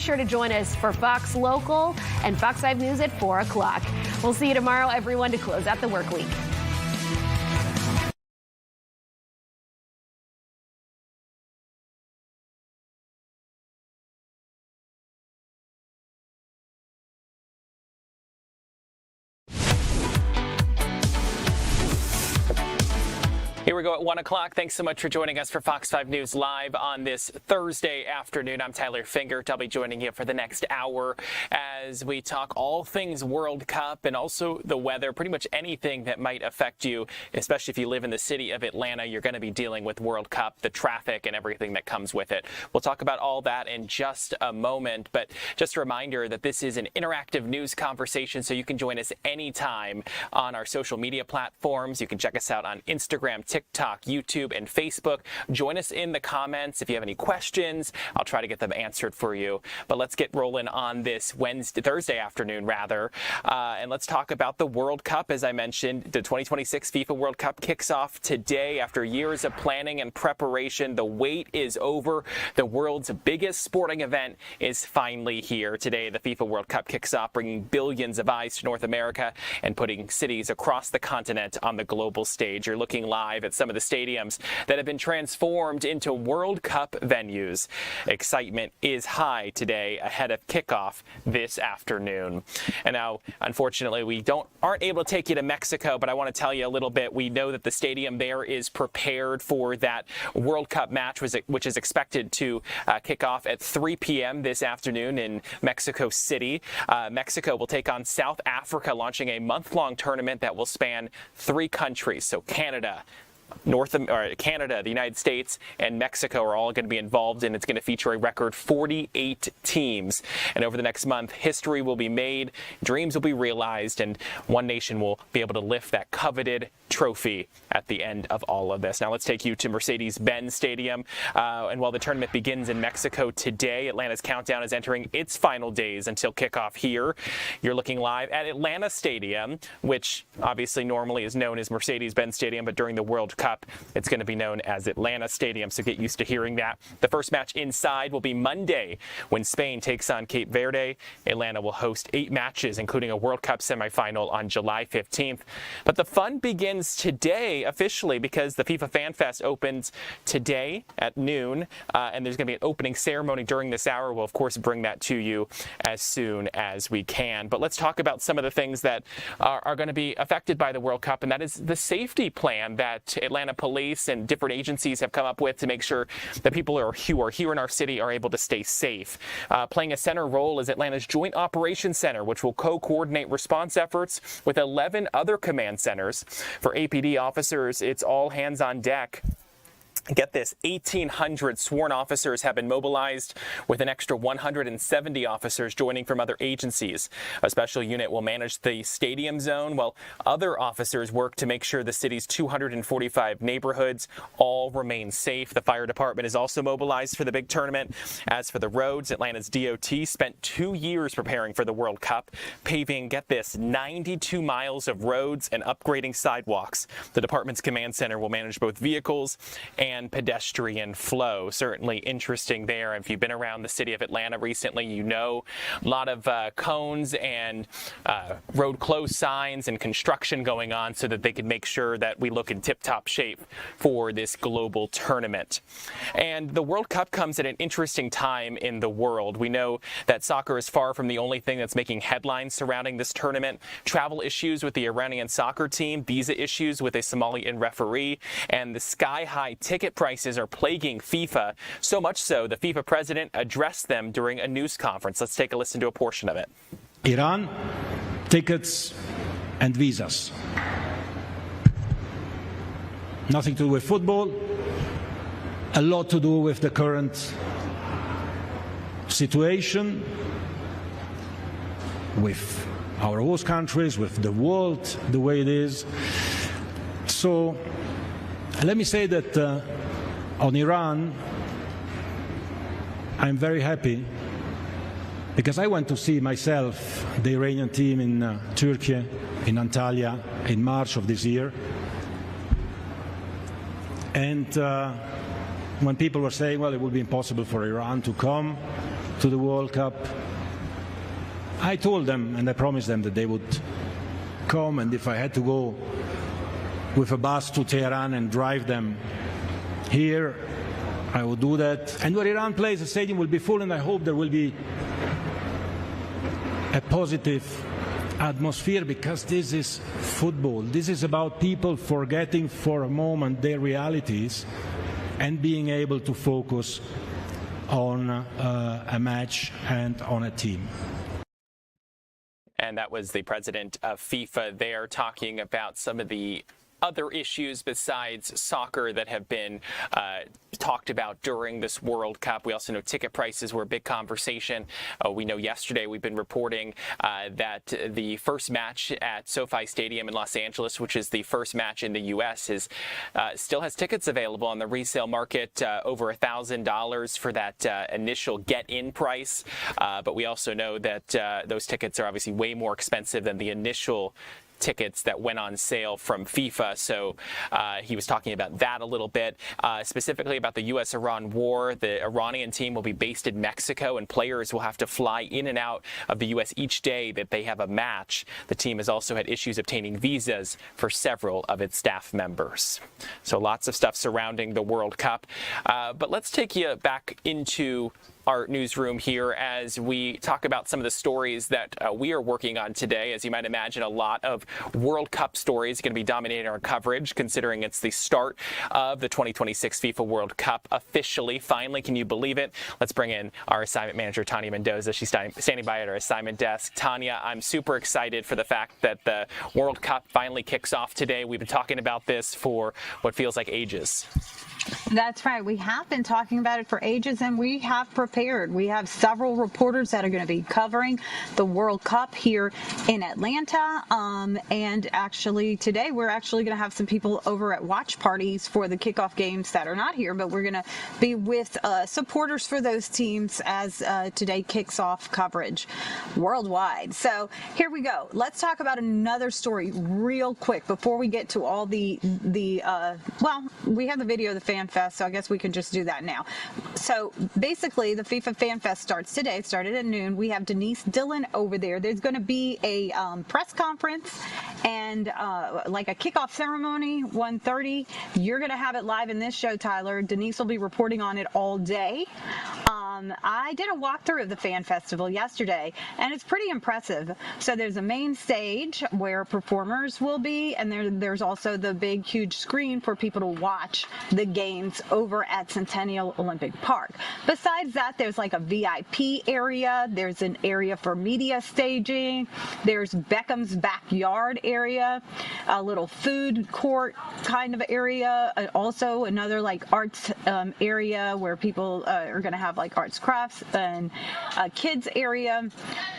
Sure to join us for Fox Local and Fox 5 News at 4 o'clock. We'll see you tomorrow, everyone, to close out the work week. Here we go at 1 o'clock. Thanks so much for joining us for Fox 5 News Live on this Thursday afternoon. I'm Tyler Fingert. I'll be joining you for the next hour as we talk all things World Cup and also the weather, pretty much anything that might affect you, especially if you live in the city of Atlanta. You're going to be dealing with World Cup, the traffic, and everything that comes with it. We'll talk about all that in just a moment, but just a reminder that this is an interactive news conversation, so you can join us anytime on our social media platforms. You can check us out on Instagram, TikTok, YouTube, and Facebook. Join us in the comments if you have any questions. I'll try to get them answered for you. But let's get rolling on this Thursday afternoon, and let's talk about the World Cup. As I mentioned, the 2026 FIFA World Cup kicks off today after years of planning and preparation. The wait is over. The world's biggest sporting event is finally here. Today, the FIFA World Cup kicks off, bringing billions of eyes to North America and putting cities across the continent on the global stage. You're looking live at some of the stadiums that have been transformed into World Cup venues. Excitement is high today ahead of kickoff this afternoon. And now, unfortunately, we aren't able to take you to Mexico, but I want to tell you a little bit. We know that the stadium there is prepared for that World Cup match, which is expected to kick off at 3 p.m. this afternoon in Mexico City. Mexico will take on South Africa, launching a month-long tournament that will span 3 countries. So Canada, the United States, and Mexico are all going to be involved, and it's going to feature a record 48 teams. And over the next month, history will be made, dreams will be realized, and one nation will be able to lift that coveted trophy at the end of all of this. Now let's take you to Mercedes-Benz Stadium. And while the tournament begins in Mexico today, Atlanta's countdown is entering its final days until kickoff here. You're looking live at Atlanta Stadium, which obviously normally is known as Mercedes-Benz Stadium, but during the World Cup, it's going to be known as Atlanta Stadium, so get used to hearing that. The first match inside will be Monday when Spain takes on Cape Verde. Atlanta will host 8 matches, including a World Cup semifinal on July 15th. But the fun begins today officially because the FIFA Fan Fest opens today at noon, and there's going to be an opening ceremony during this hour. We'll, of course, bring that to you as soon as we can. But let's talk about some of the things that are going to be affected by the World Cup, and that is the safety plan that Atlanta police and different agencies have come up with to make sure that people who are here in our city are able to stay safe. Playing a center role is Atlanta's Joint Operations Center, which will co-coordinate response efforts with 11 other command centers. For APD officers, it's all hands on deck. Get this, 1,800 sworn officers have been mobilized, with an extra 170 officers joining from other agencies. A special unit will manage the stadium zone, while other officers work to make sure the city's 245 neighborhoods all remain safe. The fire department is also mobilized for the big tournament. As for the roads, Atlanta's DOT spent 2 years preparing for the World Cup, paving, get this, 92 miles of roads and upgrading sidewalks. The department's command center will manage both vehicles and pedestrian flow. Certainly interesting there. If you've been around the city of Atlanta recently, you know a lot of cones and road closed signs and construction going on so that they can make sure that we look in tip-top shape for this global tournament. And the World Cup comes at an interesting time in the world. We know that soccer is far from the only thing that's making headlines surrounding this tournament. Travel issues with the Iranian soccer team, visa issues with a Somalian referee, and the sky-high ticket prices are plaguing FIFA, so much so the FIFA president addressed them during a news conference. Let's take a listen to a portion of it. Iran, tickets and visas. Nothing to do with football, a lot to do with the current situation, with our host countries, with the world the way it is. So let me say that on Iran, I'm very happy because I went to see myself the Iranian team in Turkey, in Antalya, in March of this year. And when people were saying, well, it would be impossible for Iran to come, to the World Cup. I told them and I promised them that they would come, and if I had to go with a bus to Tehran and drive them here, I would do that. And where Iran plays, the stadium will be full, and I hope there will be a positive atmosphere, because this is football. This is about people forgetting for a moment their realities and being able to focus on a match and on a team. And that was the president of FIFA there talking about some of the other issues besides soccer that have been talked about during this World Cup. We also know ticket prices were a big conversation. We know yesterday we've been reporting that the first match at SoFi Stadium in Los Angeles, which is the first match in the U.S., still has tickets available on the resale market, over $1,000 for that initial get-in price. But we also know that those tickets are obviously way more expensive than the initial tickets that went on sale from FIFA. So he was talking about that a little bit, specifically about the U.S.-Iran war. The Iranian team will be based in Mexico, and players will have to fly in and out of the U.S. each day that they have a match. The team has also had issues obtaining visas for several of its staff members. So lots of stuff surrounding the World Cup. But let's take you back into our newsroom here as we talk about some of the stories that we are working on today. As you might imagine, a lot of World Cup stories are going to be dominating our coverage, considering it's the start of the 2026 FIFA World Cup officially. Finally, can you believe it? Let's bring in our assignment manager, Tanya Mendoza. She's standing by at our assignment desk. Tanya, I'm super excited for the fact that the World Cup finally kicks off today. We've been talking about this for what feels like ages. That's right. We have been talking about it for ages, and we have prepared. We have several reporters that are going to be covering the World Cup here in Atlanta. And actually today we're actually going to have some people over at watch parties for the kickoff games that are not here, but we're going to be with supporters for those teams as today kicks off coverage worldwide. So here we go. Let's talk about another story real quick before we get to all well, we have the video of the Fan Fest, so I guess we can just do that now. So basically, the FIFA Fan Fest starts today. It started at noon. We have Denise Dillon over there. There's going to be a press conference and like a kickoff ceremony, 1:30. You're going to have it live in this show, Tyler. Denise will be reporting on it all day. I did a walkthrough of the Fan Festival yesterday, and it's pretty impressive. So there's a main stage where performers will be, and there's also the big, huge screen for people to watch the games over at Centennial Olympic Park. Besides that, there's like a VIP area. There's an area for media staging. There's Beckham's backyard area, a little food court kind of area. Also another like arts area where people are going to have like arts, crafts, and a kids area,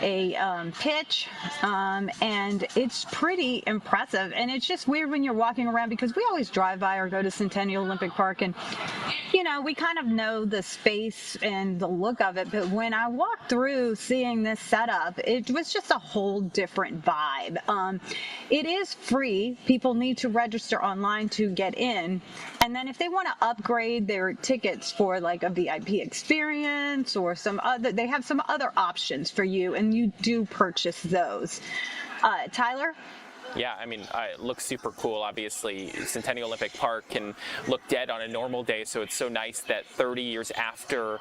a pitch, and it's pretty impressive. And it's just weird when you're walking around, because we always drive by or go to Centennial Olympic Park, and you know, we kind of know the space and the look of it, but when I walked through seeing this setup, it was just a whole different vibe. It is free. People need to register online to get in, and then if they want to upgrade their tickets for like a VIP experience or some other, they have some other options for you, and you do purchase those. Tyler? Yeah, I mean, it looks super cool. Obviously, Centennial Olympic Park can look dead on a normal day, so it's so nice that 30 years after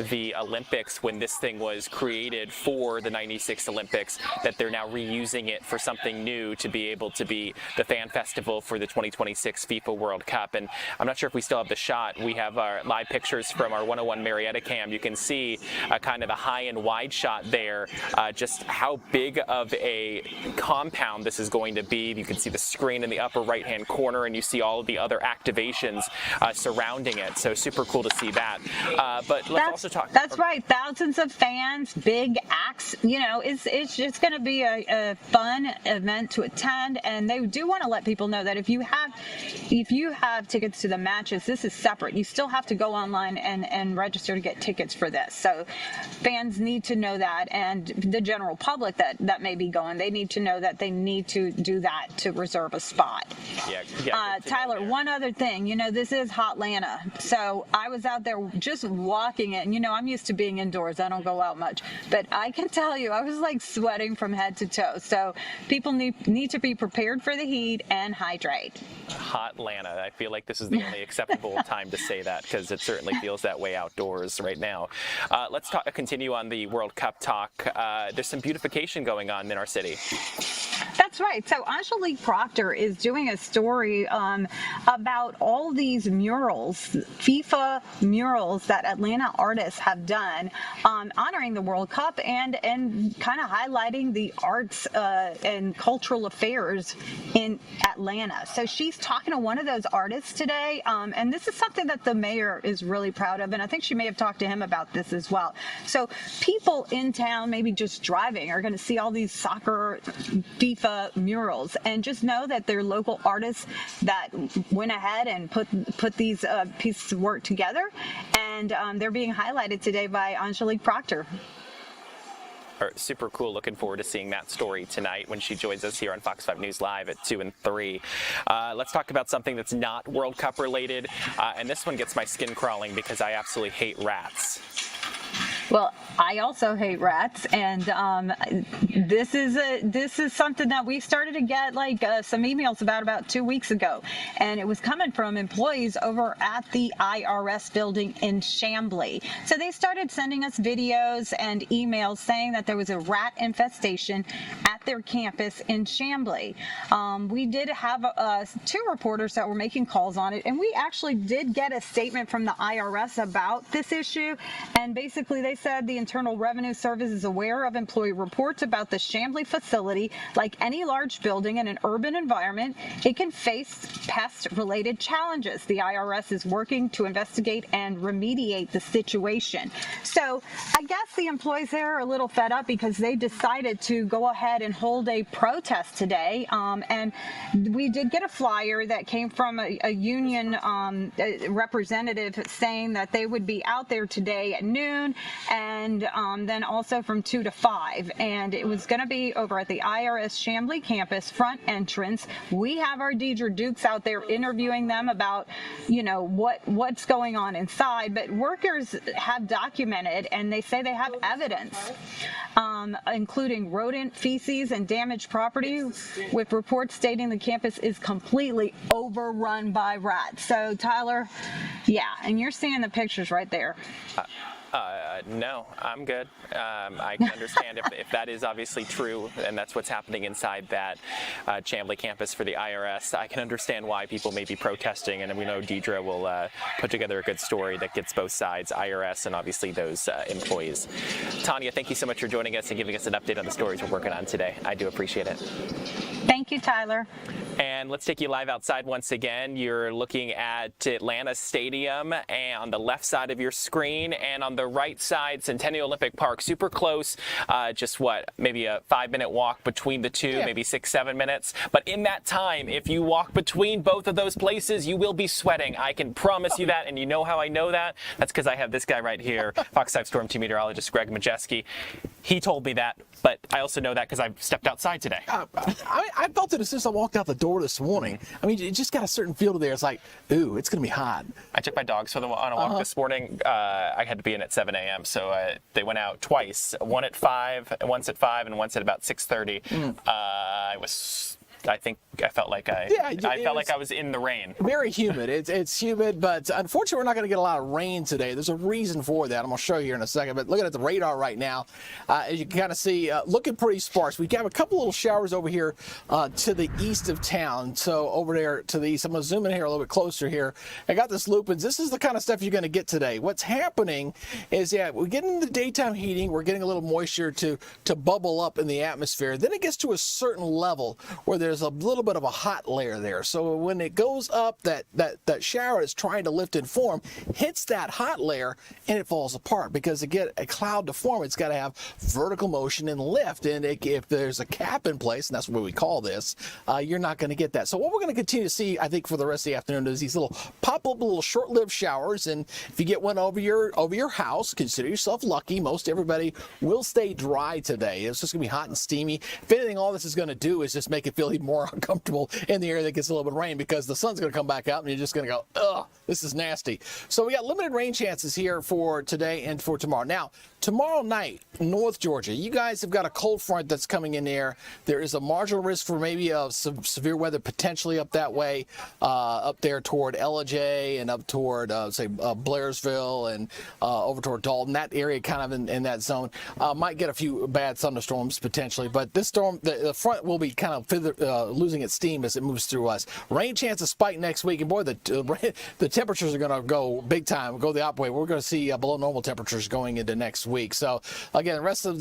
the Olympics, when this thing was created for the 96 Olympics, that they're now reusing it for something new to be able to be the fan festival for the 2026 FIFA World Cup. And I'm not sure if we still have the shot. We have our live pictures from our 101 Marietta cam. You can see kind of a high and wide shot there, just how big of a compound this is going to be. You can see the screen in the upper right-hand corner, and you see all of the other activations surrounding it. So super cool to see that. But let's also talk. That's right. Thousands of fans, big acts. You know, it's just going to be a fun event to attend, and they do want to let people know that if you have tickets to the matches, this is separate. You still have to go online and register to get tickets for this. So fans need to know that, and the general public that may be going, they need to know that they need to do that to reserve a spot. Yeah. Tyler, one other thing, this is hot Atlanta. So I was out there just walking it. And, I'm used to being indoors. I don't go out much. But I can tell you, I was like sweating from head to toe. So people need to be prepared for the heat and hydrate. Hot Atlanta. I feel like this is the only acceptable time to say that, because it certainly feels that way outdoors right now. Let's continue on the World Cup talk. There's some beautification going on in our city. That's right. So Angelique Proctor is doing a story about all these murals, FIFA murals that Atlanta artists have done honoring the World Cup and kind of highlighting the arts and cultural affairs in Atlanta. So she's talking to one of those artists today, and this is something that the mayor is really proud of, and I think she may have talked to him about this as well. So people in town, maybe just driving, are going to see all these soccer FIFA murals, and just know that they're local artists that went ahead and put these pieces of work together, and they're being highlighted today by Angelique Proctor. Super cool. Looking forward to seeing that story tonight when she joins us here on Fox 5 News Live at 2 and 3. Let's talk about something that's not World Cup related, and this one gets my skin crawling because I absolutely hate rats. Well, I also hate rats, and this is something that we started to get some emails about 2 weeks ago, and it was coming from employees over at the IRS building in Chamblee. So they started sending us videos and emails saying that there was a rat infestation at their campus in Chamblee. We did have 2 reporters that were making calls on it, and we actually did get a statement from the IRS about this issue, and basically they said the Internal Revenue Service is aware of employee reports about the Chamblee facility. Like any large building in an urban environment, it can face pest-related challenges. The IRS is working to investigate and remediate the situation. So I guess the employees there are a little fed up because they decided to go ahead and hold a protest today. And we did get a flyer that came from a union representative saying that they would be out there today at noon, and then also from 2 to 5, and it was going to be over at the IRS Chamblee campus front entrance. We have our Deidre Dukes out there interviewing them about what's going on inside, but workers have documented, and they say they have evidence, including rodent feces and damaged property, with reports stating the campus is completely overrun by rats. So Tyler, yeah, and you're seeing the pictures right there. No, I'm good. I can understand if that is obviously true, and that's what's happening inside that Chamblee campus for the IRS. I can understand why people may be protesting, and we know Deidre will put together a good story that gets both sides, IRS and obviously those employees. Tanya, thank you so much for joining us and giving us an update on the stories we're working on today. I do appreciate it. Thank you, Tyler. And let's take you live outside once again. You're looking at Atlanta Stadium, and on the left side of your screen, and on the right side, Centennial Olympic Park. Super close, just maybe a 5-minute walk between the two, maybe 6-7 minutes. But in that time, if you walk between both of those places, you will be sweating. I can promise you that, and you know how I know that? That's because I have this guy right here, Fox 5 Storm Team meteorologist Greg Majeski. He told me that, but I also know that because I've stepped outside today. I felt it as soon as I walked out the door this morning. I mean, it just got a certain feel to there. It's like, ooh, it's going to be hot. I took my dogs on a walk this morning. I had to be in at 7 a.m., so they went out twice, once at 5, and once at about 6:30. I think I felt like I was in the rain. Very humid. It's humid, but unfortunately, we're not going to get a lot of rain today. There's a reason for that. I'm going to show you here in a second. But looking at the radar right now, as you can kind of see, looking pretty sparse. We have a couple little showers over here to the east of town. So over there to the east, I'm going to zoom in here a little bit closer here. I got this lupins. This is the kind of stuff you're going to get today. What's happening is, we're getting the daytime heating. We're getting a little moisture to bubble up in the atmosphere. Then it gets to a certain level where there's a little bit of a hot layer there. So when it goes up, that shower is trying to lift and form, hits that hot layer, and it falls apart. Because to get a cloud to form, it's got to have vertical motion and lift. And if there's a cap in place, and that's what we call this, you're not going to get that. So what we're going to continue to see, I think, for the rest of the afternoon is these little pop-up, little short-lived showers. And if you get one over your house, consider yourself lucky. Most everybody will stay dry today. It's just going to be hot and steamy. If anything, all this is going to do is just make it feel even more uncomfortable in the area that gets a little bit of rain because the sun's going to come back out and you're just going to go, ugh, this is nasty. So we got limited rain chances here for today and for tomorrow. Now, tomorrow night, North Georgia, you guys have got a cold front that's coming in there. There is a marginal risk for maybe some severe weather potentially up that way, up there toward LJ and up toward, say, Blairsville and over toward Dalton. That area kind of in that zone might get a few bad thunderstorms potentially. But this storm, the front will be kind of losing its steam as it moves through us. Rain chances spike next week. And boy, the temperatures are going to go big time, go the opposite way. We're going to see below normal temperatures going into next week. So again, the rest of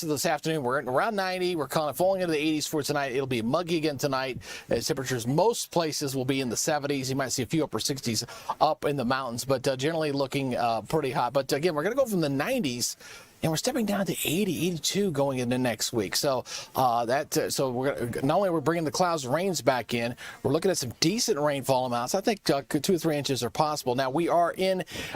this afternoon, we're around 90. We're kind of falling into the 80s for tonight. It'll be muggy again tonight. Temperatures most places will be in the 70s. You might see a few upper 60s up in the mountains, but generally looking pretty hot. But again, we're going to go from the 90s. And we're stepping down to 80, 82 going into next week. So so we're gonna, not only are we bringing the clouds and rains back in, we're looking at some decent rainfall amounts. I think 2 or 3 inches are possible. Now we are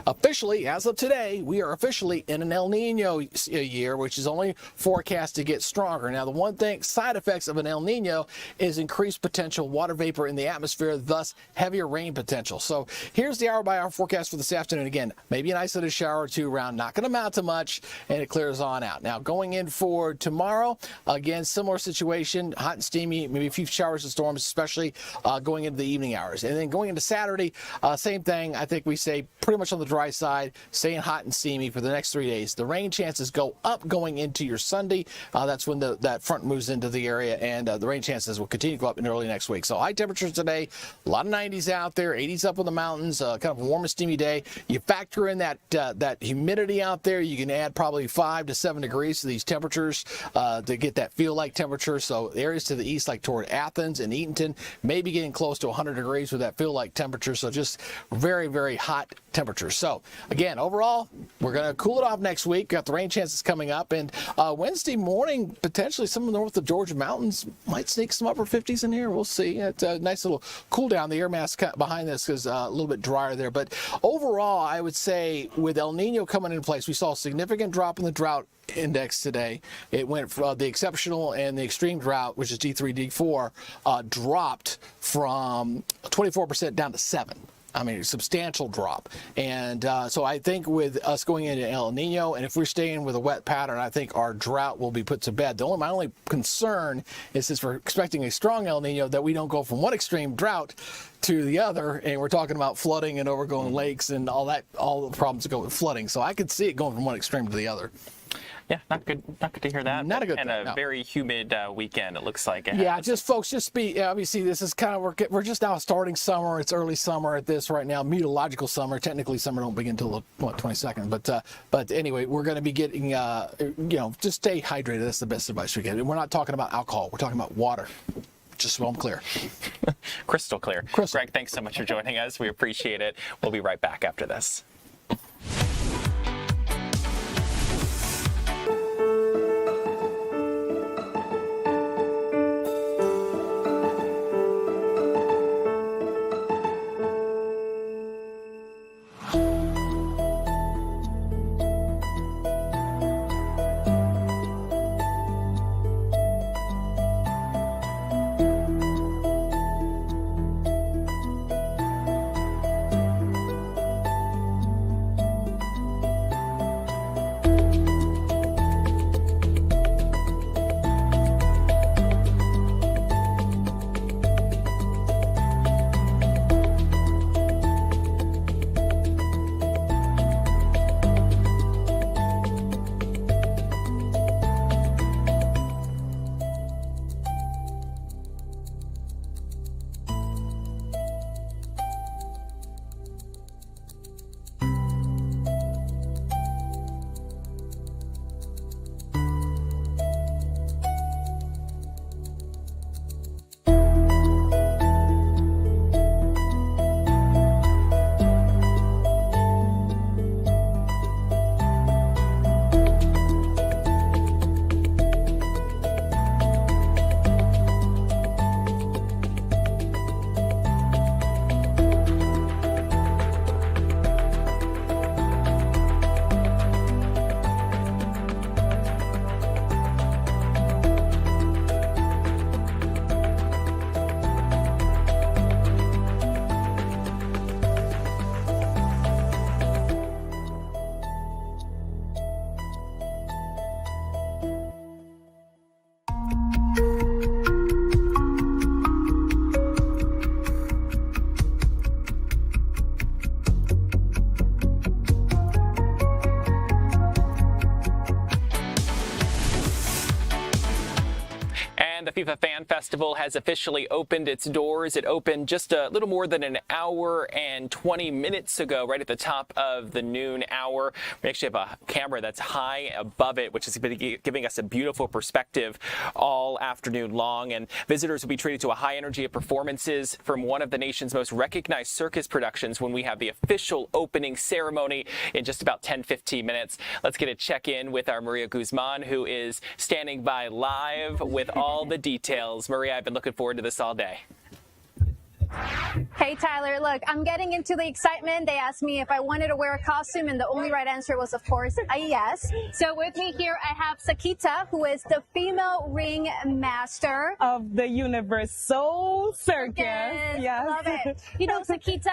officially, as of today, we are officially in an El Nino year, which is only forecast to get stronger. Now the one thing, side effects of an El Nino is increased potential water vapor in the atmosphere, thus heavier rain potential. So here's the hour-by-hour forecast for this afternoon. Again, maybe an isolated shower or two around, not going to amount to much. And it clears on out. Now, going in for tomorrow, again, similar situation, hot and steamy, maybe a few showers and storms, especially going into the evening hours. And then going into Saturday, same thing. I think we say pretty much on the dry side, staying hot and steamy for the next 3 days. The rain chances go up going into your Sunday. That's when that front moves into the area, and the rain chances will continue to go up in early next week. So high temperatures today, a lot of 90s out there, 80s up in the mountains, kind of a warm and steamy day. You factor in that humidity out there, you can add probably 5 to 7 degrees to these temperatures to get that feel-like temperature. So areas to the east, like toward Athens and Eatonton, may be getting close to 100 degrees with that feel-like temperature. So just very, very hot temperatures. So again, overall, we're going to cool it off next week. Got the rain chances coming up, and Wednesday morning, potentially some of the north of Georgia mountains might sneak some upper 50s in here. We'll see. It's a nice little cool down. The air mass behind this is a little bit drier there. But overall, I would say with El Nino coming in place, we saw a significant drop in the drought index today. It went from the exceptional and the extreme drought, which is D3, D4, dropped from 24% down to 7%. I mean, a substantial drop. And so I think with us going into El Nino, and if we're staying with a wet pattern, I think our drought will be put to bed. My only concern is, since we're expecting a strong El Nino, that we don't go from one extreme drought to the other, and we're talking about flooding and overgrown lakes and all the problems that go with flooding. So I could see it going from one extreme to the other. Yeah, not good to hear that. Not a good and thing, a no. very humid weekend, it looks like. Ahead. Yeah, just be, obviously this is kind of, we're just now starting summer. It's early summer at this right now, meteorological summer. Technically summer don't begin until the 22nd, but anyway, we're going to be getting, just stay hydrated. That's the best advice we get. And we're not talking about alcohol. We're talking about water. Just so I'm clear. Crystal clear. Crystal. Greg, thanks so much for joining us. We appreciate it. We'll be right back after this. And the FIFA Fan Festival has officially opened its doors. It opened just a little more than an hour and 20 minutes ago, right at the top of the noon hour. We actually have a camera that's high above it, which is giving us a beautiful perspective all afternoon long. And visitors will be treated to a high energy of performances from one of the nation's most recognized circus productions when we have the official opening ceremony in just about 10-15 minutes. Let's get a check-in with our Maria Guzman, who is standing by live with all the details. Maria, I've been looking forward to this all day. Hey Tyler, look, I'm getting into the excitement. They asked me if I wanted to wear a costume, and the only right answer was, of course, a yes. So with me here, I have Sakita, who is the female ring master of the Universal Circus. Yes. Love it. You know, Sakita,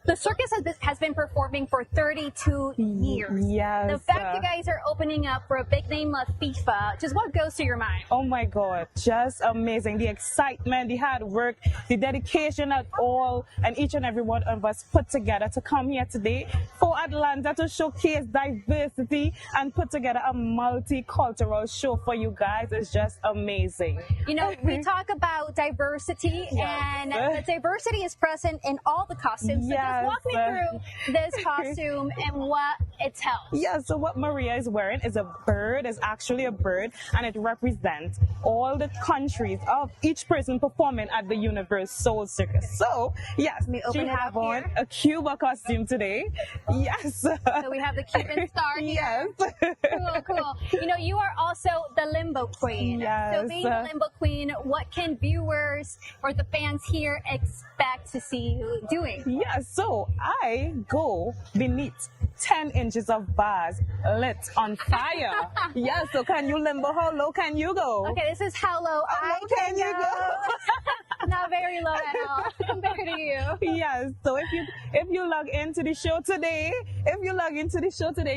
the circus has been performing for 32 years. Yes. The fact you guys are opening up for a big name like FIFA, just what goes through your mind? Oh my God, just amazing. The excitement, the hard work, the dedication that all and each and every one of us put together to come here today for Atlanta to showcase diversity and put together a multicultural show for you guys is just amazing. You know, we talk about diversity, and the diversity is present in all the costumes. So just walk me through this costume and what it tells. Yeah, so what Maria is wearing is a bird, is actually a bird, and it represents all the countries of each person performing at the Universal Circus. So, yes, she have on a Cuba costume today. Yes. So we have the Cuban star here. Yes. Cool. You know, you are also the Limbo Queen. Yes. So being the Limbo Queen, what can viewers or the fans here expect to see you doing? Yes, so I go beneath 10 inches of bars lit on fire. Yes, so can you limbo? How low can you go? Okay, this is how low I can go. Not very low at all compared to you. Yes, so if you log into the show today,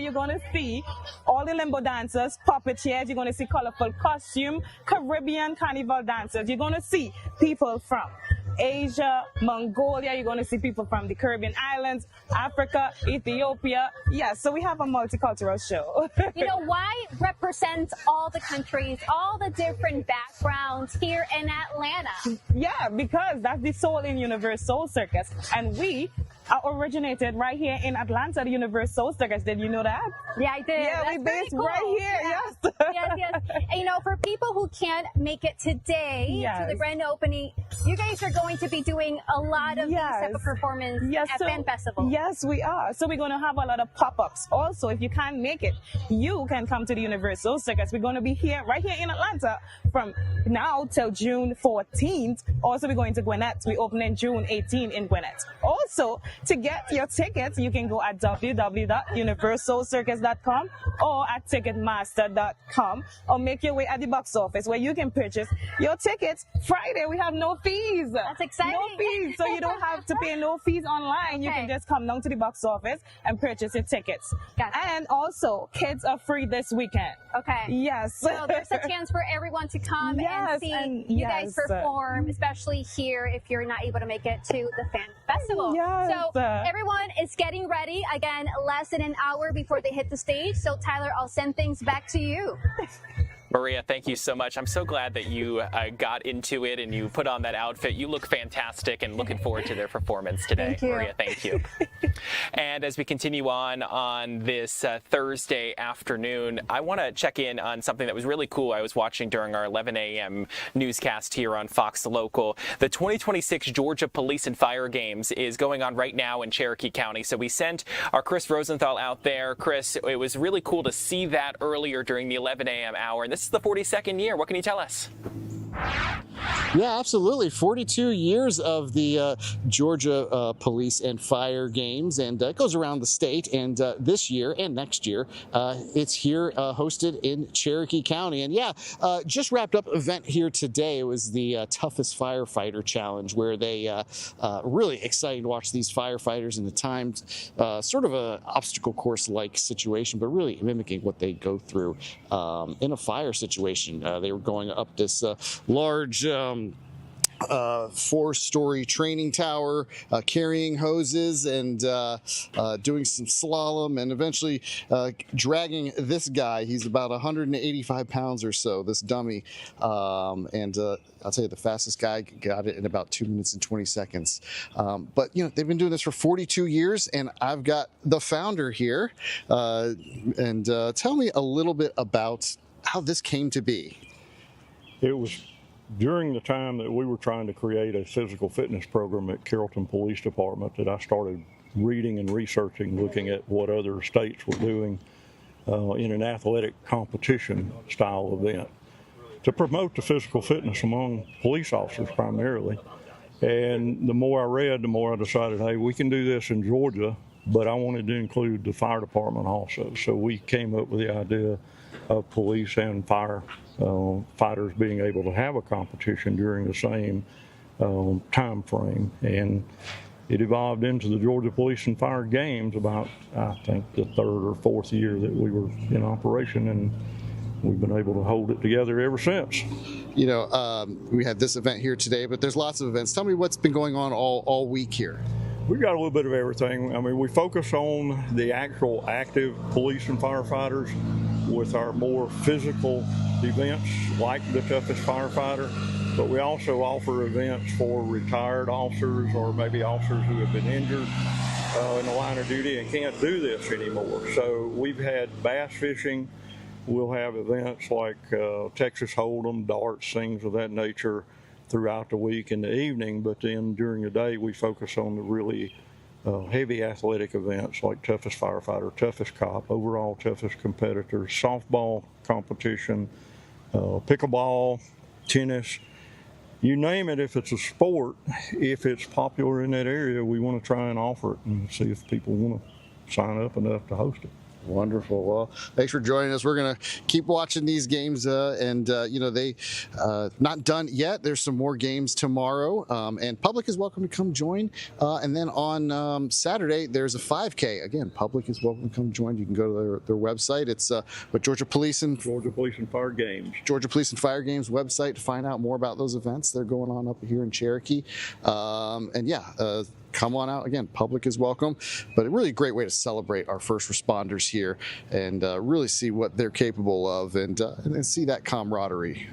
you're gonna see all the limbo dancers, puppeteers, you're gonna see colorful costume, Caribbean carnival dancers, you're gonna see people from Asia, Mongolia, you're going to see people from the Caribbean islands, Africa, Ethiopia. Yes, so we have a multicultural show. You know, why represent all the countries, all the different backgrounds here in Atlanta? Yeah, because that's the soul in Universal Circus. And we are originated right here in Atlanta, the Universal Circus. Did you know that? Yeah, I did. Yeah, that's we based cool. right here, yes. Yes. And, you know, for people who can't make it today to the grand opening, you guys are going to be doing a lot of these type of performance at Fan Festival. Yes, we are. So we're going to have a lot of pop-ups. Also, if you can't make it, you can come to the Universal Circus. We're going to be here, right here in Atlanta, from now till June 14th. Also, we're going to Gwinnett. We open in June 18 in Gwinnett. Also, to get your tickets, you can go at www.universalcircus.com or at ticketmaster.com, or make your way at the box office where you can purchase your tickets. Friday, we have no fees. That's exciting. No fees, so you don't have to pay no fees online. You can just come down to the box office and purchase your tickets. Gotcha. And also, kids are free this weekend. Okay. Yes. So there's a chance for everyone to come and see you guys perform, especially here if you're not able to make it to the Fan Festival. Yes. So everyone is getting ready. Again, less than an hour before they hit the stage. So Tyler, I'll send things back to you. Maria, thank you so much. I'm so glad that you got into it and you put on that outfit. You look fantastic, and looking forward to their performance today. Thank you. Maria, thank you. And as we continue on this Thursday afternoon, I want to check in on something that was really cool I was watching during our 11 a.m. newscast here on Fox Local. The 2026 Georgia Police and Fire Games is going on right now in Cherokee County. So we sent our Chris Rosenthal out there. Chris, it was really cool to see that earlier during the 11 a.m. hour. And this is the 42nd year. What can you tell us? Yeah, absolutely. 42 years of the Georgia Police and Fire Games, and it goes around the state. And this year and next year, it's here hosted in Cherokee County. And yeah, just wrapped up event here today. It was the Toughest Firefighter Challenge, where they really exciting to watch these firefighters in the timed sort of a obstacle course-like situation, but really mimicking what they go through in a fire situation. They were going up this large 4-story training tower, carrying hoses and doing some slalom, and eventually dragging this guy. He's about 185 pounds or so, this dummy. And I'll tell you, the fastest guy got it in about 2 minutes and 20 seconds. But, you know, they've been doing this for 42 years, and I've got the founder here. And tell me a little bit about how this came to be. It was during the time that we were trying to create a physical fitness program at Carrollton Police Department that I started reading and researching, looking at what other states were doing in an athletic competition style event to promote the physical fitness among police officers primarily. And the more I read, the more I decided, hey, we can do this in Georgia, but I wanted to include the fire department also. So we came up with the idea of police and fire fighters being able to have a competition during the same time frame. And it evolved into the Georgia Police and Fire Games about, I think, the 3rd or 4th year that we were in operation, and we've been able to hold it together ever since. You know, we had this event here today, but there's lots of events. Tell me what's been going on all week here. We've got a little bit of everything. I mean, we focus on the actual active police and firefighters with our more physical events like the toughest firefighter, but we also offer events for retired officers or maybe officers who have been injured in the line of duty and can't do this anymore. So we've had bass fishing. We'll have events like Texas Hold'em, darts, things of that nature throughout the week in the evening, but then during the day we focus on the really heavy athletic events like toughest firefighter, toughest cop, overall toughest competitors, softball competition, pickleball, tennis, you name it. If it's a sport, if it's popular in that area, we want to try and offer it and see if people want to sign up enough to host it. Wonderful. Well, thanks for joining us. We're going to keep watching these games, and you know, they not done yet. There's some more games tomorrow, and public is welcome to come join. And then on Saturday, there's a 5K. Again, public is welcome to come join. You can go to their website. It's Georgia Police and Fire Games. Georgia Police and Fire Games website to find out more about those events. They're going on up here in Cherokee. And yeah. Come on out. Again, public is welcome, but a really great way to celebrate our first responders here and really see what they're capable of and see that camaraderie.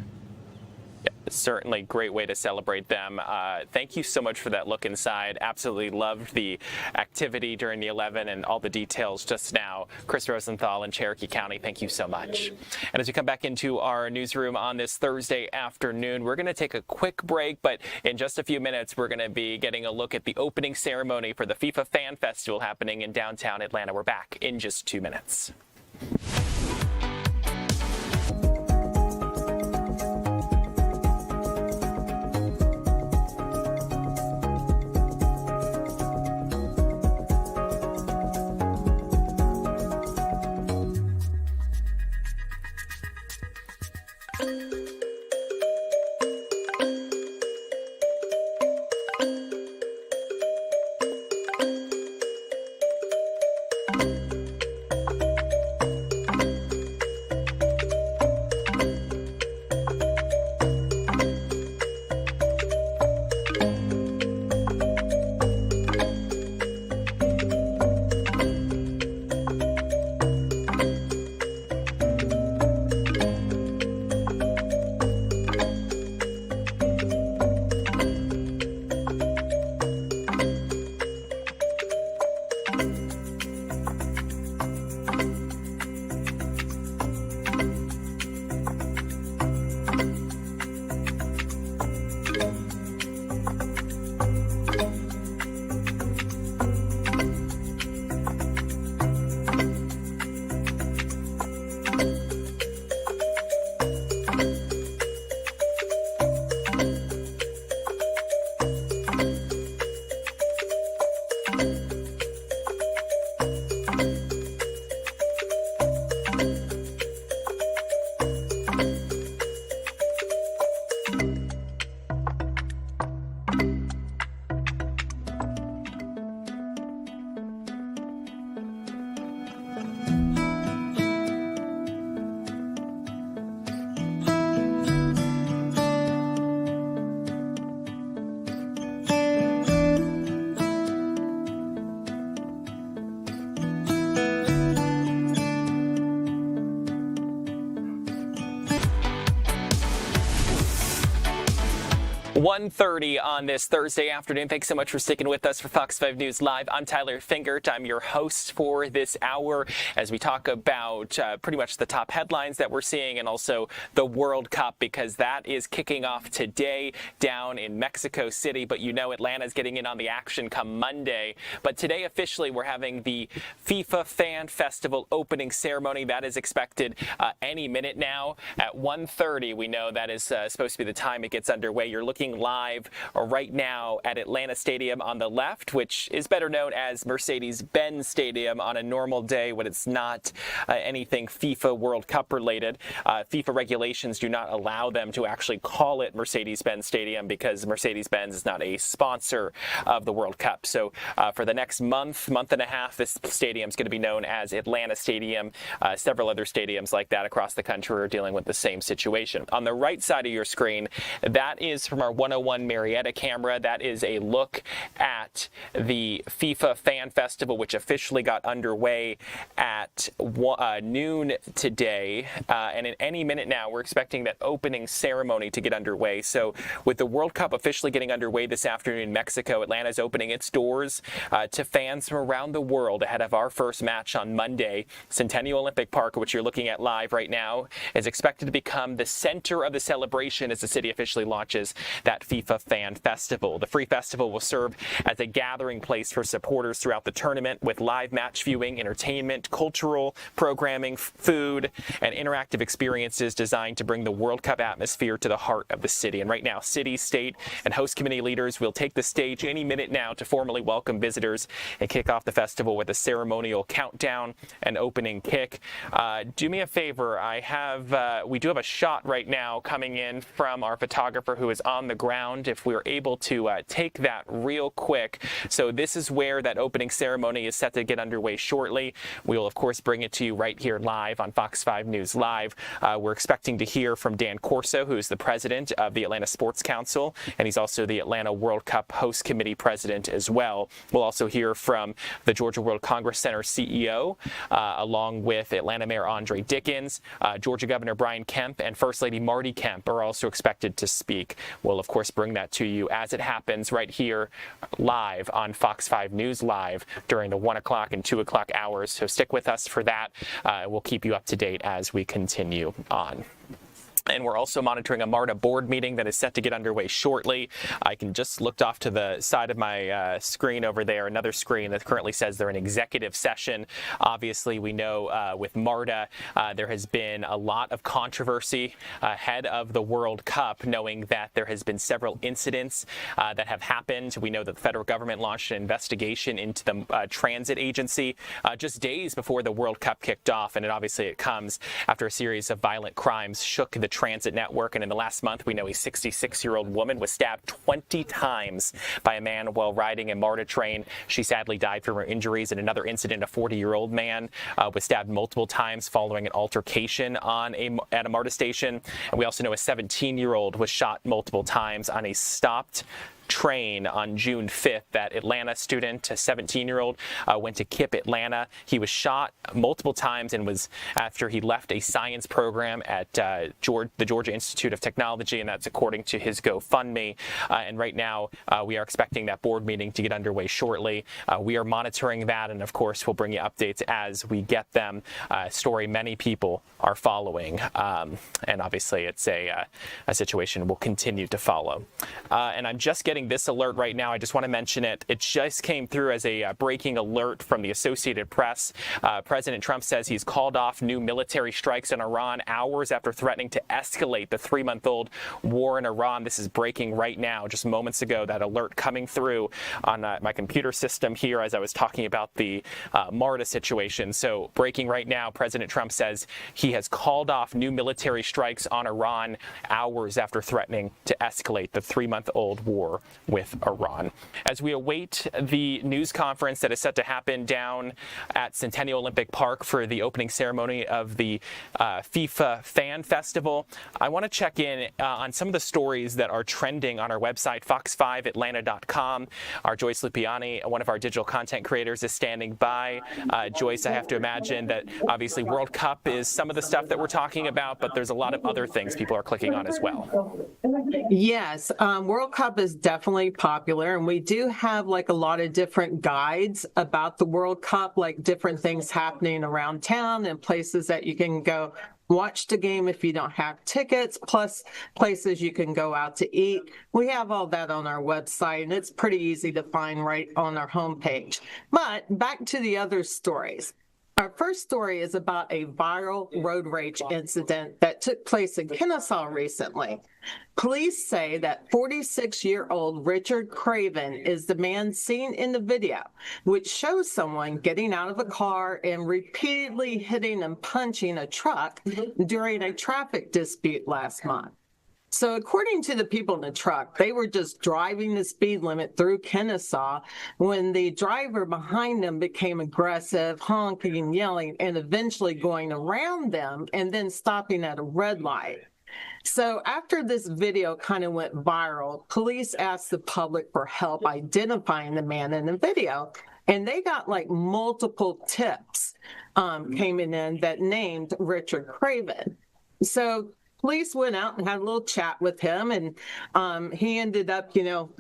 Certainly great way to celebrate them. Thank you so much for that look inside. Absolutely loved the activity during the 11 and all the details just now. Chris Rosenthal in Cherokee County, thank you so much. And as we come back into our newsroom on this Thursday afternoon, we're going to take a quick break, but in just a few minutes, we're going to be getting a look at the opening ceremony for the FIFA Fan Festival happening in downtown Atlanta. We're back in just 2 minutes. 1:30 on this Thursday afternoon. Thanks so much for sticking with us for Fox 5 News Live. I'm Tyler Fingert. I'm your host for this hour as we talk about pretty much the top headlines that we're seeing and also the World Cup, because that is kicking off today down in Mexico City. But you know Atlanta's getting in on the action come Monday. But today officially we're having the FIFA Fan Festival opening ceremony. That is expected any minute now at 1:30. We know that is supposed to be the time it gets underway. You're looking live right now at Atlanta Stadium on the left, which is better known as Mercedes-Benz Stadium on a normal day when it's not anything FIFA World Cup related. FIFA regulations do not allow them to actually call it Mercedes-Benz Stadium because Mercedes-Benz is not a sponsor of the World Cup. So for the next month and a half, this stadium is going to be known as Atlanta Stadium. Several other stadiums like that across the country are dealing with the same situation. On the right side of your screen, that is from our 101 Marietta camera. That is a look at the FIFA Fan Festival, which officially got underway at noon today. And in any minute now, we're expecting that opening ceremony to get underway. So with the World Cup officially getting underway this afternoon in Mexico, Atlanta is opening its doors to fans from around the world ahead of our first match on Monday. Centennial Olympic Park, which you're looking at live right now, is expected to become the center of the celebration as the city officially launches that FIFA Fan Festival. The free festival will serve as a gathering place for supporters throughout the tournament with live match viewing, entertainment, cultural programming, food, and interactive experiences designed to bring the World Cup atmosphere to the heart of the city. And right now, city, state, and host committee leaders will take the stage any minute now to formally welcome visitors and kick off the festival with a ceremonial countdown and opening kick. Do me a favor. We do have a shot right now coming in from our photographer who is on the ground. If we're able to take that real quick. So this is where that opening ceremony is set to get underway shortly. We will, of course, bring it to you right here live on Fox 5 News Live. We're expecting to hear from Dan Corso, who is the president of the Atlanta Sports Council, and he's also the Atlanta World Cup Host Committee president as well. We'll also hear from the Georgia World Congress Center CEO, along with Atlanta Mayor Andre Dickens, Georgia Governor Brian Kemp, and First Lady Marty Kemp are also expected to speak. We'll, of course, bring that to you as it happens right here live on Fox 5 News Live during the 1 o'clock and 2 o'clock hours. So stick with us for that. We'll keep you up to date as we continue on. And we're also monitoring a MARTA board meeting that is set to get underway shortly. I can just looked off to the side of my screen over there, another screen that currently says they're in executive session. Obviously, we know with MARTA, there has been a lot of controversy ahead of the World Cup, knowing that there has been several incidents that have happened. We know that the federal government launched an investigation into the transit agency just days before the World Cup kicked off. And it comes after a series of violent crimes shook the transit network. And in the last month, we know a 66-year-old woman was stabbed 20 times by a man while riding a MARTA train. She sadly died from her injuries. In another incident, a 40-year-old man was stabbed multiple times following an altercation at a MARTA station. And we also know a 17-year-old was shot multiple times on a stopped train on June 5th. That Atlanta student, a 17-year-old, went to KIPP Atlanta. He was shot multiple times and was after he left a science program at the Georgia Institute of Technology, and that's according to his GoFundMe. And right now, we are expecting that board meeting to get underway shortly. We are monitoring that, and of course, we'll bring you updates as we get them. Story many people are following, and obviously, it's a situation we'll continue to follow. And I'm just getting this alert right now. I just want to mention it. It just came through as a breaking alert from the Associated Press. President Trump says he's called off new military strikes on Iran hours after threatening to escalate the 3-month-old war in Iran. This is breaking right now, just moments ago, that alert coming through on my computer system here as I was talking about the MARTA situation. So breaking right now, President Trump says he has called off new military strikes on Iran hours after threatening to escalate the 3-month-old war with Iran. As we await the news conference that is set to happen down at Centennial Olympic Park for the opening ceremony of the FIFA Fan Festival, I want to check in on some of the stories that are trending on our website, fox5atlanta.com. Our Joyce Lupiani, one of our digital content creators, is standing by. Joyce, I have to imagine that obviously World Cup is some of the stuff that we're talking about, but there's a lot of other things people are clicking on as well. Yes, World Cup is definitely popular, and we do have like a lot of different guides about the World Cup, like different things happening around town and places that you can go watch the game if you don't have tickets, plus places you can go out to eat. We have all that on our website, and it's pretty easy to find right on our homepage. But back to the other stories. Our first story is about a viral road rage incident that took place in Kennesaw recently. Police say that 46-year-old Richard Craven is the man seen in the video, which shows someone getting out of a car and repeatedly hitting and punching a truck during a traffic dispute last month. So according to the people in the truck, they were just driving the speed limit through Kennesaw when the driver behind them became aggressive, honking, yelling, and eventually going around them and then stopping at a red light. So after this video kind of went viral, police asked the public for help identifying the man in the video, and they got like multiple tips came in that named Richard Craven. So police went out and had a little chat with him, and he ended up,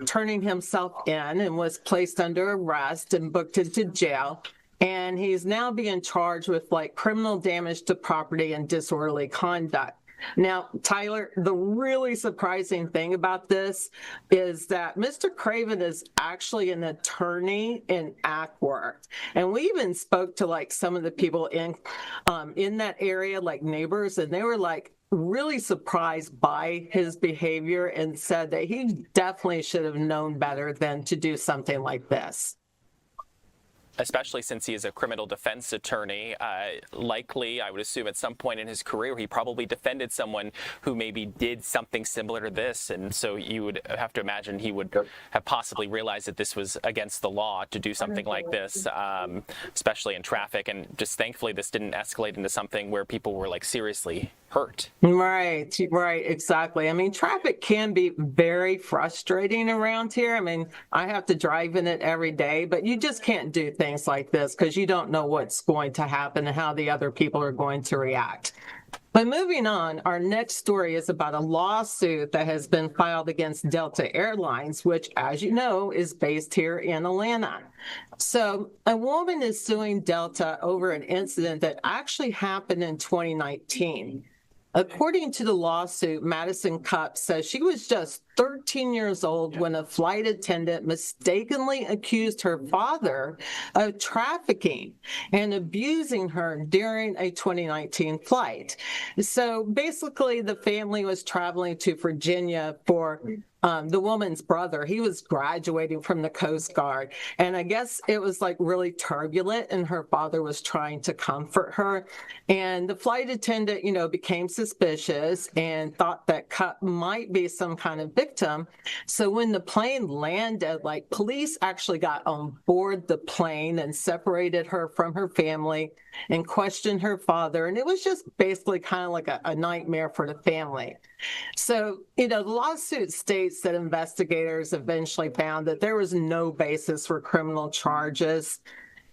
turning himself in and was placed under arrest and booked into jail. And he's now being charged with like criminal damage to property and disorderly conduct. Now, Tyler, the really surprising thing about this is that Mr. Craven is actually an attorney in Acworth. And we even spoke to like some of the people in that area, like neighbors, and they were like really surprised by his behavior and said that he definitely should have known better than to do something like this. Especially since he is a criminal defense attorney, likely, I would assume at some point in his career, he probably defended someone who maybe did something similar to this. And so you would have to imagine he would have possibly realized that this was against the law to do something like this, especially in traffic. And just thankfully, this didn't escalate into something where people were like seriously hurt. Right, exactly. I mean, traffic can be very frustrating around here. I mean, I have to drive in it every day, but you just can't do things like this because you don't know what's going to happen and how the other people are going to react. But moving on, our next story is about a lawsuit that has been filed against Delta Airlines, which, as you know, is based here in Atlanta. So a woman is suing Delta over an incident that actually happened in 2019. According to the lawsuit, Madison Cupp says she was just 13 years old when a flight attendant mistakenly accused her father of trafficking and abusing her during a 2019 flight. So basically, the family was traveling to Virginia for the woman's brother. He was graduating from the Coast Guard, and I guess it was like really turbulent, and her father was trying to comfort her. And the flight attendant, became suspicious and thought that Cupp might be some kind of victim. So when the plane landed, like police actually got on board the plane and separated her from her family and questioned her father. And it was just basically kind of like a nightmare for the family. So, the lawsuit states that investigators eventually found that there was no basis for criminal charges.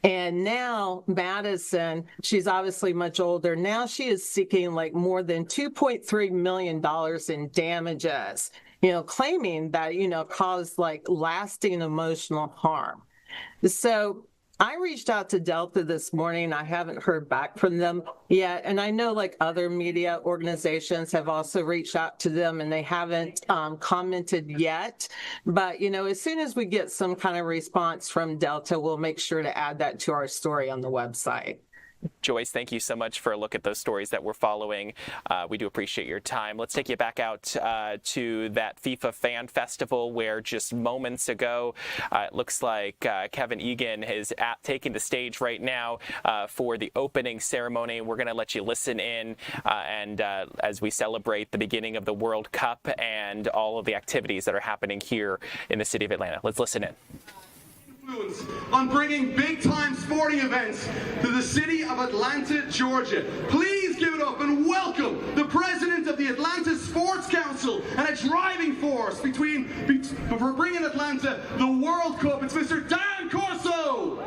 And now Madison, she's obviously much older. Now she is seeking like more than $2.3 million in damages, claiming that, caused like lasting emotional harm. So I reached out to Delta this morning. I haven't heard back from them yet. And I know like other media organizations have also reached out to them and they haven't commented yet. But, as soon as we get some kind of response from Delta, we'll make sure to add that to our story on the website. Joyce, thank you so much for a look at those stories that we're following. We do appreciate your time. Let's take you back out to that FIFA Fan Festival where just moments ago, it looks like Kevin Egan is taking the stage right now for the opening ceremony. We're going to let you listen in and as we celebrate the beginning of the World Cup and all of the activities that are happening here in the city of Atlanta. Let's listen in. On bringing big-time sporting events to the city of Atlanta, Georgia. Please give it up and welcome the president of the Atlanta Sports Council and a driving force for bringing Atlanta the World Cup. It's Mr. Dan Corso.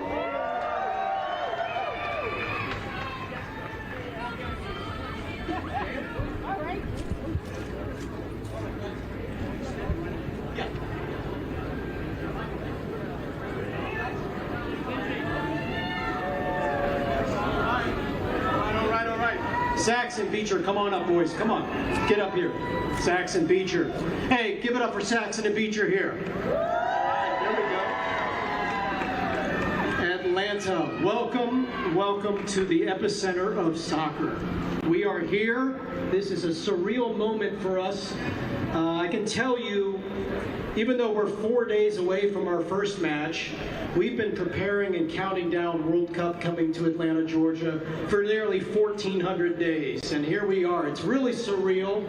Saxon Beecher, come on up, boys. Come on. Get up here. Saxon Beecher. Hey, give it up for Saxon and Beecher here. All right, there we go. Atlanta, welcome. Welcome to the epicenter of soccer. We are here. This is a surreal moment for us. I can tell you, even though we're 4 days away from our first match, we've been preparing and counting down World Cup coming to Atlanta, Georgia for nearly 1,400 days. And here we are. It's really surreal.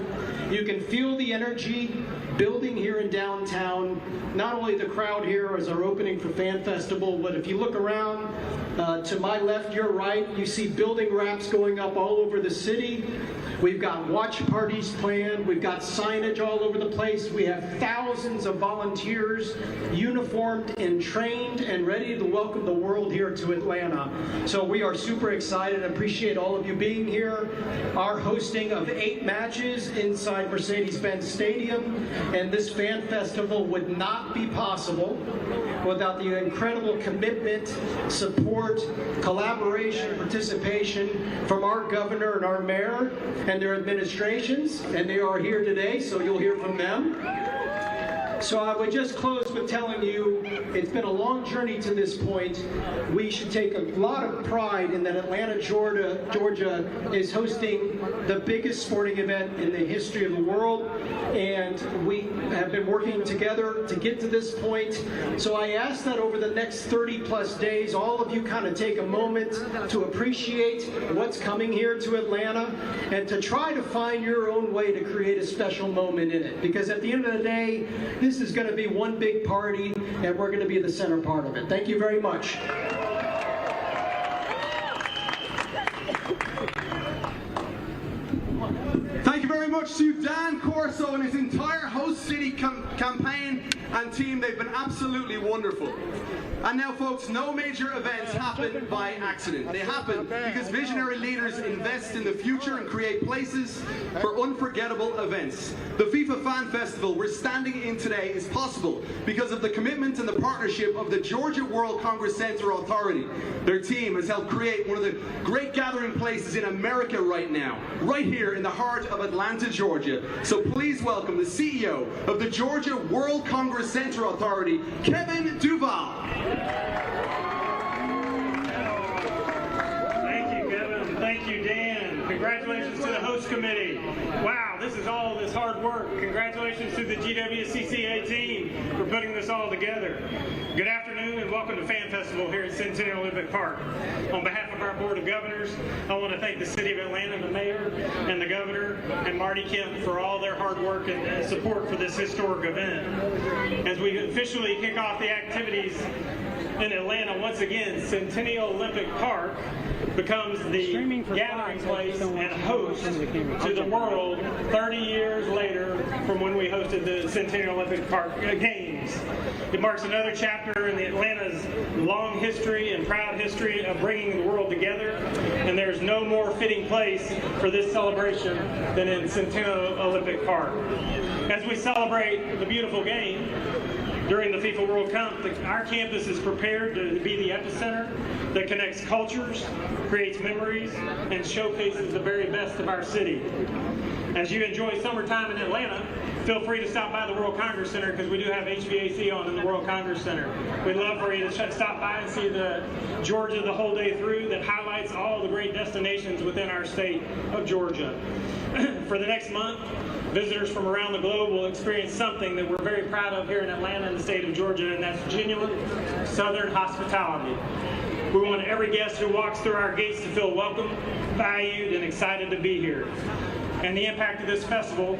You can feel the energy building here in downtown. Not only the crowd here as our opening for Fan Festival, but if you look around to my left, your right, you see building wraps going up all over the city. We've got watch parties planned. We've got signage all over the place. We have thousands of volunteers uniformed and trained and ready to welcome the world here to Atlanta. So we are super excited and appreciate all of you being here. Our hosting of 8 matches inside Mercedes-Benz Stadium, and this Fan Festival would not be possible without the incredible commitment, support, collaboration, participation from our governor and our mayor and their administrations, and they are here today, so you'll hear from them. So I would just close with telling you, it's been a long journey to this point. We should take a lot of pride in that Atlanta, Georgia is hosting the biggest sporting event in the history of the world, and we have been working together to get to this point. So I ask that over the next 30+ days, all of you kind of take a moment to appreciate what's coming here to Atlanta and to try to find your own way to create a special moment in it. Because at the end of the day, this is going to be one big party, and we're going to be the center part of it. Thank you very much. Thank you very much to Dan Corso and his entire host city campaign and team. They've been absolutely wonderful. And now, folks, no major events happen by accident. They happen because visionary leaders invest in the future and create places for unforgettable events. The FIFA Fan Festival we're standing in today is possible because of the commitment and the partnership of the Georgia World Congress Center Authority. Their team has helped create one of the great gathering places in America right now, right here in the heart of Atlanta, Georgia. So please welcome the CEO of the Georgia World Congress Center Authority, Kevin Duval. Thank you, Kevin. Thank you, Dan. Congratulations to the host committee. Wow, this is all this hard work. Congratulations to the GWCCA team for putting this all together. Good afternoon and welcome to Fan Festival here at Centennial Olympic Park. On behalf of our Board of Governors, I want to thank the City of Atlanta, the Mayor, and the Governor, and Marty Kemp for all their hard work and support for this historic event. As we officially kick off the activities in Atlanta, once again, Centennial Olympic Park becomes the gathering place and host to the world 30 years later from when we hosted the Centennial Olympic Park Games. It marks another chapter in Atlanta's long history and proud history of bringing the world together, and there's no more fitting place for this celebration than in Centennial Olympic Park. As we celebrate the beautiful game, During the FIFA World Cup, our campus is prepared to be the epicenter that connects cultures, creates memories, and showcases the very best of our city. As you enjoy summertime in Atlanta, feel free to stop by the World Congress Center because we do have HVAC on in the World Congress Center. We'd love for you to stop by and see the Georgia the whole day through that highlights all the great destinations within our state of Georgia. For the next month, visitors from around the globe will experience something that we're very proud of here in Atlanta and the state of Georgia, and that's genuine Southern hospitality. We want every guest who walks through our gates to feel welcome, valued, and excited to be here. And the impact of this festival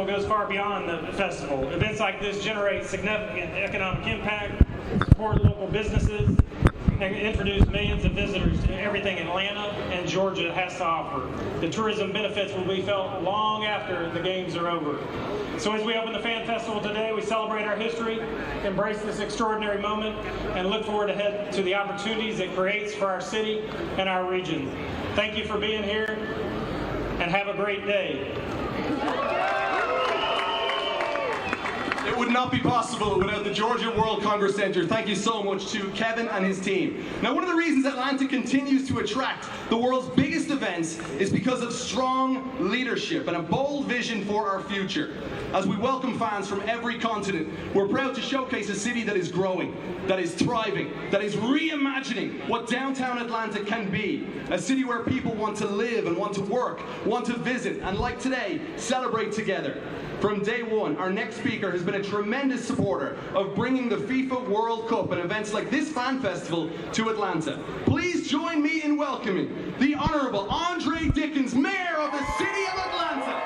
goes far beyond the festival. Events like this generate significant economic impact, support local businesses, and introduce millions of visitors to everything Atlanta and Georgia has to offer. The tourism benefits will be felt long after the games are over. So as we open the Fan Festival today, we celebrate our history, embrace this extraordinary moment, and look forward ahead to the opportunities it creates for our city and our region. Thank you for being here, and have a great day. It would not be possible without the Georgia World Congress Center. Thank you so much to Kevin and his team. Now, one of the reasons Atlanta continues to attract the world's biggest events is because of strong leadership and a bold vision for our future. As we welcome fans from every continent, we're proud to showcase a city that is growing, that is thriving, that is reimagining what downtown Atlanta can be. A city where people want to live and want to work, want to visit, and like today, celebrate together. From day one, our next speaker has been a tremendous supporter of bringing the FIFA World Cup and events like this Fan Festival to Atlanta. Please join me in welcoming the Honorable Andre Dickens, Mayor of the City of Atlanta.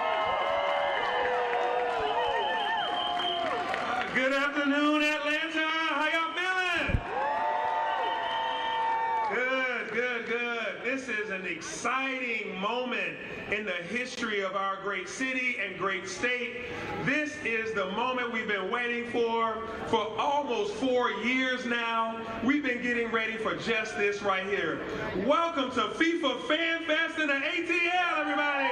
Good afternoon, Atlanta. How y'all feeling? Good. This is an exciting moment in the history of our great city and great state. This is the moment we've been waiting for almost 4 years now. We've been getting ready for just this right here. Welcome to FIFA Fan Fest in the ATL, everybody.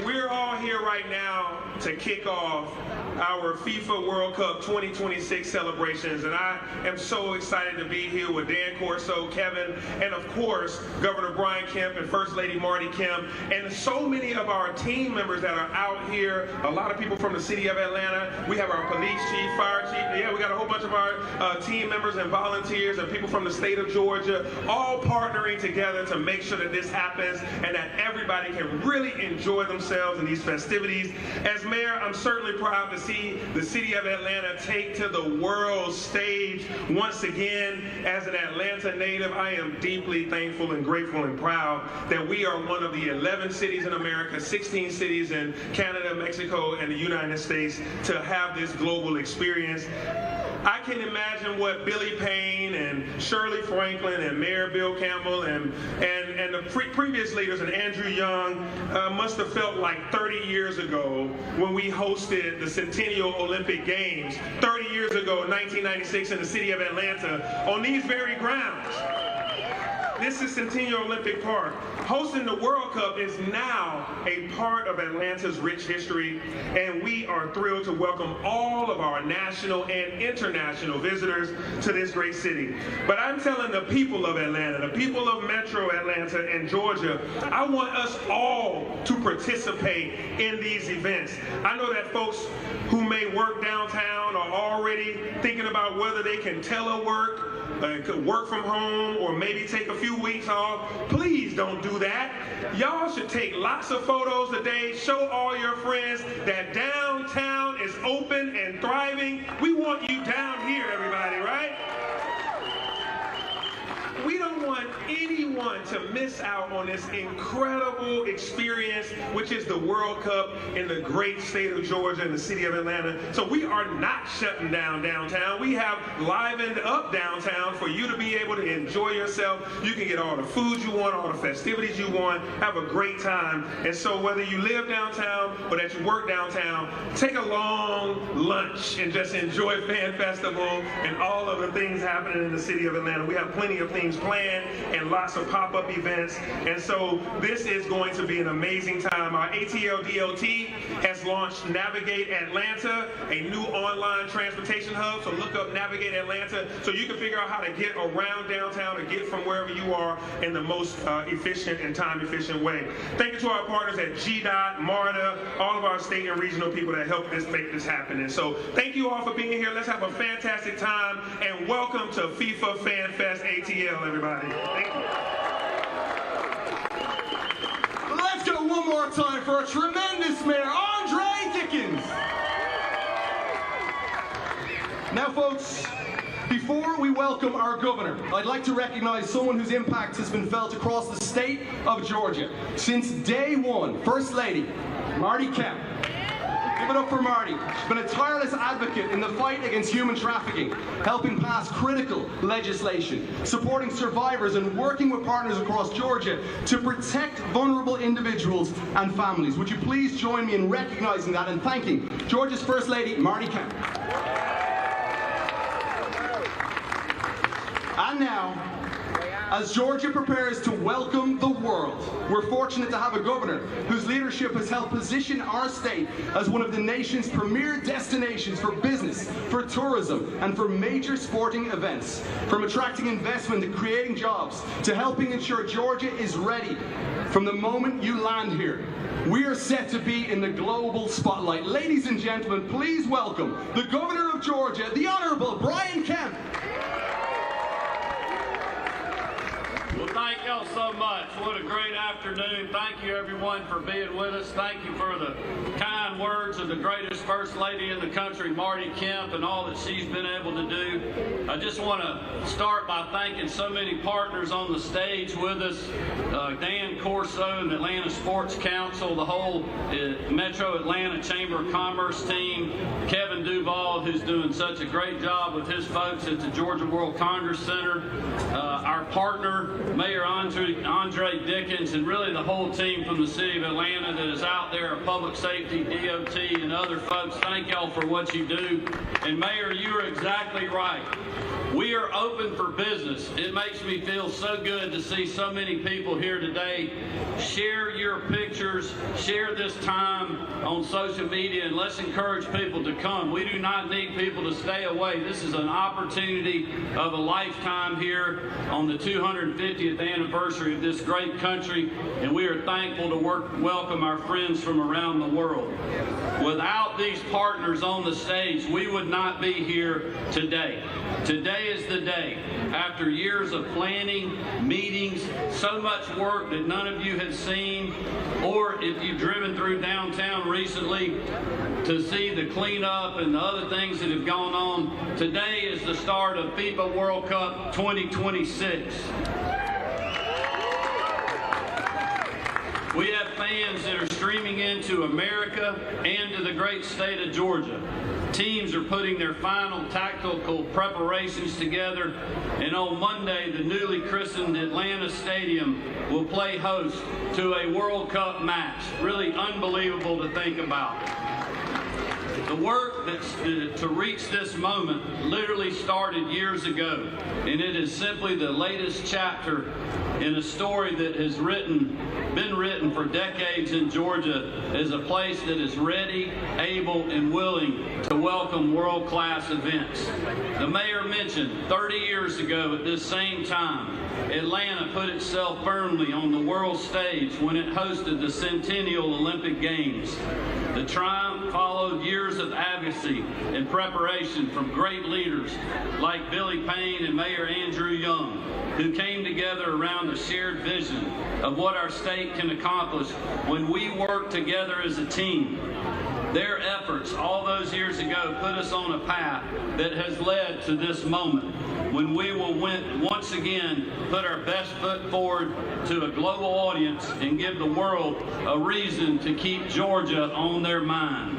We're all here right now to kick off our FIFA World Cup 2026 celebrations, and I am so excited to be here with Dan Corso, Kevin, and of course Governor Brian Kemp and First Lady Marty Kemp, and so many of our team members that are out here. A lot of people from the city of Atlanta. We have our police chief, fire chief. Yeah, we got a whole bunch of our team members and volunteers and people from the state of Georgia, all partnering together to make sure that this happens and that everybody can really enjoy themselves in these festivities. As mayor, I'm certainly proud to see the city of Atlanta take to the world stage once again. As an Atlanta native, I am deeply thankful and grateful and proud that we are one of the 11 cities in America, 16 cities in Canada, Mexico, and the United States to have this global experience. I can imagine what Billy Payne and Shirley Franklin and Mayor Bill Campbell and the previous leaders and Andrew Young must have felt like 30 years ago when we hosted the Centennial Olympic Games 30 years ago in 1996 in the city of Atlanta on these very grounds. This is Centennial Olympic Park. Hosting the World Cup is now a part of Atlanta's rich history, and we are thrilled to welcome all of our national and international visitors to this great city. But I'm telling the people of Atlanta, the people of Metro Atlanta and Georgia, I want us all to participate in these events. I know that folks who may work downtown are already thinking about whether they can telework, could work from home, or maybe take a few weeks off. Please don't do that. Y'all should take lots of photos today. Show all your friends that downtown is open and thriving. We want you down here, everybody, right? We don't want anyone to miss out on this incredible experience, which is the World Cup in the great state of Georgia and the city of Atlanta. So we are not shutting down downtown. We have livened up downtown for you to be able to enjoy yourself. You can get all the food you want, all the festivities you want, have a great time. And so whether you live downtown or that you work downtown, take a long lunch and just enjoy Fan Festival and all of the things happening in the city of Atlanta. We have plenty of things planned, and lots of pop-up events. And so this is going to be an amazing time. Our ATL DOT has launched Navigate Atlanta, a new online transportation hub. So look up Navigate Atlanta so you can figure out how to get around downtown or get from wherever you are in the most efficient and time-efficient way. Thank you to our partners at GDOT, MARTA, all of our state and regional people that helped make this happen. And so thank you all for being here. Let's have a fantastic time, and welcome to FIFA Fan Fest ATL, everybody. Thank you. Let's go one more time for a tremendous mayor, Andre Dickens. Now, folks, before we welcome our governor, I'd like to recognize someone whose impact has been felt across the state of Georgia. Since day one, First Lady Marty Kemp. Give it up for Marty. She's been a tireless advocate in the fight against human trafficking, helping pass critical legislation, supporting survivors, and working with partners across Georgia to protect vulnerable individuals and families. Would you please join me in recognizing that and thanking Georgia's First Lady, Marty Kemp. And now, as Georgia prepares to welcome the world, we're fortunate to have a governor whose leadership has helped position our state as one of the nation's premier destinations for business, for tourism, and for major sporting events. From attracting investment and creating jobs to helping ensure Georgia is ready from the moment you land here. We are set to be in the global spotlight. Ladies and gentlemen, please welcome the Governor of Georgia, the Honorable Brian Kemp. Well, thank y'all so much. What a great afternoon. Thank you, everyone, for being with us. Thank you for the kind words of the greatest First Lady in the country, Marty Kemp, and all that she's been able to do. I just want to start by thanking so many partners on the stage with us. Dan Corso and the Atlanta Sports Council, the whole Metro Atlanta Chamber of Commerce team, Kevin Duvall, who's doing such a great job with his folks at the Georgia World Congress Center, our partner, Mayor Andre Dickens, and really the whole team from the city of Atlanta that is out there, our public safety, DOT, and other folks. Thank y'all for what you do. And Mayor, you are exactly right. We are open for business. It makes me feel so good to see so many people here today. Share your pictures, share this time on social media, and let's encourage people to come. We do not need people to stay away. This is an opportunity of a lifetime here on the 250th anniversary of this great country, and we are thankful to welcome our friends from around the world. Without these partners on the stage, we would not be here today. Today is the day. After years of planning, meetings, so much work that none of you have seen, or if you've driven through downtown recently to see the cleanup and the other things that have gone on, today is the start of FIFA World Cup 2026. We have fans that are streaming into America and to the great state of Georgia. Teams are putting their final tactical preparations together, and on Monday, the newly christened Atlanta Stadium will play host to a World Cup match. Really unbelievable to think about. The work to reach this moment literally started years ago, and it is simply the latest chapter in a story that has been written for decades in Georgia as a place that is ready, able, and willing to welcome world-class events. The mayor mentioned 30 years ago at this same time, Atlanta put itself firmly on the world stage when it hosted the Centennial Olympic Games. The triumph followed years of advocacy and preparation from great leaders like Billy Payne and Mayor Andrew Young, who came together around a shared vision of what our state can accomplish when we work together as a team. Their efforts all those years ago put us on a path that has led to this moment when we will once again put our best foot forward to a global audience and give the world a reason to keep Georgia on their mind.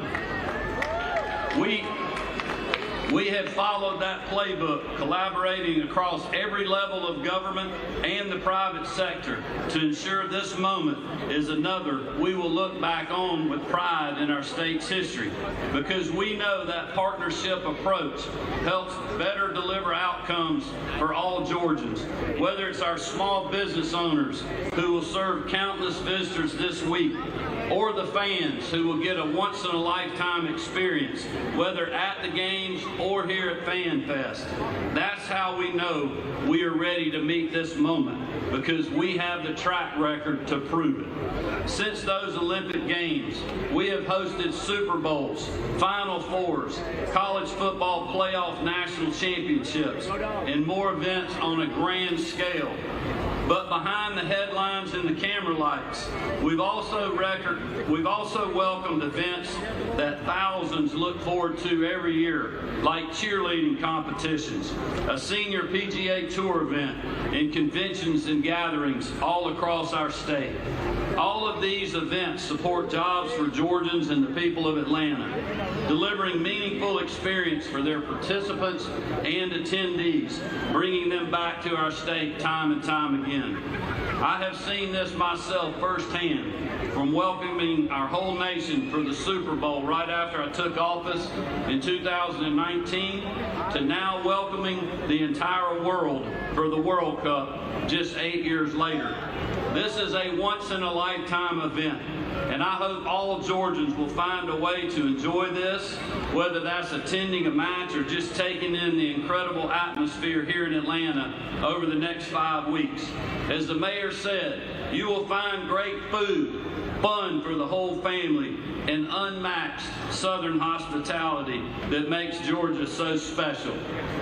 We have followed that playbook, collaborating across every level of government and the private sector to ensure this moment is another we will look back on with pride in our state's history, because we know that partnership approach helps better deliver outcomes for all Georgians, whether it's our small business owners who will serve countless visitors this week, or the fans who will get a once-in-a-lifetime experience, whether at the games or here at Fan Fest. That's how we know we are ready to meet this moment, because we have the track record to prove it. Since those Olympic Games, we have hosted Super Bowls, Final Fours, college football playoff national championships, and more events on a grand scale. But behind the headlines and the camera lights, we've also welcomed events that thousands look forward to every year, like cheerleading competitions, a senior PGA Tour event, and conventions and gatherings all across our state. All of these events support jobs for Georgians and the people of Atlanta, delivering meaningful experience for their participants and attendees, bringing them back to our state time and time again. I have seen this myself firsthand, from welcoming our whole nation for the Super Bowl right after I took office in 2019 to now welcoming the entire world for the World Cup just 8 years later. This is a once-in-a-lifetime event, and I hope all Georgians will find a way to enjoy this, whether that's attending a match or just taking in the incredible atmosphere here in Atlanta over the next 5 weeks. As the mayor said, you will find great food, fun for the whole family, and unmatched Southern hospitality that makes Georgia so special.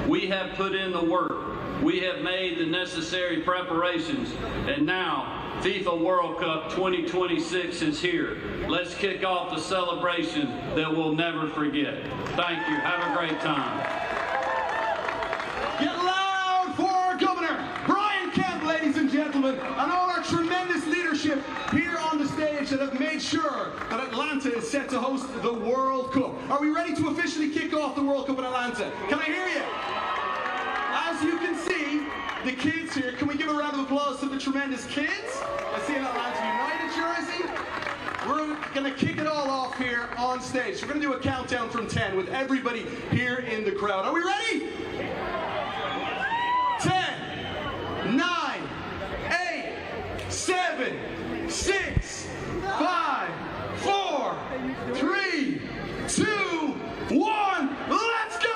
We have put in the work. We have made the necessary preparations, and now FIFA World Cup 2026 is here. Let's kick off the celebration that we'll never forget. Thank you. Have a great time. Get loud for our Governor Brian Kemp, ladies and gentlemen, and all our tremendous leadership here on the stage that have made sure that Atlanta is set to host the World Cup. Are we ready to officially kick off the World Cup in Atlanta? Can I hear you? As you can see, the kids here, can we give a round of applause to the tremendous kids? I see an Atlanta United jersey. We're going to kick it all off here on stage. We're going to do a countdown from 10 with everybody here in the crowd. Are we ready? 10, 9, 8, 7, 6, 5, 4, 3, 2, 1. Let's go!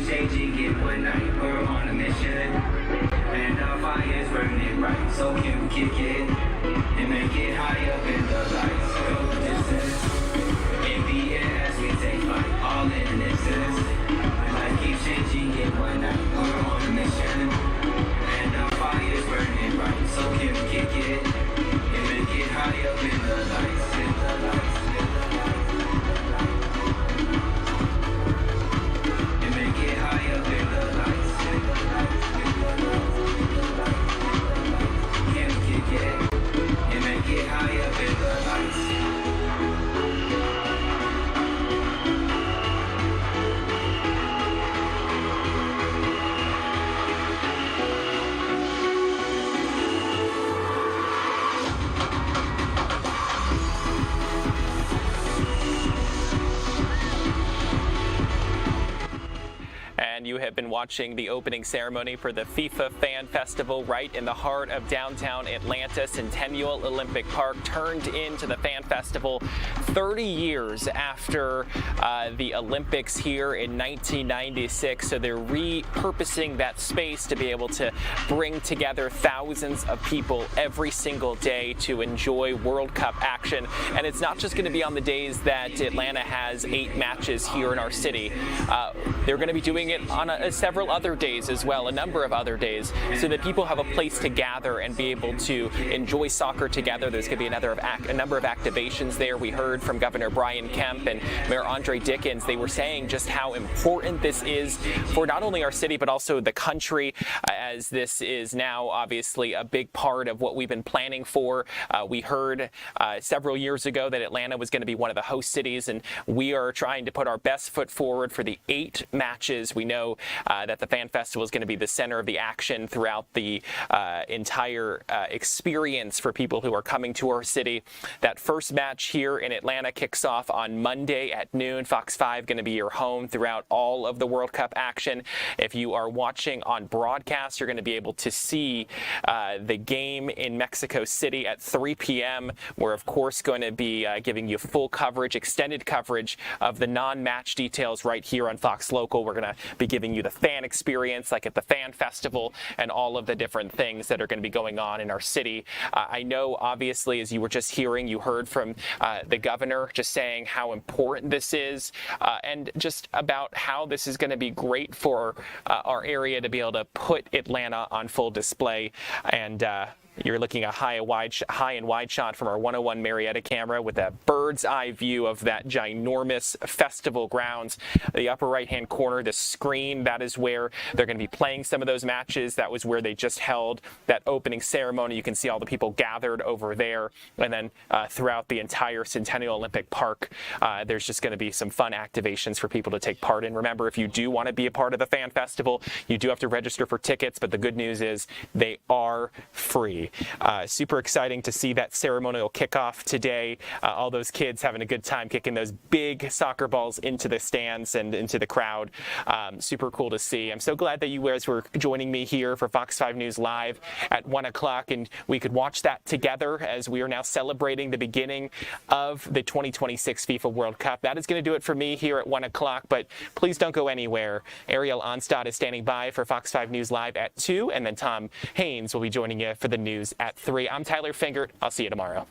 Changing it one night, we're on a mission, and our fire's burning bright. So can we kick it and make it high up in the lights? Go the distance in the air as we take flight, all in an instant. Life keeps changing it one night, we're on a mission, and our fire's burning bright. So can we kick it and make it high up in the lights, in the lights. You have been watching the opening ceremony for the FIFA Fan Festival right in the heart of downtown Atlanta. Centennial Olympic Park turned into the Fan Festival 30 years after the Olympics here in 1996. So they're repurposing that space to be able to bring together thousands of people every single day to enjoy World Cup action. And it's not just going to be on the days that Atlanta has 8 matches here in our city. They're going to be doing it on several other days as well, a number of other days, so that people have a place to gather and be able to enjoy soccer together. There's going to be a number of activations there. We heard from Governor Brian Kemp and Mayor Andre Dickens. They were saying just how important this is for not only our city but also the country, as this is now obviously a big part of what we've been planning for. We heard several years ago that Atlanta was going to be one of the host cities, and we are trying to put our best foot forward for the 8 matches. We know that the Fan Festival is going to be the center of the action throughout the entire experience for people who are coming to our city. That first match here in Atlanta kicks off on Monday at noon. Fox 5 going to be your home throughout all of the World Cup action. If you are watching on broadcast, you're going to be able to see the game in Mexico City at 3 p.m. We're, of course, going to be giving you full coverage, extended coverage of the non-match details right here on Fox Local. We're going to be giving you the fan experience like at the Fan Festival and all of the different things that are going to be going on in our city. I know, obviously, as you were just hearing, you heard from the governor just saying how important this is and just about how this is going to be great for our area to be able to put Atlanta on full display. And you're looking at a high and wide shot from our 101 Marietta camera with a bird's eye view of that ginormous festival grounds. The upper right-hand corner, the screen, that is where they're going to be playing some of those matches. That was where they just held that opening ceremony. You can see all the people gathered over there. And then throughout the entire Centennial Olympic Park, there's just going to be some fun activations for people to take part in. Remember, if you do want to be a part of the Fan Festival, you do have to register for tickets, but the good news is they are free. Super exciting to see that ceremonial kickoff today. All those kids having a good time kicking those big soccer balls into the stands and into the crowd. Super cool to see. I'm so glad that you guys were joining me here for Fox 5 News Live at 1 o'clock, and we could watch that together as we are now celebrating the beginning of the 2026 FIFA World Cup. That is going to do it for me here at 1 o'clock, but please don't go anywhere. Ariel Onstad is standing by for Fox 5 News Live at 2, and then Tom Haynes will be joining you for the news at 3. I'm Tyler Fingert. I'll see you tomorrow.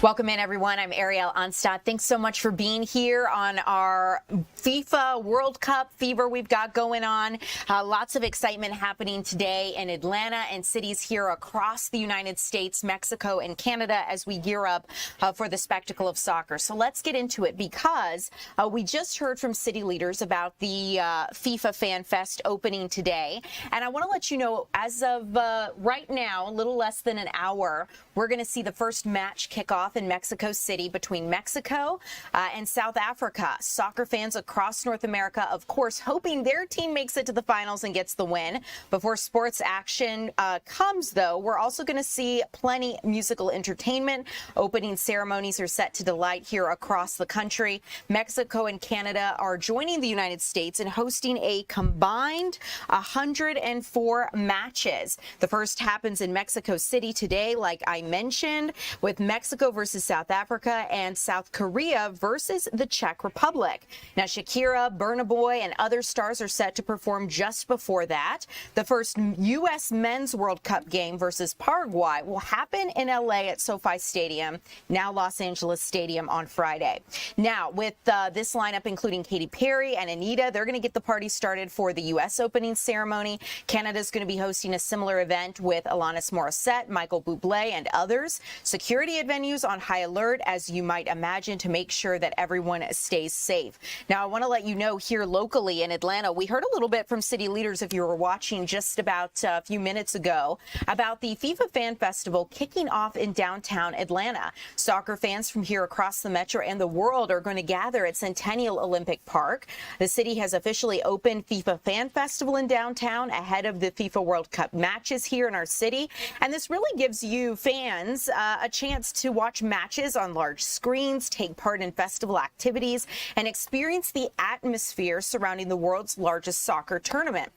Welcome in, everyone. I'm Ariel Onstadt. Thanks so much for being here on our FIFA World Cup fever we've got going on. Lots of excitement happening today in Atlanta and cities here across the United States, Mexico, and Canada as we gear up for the spectacle of soccer. So let's get into it, because we just heard from city leaders about the FIFA Fan Fest opening today. And I want to let you know, as of right now, a little less than an hour, we're going to see the first match kick off in Mexico City between Mexico and South Africa. Soccer fans across North America, of course, hoping their team makes it to the finals and gets the win. Before sports action comes, though, we're also going to see plenty musical entertainment. Opening ceremonies are set to delight here across the country. Mexico and Canada are joining the United States in hosting a combined 104 matches. The first happens in Mexico City today, like I mentioned, with Mexico versus South Africa and South Korea versus the Czech Republic. Now, Shakira, Burna Boy, and other stars are set to perform just before that. The first U.S. Men's World Cup game versus Paraguay will happen in L.A. at SoFi Stadium, now Los Angeles Stadium, on Friday. Now, with this lineup, including Katy Perry and Anita, they're going to get the party started for the U.S. opening ceremony. Canada's going to be hosting a similar event with Alanis Morissette, Michael Bublé, and others. Security at venues on high alert, as you might imagine, to make sure that everyone stays safe. Now, I want to let you know, here locally in Atlanta, we heard a little bit from city leaders, if you were watching just about a few minutes ago, about the FIFA Fan Festival kicking off in downtown Atlanta. Soccer fans from here across the metro and the world are going to gather at Centennial Olympic Park. The city has officially opened FIFA Fan Festival in downtown ahead of the FIFA World Cup matches here in our city. And this really gives you fans a chance to watch matches on large screens, take part in festival activities, and experience the atmosphere surrounding the world's largest soccer tournament.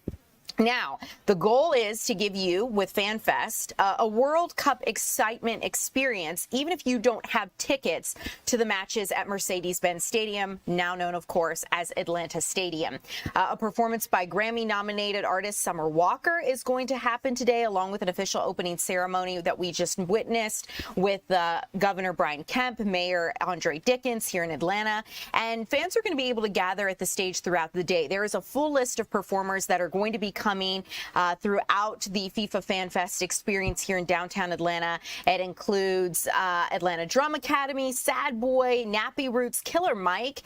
Now, the goal is to give you, with FanFest, a World Cup excitement experience, even if you don't have tickets to the matches at Mercedes-Benz Stadium, now known, of course, as Atlanta Stadium. A performance by Grammy-nominated artist Summer Walker is going to happen today, along with an official opening ceremony that we just witnessed with Governor Brian Kemp, Mayor Andre Dickens here in Atlanta. And fans are going to be able to gather at the stage throughout the day. There is a full list of performers that are going to be coming throughout the FIFA Fan Fest experience here in downtown Atlanta. It includes Atlanta Drum Academy, Sad Boy, Nappy Roots, Killer Mike,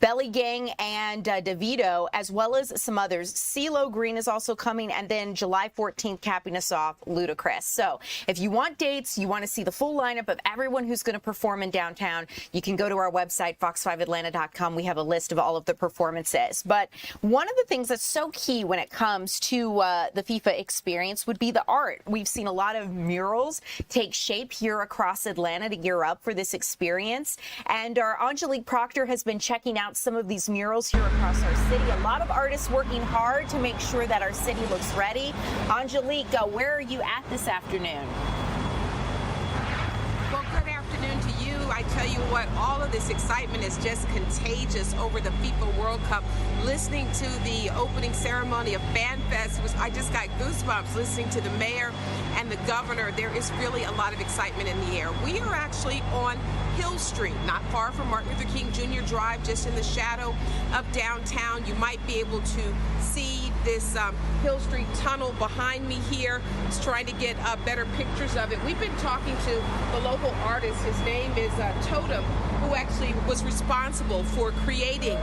Belly Gang, and DeVito, as well as some others. CeeLo Green is also coming, and then July 14th, capping us off, Ludacris. So if you want dates, you want to see the full lineup of everyone who's going to perform in downtown, you can go to our website, fox5atlanta.com. We have a list of all of the performances. But one of the things that's so key when it comes to the FIFA experience would be the art. We've seen a lot of murals take shape here across Atlanta to gear up for this experience. And our Angelique Proctor has been checking out some of these murals here across our city. A lot of artists working hard to make sure that our city looks ready. Angelique, where are you at this afternoon? Well, good afternoon to you. I tell you what, all of this excitement is just contagious over the FIFA World Cup. Listening to the opening ceremony of Fan Fest, I just got goosebumps listening to the mayor and the governor. There is really a lot of excitement in the air. We are actually on Hill Street, not far from Martin Luther King Jr. Drive, just in the shadow of downtown. You might be able to see this Hill Street tunnel behind me here. It's trying to get better pictures of it. We've been talking to the local artist. His name is Totem, who actually was responsible for creating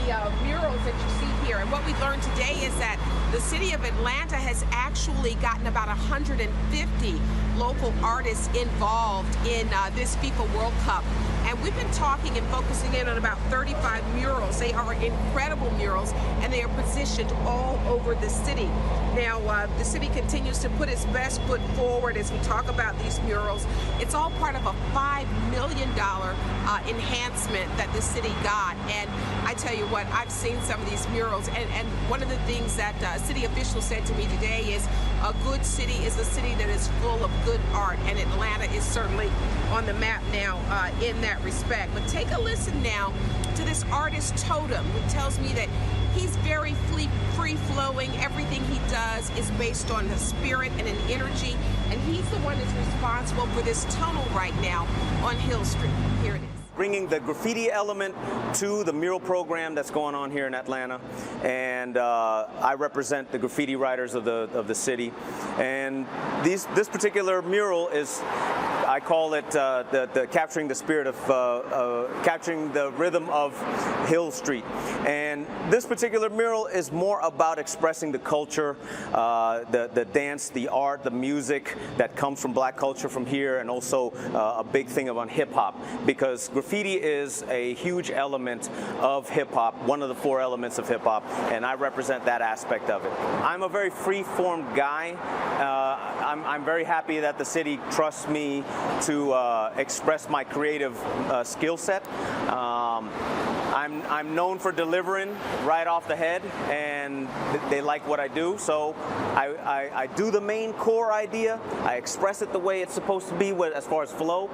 the murals that you see here. And what we learned today is that the city of Atlanta has actually gotten about 150 local artists involved in this FIFA World Cup. And we've been talking and focusing in on about 35 murals. They are incredible murals, and they are positioned all over the city. Now, the city continues to put its best foot forward as we talk about these murals. It's all part of a $5 million enhancement that the city got. And I tell you what, I've seen some of these murals, and one of the things that city officials said to me today is a good city is a city that is full of good art, and Atlanta is certainly on the map now in that respect. But take a listen now to this artist Totem, who tells me that he's very free-flowing. Everything he does is based on the spirit and an energy and he's the one that's responsible for this tunnel right now on Hill Street. Here it is. Bringing the graffiti element to the mural program that's going on here in Atlanta, and I represent the graffiti writers of the city. And this particular mural is, I call it the capturing the spirit of capturing the rhythm of Hill Street. And this particular mural is more about expressing the culture, the dance, the art, the music that comes from black culture from here, and also a big thing on hip hop, because graffiti is a huge element of hip hop, one of the 4 elements of hip hop, and I represent that aspect of it. I'm a very free-form guy. I'm very happy that the city trusts me to express my creative skill set. I'm known for delivering right off the head, and they like what I do. So I do the main core idea. I express it the way it's supposed to be as far as flow.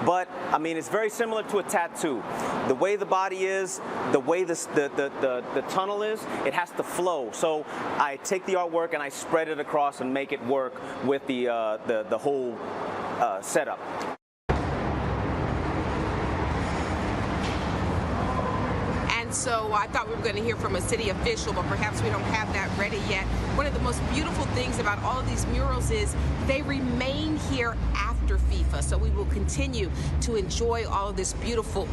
But I mean, it's very similar to a tattoo. The way the body is, the way the tunnel is, it has to flow. So I take the artwork and I spread it across and make it work with the whole setup. So I thought we were going to hear from a city official, but perhaps we don't have that ready yet. One of the most beautiful things about all of these murals is they remain here after FIFA. So we will continue to enjoy all of this beautiful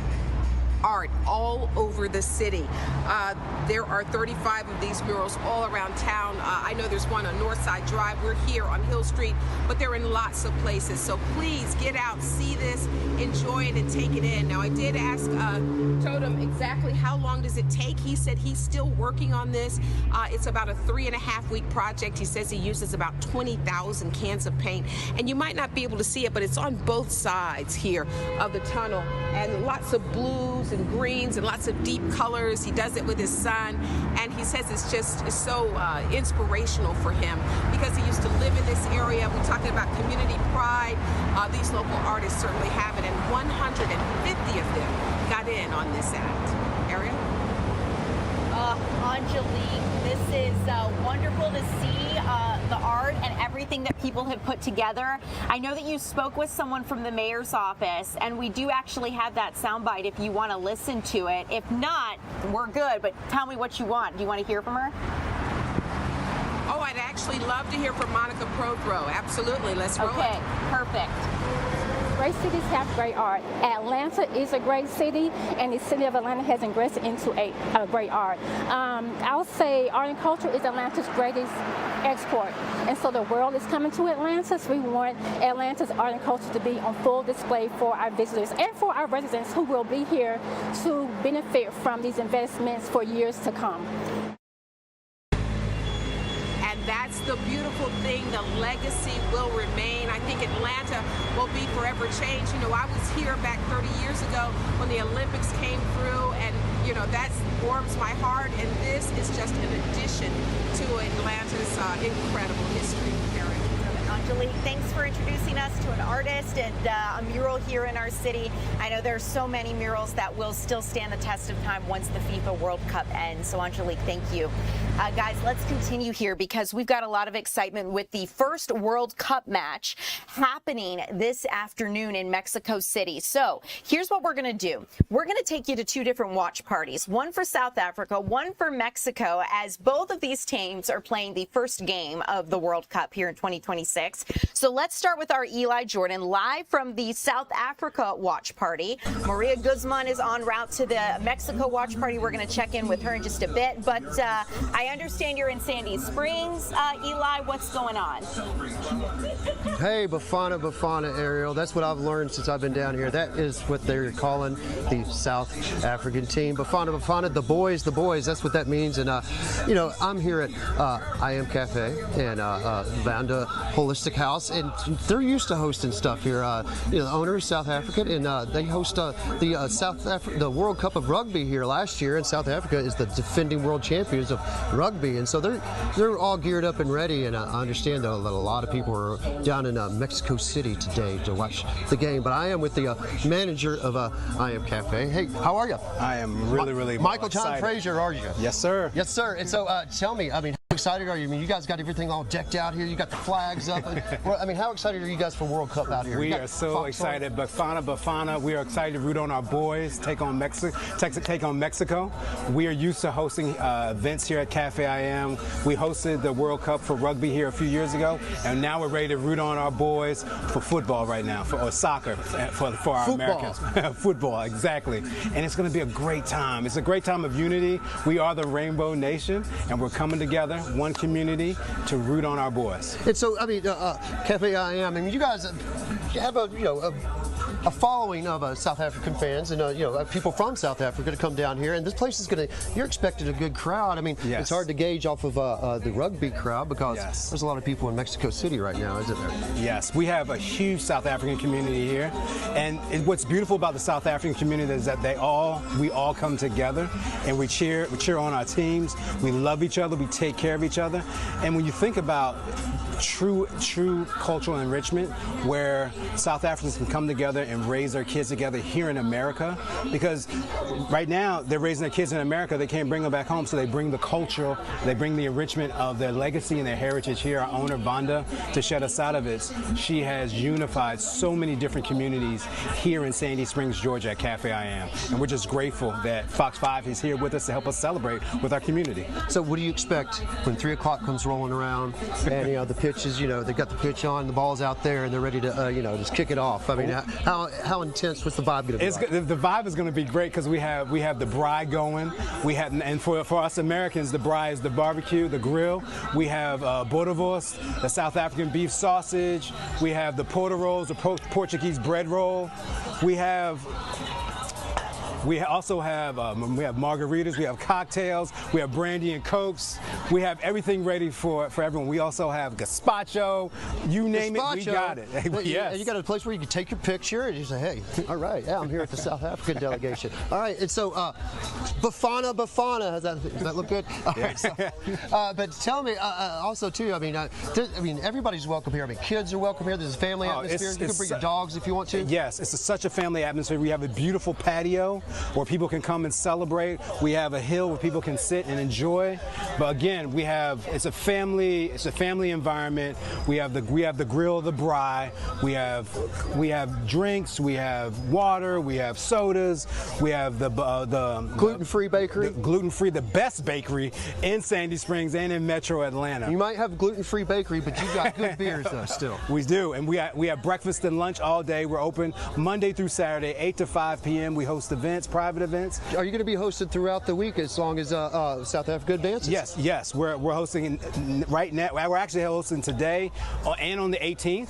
art all over the city. There are 35 of these murals all around town. I know there's one on Northside Drive. We're here on Hill Street, but they're in lots of places. So please get out, see this, enjoy it, and take it in. Now, I did ask Totem exactly how long does it take. He said he's still working on this. It's about a 3.5-week project. He says he uses about 20,000 cans of paint. And you might not be able to see it, but it's on both sides here of the tunnel. And lots of blues and greens and lots of deep colors. He does it with his son, and he says it's just so inspirational for him because he used to live in this area. We're talking about community pride. These local artists certainly have it, and 150 of them got in on this act. Ariel? Angelique, this is wonderful to see the art and everything that people have put together. I know that you spoke with someone from the mayor's office, and we do actually have that soundbite if you want to listen to it. If not, we're good, but tell me what you want. Do you want to hear from her? Oh, I'd actually love to hear from Monica Prothrow. Absolutely. Let's roll it. Okay, perfect. Great cities have great art. Atlanta is a great city, and the city of Atlanta has ingressed into a great art. I would say art and culture is Atlanta's greatest export, and so the world is coming to Atlanta, so we want Atlanta's art and culture to be on full display for our visitors and for our residents who will be here to benefit from these investments for years to come. That's the beautiful thing. The legacy will remain. I think Atlanta will be forever changed. You know, I was here back 30 years ago when the Olympics came through, and, you know, that warms my heart. And this is just an addition to Atlanta's incredible history. Angelique, thanks for introducing us to an artist and a mural here in our city. I know there's so many murals that will still stand the test of time once the FIFA World Cup ends. So Angelique, thank you. Guys, let's continue here because we've got a lot of excitement with the first World Cup match happening this afternoon in Mexico City. So here's what we're going to do. We're going to take you to 2 different watch parties, one for South Africa, one for Mexico, as both of these teams are playing the first game of the World Cup here in 2026. So let's start with our Eli Jordan live from the South Africa watch party. Maria Guzman is en route to the Mexico watch party. We're going to check in with her in just a bit. But I understand you're in Sandy Springs. Eli, what's going on? Hey, Bafana, Ariel. That's what I've learned since I've been down here. That is what they're calling the South African team. Bafana, the boys. That's what that means. And, you know, I'm here at I Am Cafe and Vanda Holistic House, and they're used to hosting stuff here. You know, the owner is South African, and they host the World Cup of Rugby here last year, and South Africa is the defending world champions of rugby, and so they're all geared up and ready. And I understand though that a lot of people are down in Mexico City today to watch the game. But I am with the manager of I Am Cafe. Hey, how are you? I am really Michael John excited. Frazier, are you? Yes, sir. Yes, sir. And so tell me, I mean, excited are you? I mean, you guys got everything all decked out here. You got the flags up. I mean, how excited are you guys for World Cup out here? We are so excited. Bafana, we are excited to root on our boys, take on Mexico. We are used to hosting events here at Cafe I Am. We hosted the World Cup for rugby here a few years ago, and now we're ready to root on our boys for football right now, or soccer for our Americans. Football, exactly. And it's going to be a great time. It's a great time of unity. We are the Rainbow Nation, and we're coming together, one community, to root on our boys. And so, I mean, Cafe I Am, I mean, you guys have a following of South African fans and people from South Africa to come down here, and this place is you're expecting a good crowd. I mean, it's hard to gauge off of the rugby crowd because there's a lot of people in Mexico City right now, isn't there? Yes, we have a huge South African community here, and what's beautiful about the South African community is that we all come together and we cheer on our teams. We love each other, we take care of each other, and when you think about true cultural enrichment, where South Africans can come together and raise their kids together here in America, because right now they're raising their kids in America, they can't bring them back home, so they bring the culture, they bring the enrichment of their legacy and their heritage here. Our owner, Vanda Tshedasatovic, she has unified so many different communities here in Sandy Springs, Georgia at Cafe I Am, and we're just grateful that Fox 5 is here with us to help us celebrate with our community. So what do you expect when 3 o'clock comes rolling around and the pitches, they got the pitch on, the ball's out there, and they're ready to, just kick it off? I mean, how intense? What's the vibe going to be like? The vibe is going to be great because we have the braai going. We have, and for us Americans, the braai is the barbecue, the grill. We have boerewors, the South African beef sausage. We have the porter rolls, the Portuguese bread roll. We also have margaritas, we have cocktails, we have brandy and cokes. We have everything ready for everyone. We also have gazpacho, you name it, we got it. Yes. And you got a place where you can take your picture and you say, hey, all right, I'm here at the South African delegation. All right, and so Bafana, does that look good? All right, so, but tell me also too, I mean, everybody's welcome here. I mean, kids are welcome here. There's a family atmosphere. You can bring your dogs if you want to. Yes, it's such a family atmosphere. We have a beautiful patio where people can come and celebrate. We have a hill where people can sit and enjoy. But again, it's a family environment. We have the grill, the braai. We have drinks. We have water. We have sodas. We have the gluten-free bakery. The best bakery in Sandy Springs and in Metro Atlanta. You might have gluten-free bakery, but you got good beers though still. We do, and we have breakfast and lunch all day. We're open Monday through Saturday, 8 to 5 p.m. We host events, private events. Are you going to be hosted throughout the week as long as South Africa advances? Yes. We're hosting right now. We're actually hosting today and on the 18th,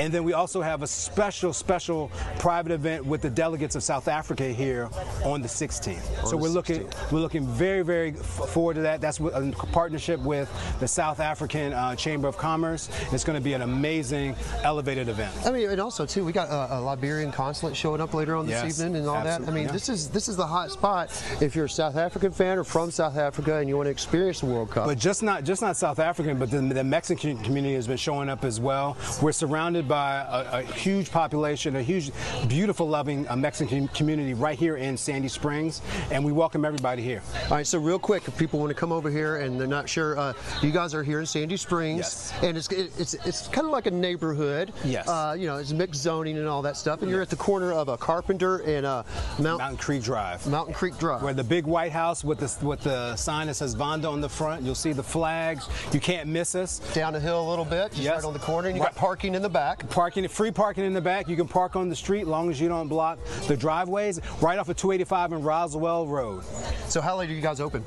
and then we also have a special private event with the delegates of South Africa here on the 16th. So we're looking very, very forward to that. That's a partnership with the South African Chamber of Commerce. It's going to be an amazing, elevated event. I mean, and also too, we got a Liberian consulate showing up later on this evening and all that. I mean, this is the hot spot if you're a South African fan or from South Africa and you want to experience the World Cup. But just not South African, but the Mexican community has been showing up as well. We're surrounded by a huge population, a huge, beautiful, loving Mexican community right here in Sandy Springs, and we welcome everybody here. All right, so real quick, if people want to come over here and they're not sure, you guys are here in Sandy Springs, and it's kind of like a neighborhood. Yes. It's mixed zoning and all that stuff, and you're at the corner of a Carpenter and Mountain Creek Drive. Mountain Creek Drive. Where the big White House with the sign that says Vanda on the front. You'll see the flags. You can't miss us. Down the hill a little bit, just right on the corner, and you got parking in the back. Free parking in the back. You can park on the street as long as you don't block the driveways. Right off of 285 and Roswell Road. So how late are you guys open?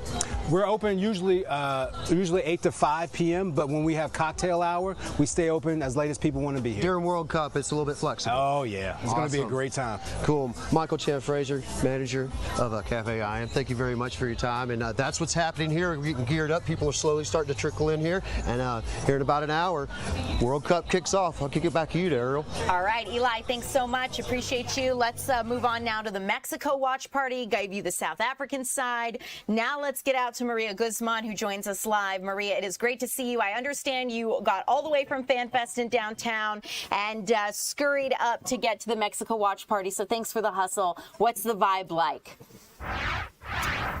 We're open usually 8 to 5 p.m., but when we have cocktail hour, we stay open as late as people want to be here. During World Cup, it's a little bit flexible. Oh, yeah. It's going to be a great time. Cool. Michael Chan Fraser, manager of Cafe I Am. Thank you very much for your time, and that's what's happening here. We're getting geared up. People are slowly starting to trickle in here, and here in about an hour, World Cup kicks off. I'll kick it back to you, Daryl. All right, Eli, thanks so much. Appreciate you. Let's move on now to the Mexico watch party. Gave you the South African side. Now let's get out to Maria Guzman, who joins us live. Maria, it is great to see you. I understand you got all the way from Fan Fest in downtown and scurried up to get to the Mexico watch party, so thanks for the hustle. What's the vibe like?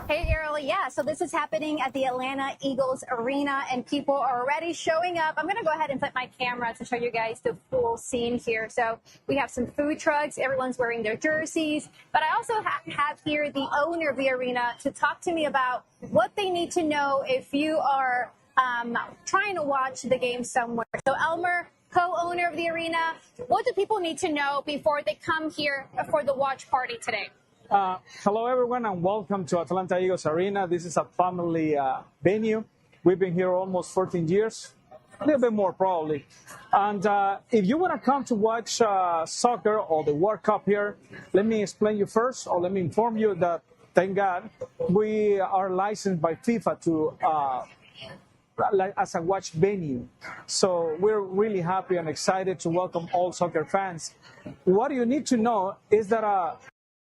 Hey, Ariel. Yeah, so this is happening at the Atlanta Eagles Arena, and people are already showing up. I'm going to go ahead and flip my camera to show you guys the full scene here. So we have some food trucks. Everyone's wearing their jerseys. But I also have here the owner of the arena to talk to me about what they need to know if you are trying to watch the game somewhere. So Elmer, co-owner of the arena, what do people need to know before they come here for the watch party today? Hello, everyone, and welcome to Atlanta Eagles Arena. This is a family venue. We've been here almost 14 years, a little bit more probably. And if you want to come to watch soccer or the World Cup here, let me explain you first, or let me inform you that, thank God, we are licensed by FIFA to as a watch venue. So we're really happy and excited to welcome all soccer fans. What you need to know is that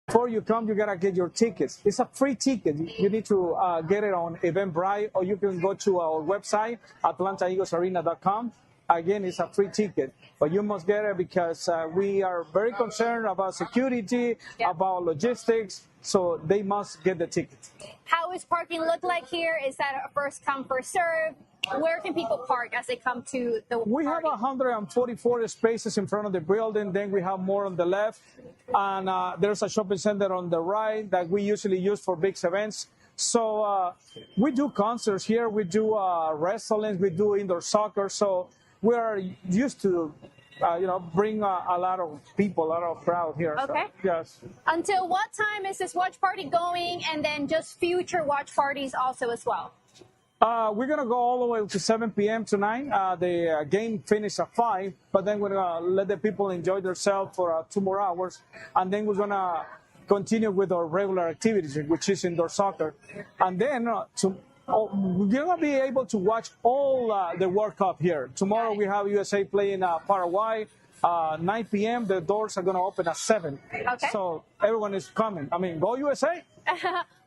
before you come, you gotta get your tickets. It's a free ticket. You need to get it on Eventbrite, or you can go to our website, atlantaeaglesarena.com. Again, it's a free ticket, but you must get it because we are very concerned about security, about logistics, so they must get the ticket. How is parking look like here? Is that a first come, first serve? Where can people park as they come to the We have 144 spaces in front of the building. Then we have more on the left. And there's a shopping center on the right that we usually use for big events. So we do concerts here. We do wrestling. We do indoor soccer. So we are used to, bring a lot of people, a lot of crowd here. Okay. So, yes. Until what time is this watch party going? And then just future watch parties also as well? We're going to go all the way to 7 p.m. tonight. The game finishes at 5, but then we're going to let the people enjoy themselves for 2 more hours. And then we're going to continue with our regular activities, which is indoor soccer. And then we're going to be able to watch all the World Cup here. Tomorrow we have USA playing Paraguay. 9 p.m. The doors are going to open at 7. Okay. So everyone is coming. I mean, go USA.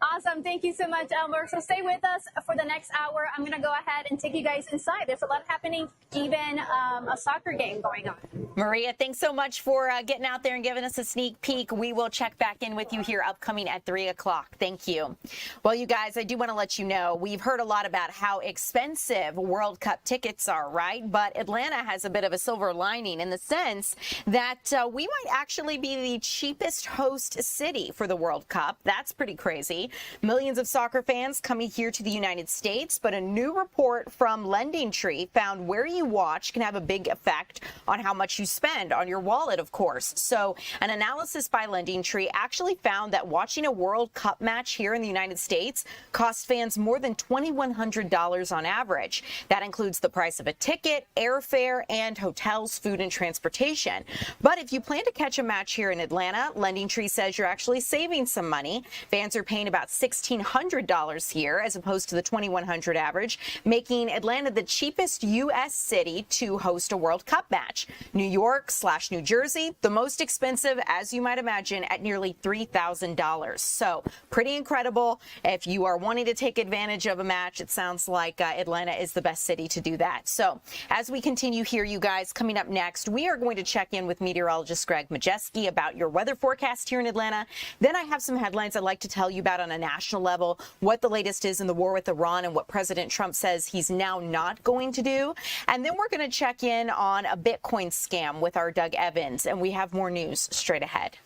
Awesome. Thank you so much, Elmer. So stay with us for the next hour. I'm going to go ahead and take you guys inside. There's a lot happening, even a soccer game going on. Maria, thanks so much for getting out there and giving us a sneak peek. We will check back in with you here upcoming at 3 o'clock. Thank you. Well, you guys, I do want to let you know, we've heard a lot about how expensive World Cup tickets are, right? But Atlanta has a bit of a silver lining in the sense that we might actually be the cheapest host city for the World Cup. That's pretty crazy. Millions of soccer fans coming here to the United States, but a new report from Lending Tree found where you watch can have a big effect on how much you spend on your wallet, of course. So an analysis by Lending Tree actually found that watching a World Cup match here in the United States costs fans more than $2,100 on average. That includes the price of a ticket, airfare, and hotels, food, and transportation. But if you plan to catch a match here in Atlanta, Lending Tree says you're actually saving some money. Fans are paying about $1,600 here as opposed to the $2,100 average, making Atlanta the cheapest U.S. city to host a World Cup match. New York/New Jersey, the most expensive, as you might imagine, at nearly $3,000. So pretty incredible. If you are wanting to take advantage of a match, it sounds like Atlanta is the best city to do that. So as we continue here, you guys, coming up next, we are going to check in with meteorologist Greg Majeski about your weather forecast here in Atlanta. Then I have some headlines I'd like to tell you about on a national level, what the latest is in the war with Iran and what President Trump says he's now not going to do. And then we're going to check in on a Bitcoin scam with our Doug Evans, and we have more news straight ahead.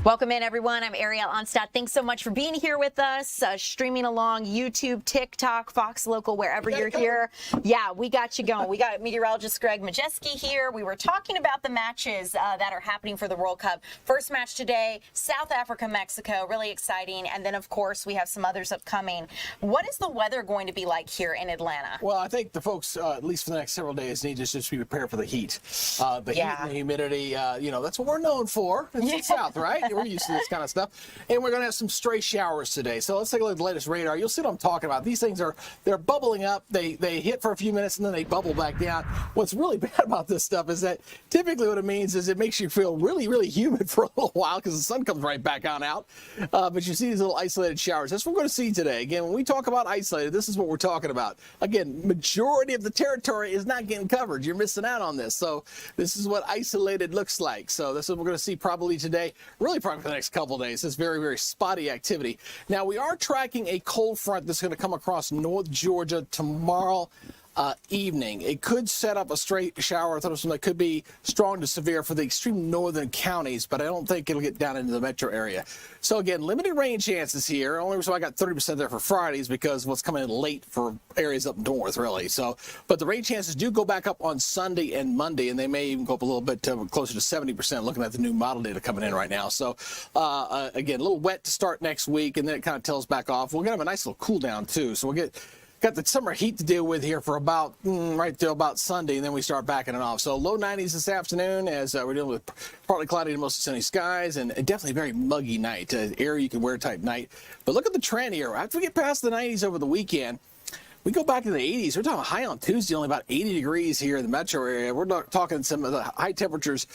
Welcome in, everyone. I'm Ariel Onstadt. Thanks so much for being here with us, streaming along YouTube, TikTok, Fox Local, wherever you're here. Yeah, we got you going. We got meteorologist Greg Majeski here. We were talking about the matches that are happening for the World Cup. First match today, South Africa, Mexico, really exciting. And then, of course, we have some others upcoming. What is the weather going to be like here in Atlanta? Well, I think the folks, at least for the next several days, need to just be prepared for the heat. The heat and the humidity, that's what we're known for. It's the South, right? We're used to this kind of stuff. And we're going to have some stray showers today. So let's take a look at the latest radar. You'll see what I'm talking about. These things they're bubbling up. They hit for a few minutes and then they bubble back down. What's really bad about this stuff is that typically what it means is it makes you feel really, really humid for a little while because the sun comes right back on out. But you see these little isolated showers. That's what we're going to see today. Again, when we talk about isolated, this is what we're talking about. Again, majority of the territory is not getting covered. You're missing out on this. So this is what isolated looks like. So this is what we're going to see probably today, really probably for the next couple of days. It's very, very spotty activity. Now, we are tracking a cold front that's going to come across North Georgia tomorrow evening. It could set up a straight shower thunderstorm that could be strong to severe for the extreme northern counties, but I don't think it'll get down into the metro area. So again, limited rain chances here. Only reason I got 30% there for Fridays because what's coming in late for areas up north, really. So, but the rain chances do go back up on Sunday and Monday, and they may even go up a little bit closer to 70% looking at the new model data coming in right now. So again, a little wet to start next week, and then it kind of tails back off. We're going to have a nice little cool down too. So we'll got the summer heat to deal with here for about right till about Sunday, and then we start backing it off. So low 90s this afternoon as we're dealing with partly cloudy and mostly sunny skies, and definitely a very muggy night, air you can wear type night. But look at the trend here. After we get past the 90s over the weekend, we go back to the 80s. We're talking high on Tuesday, only about 80 degrees here in the metro area. We're talking some of the high temperatures,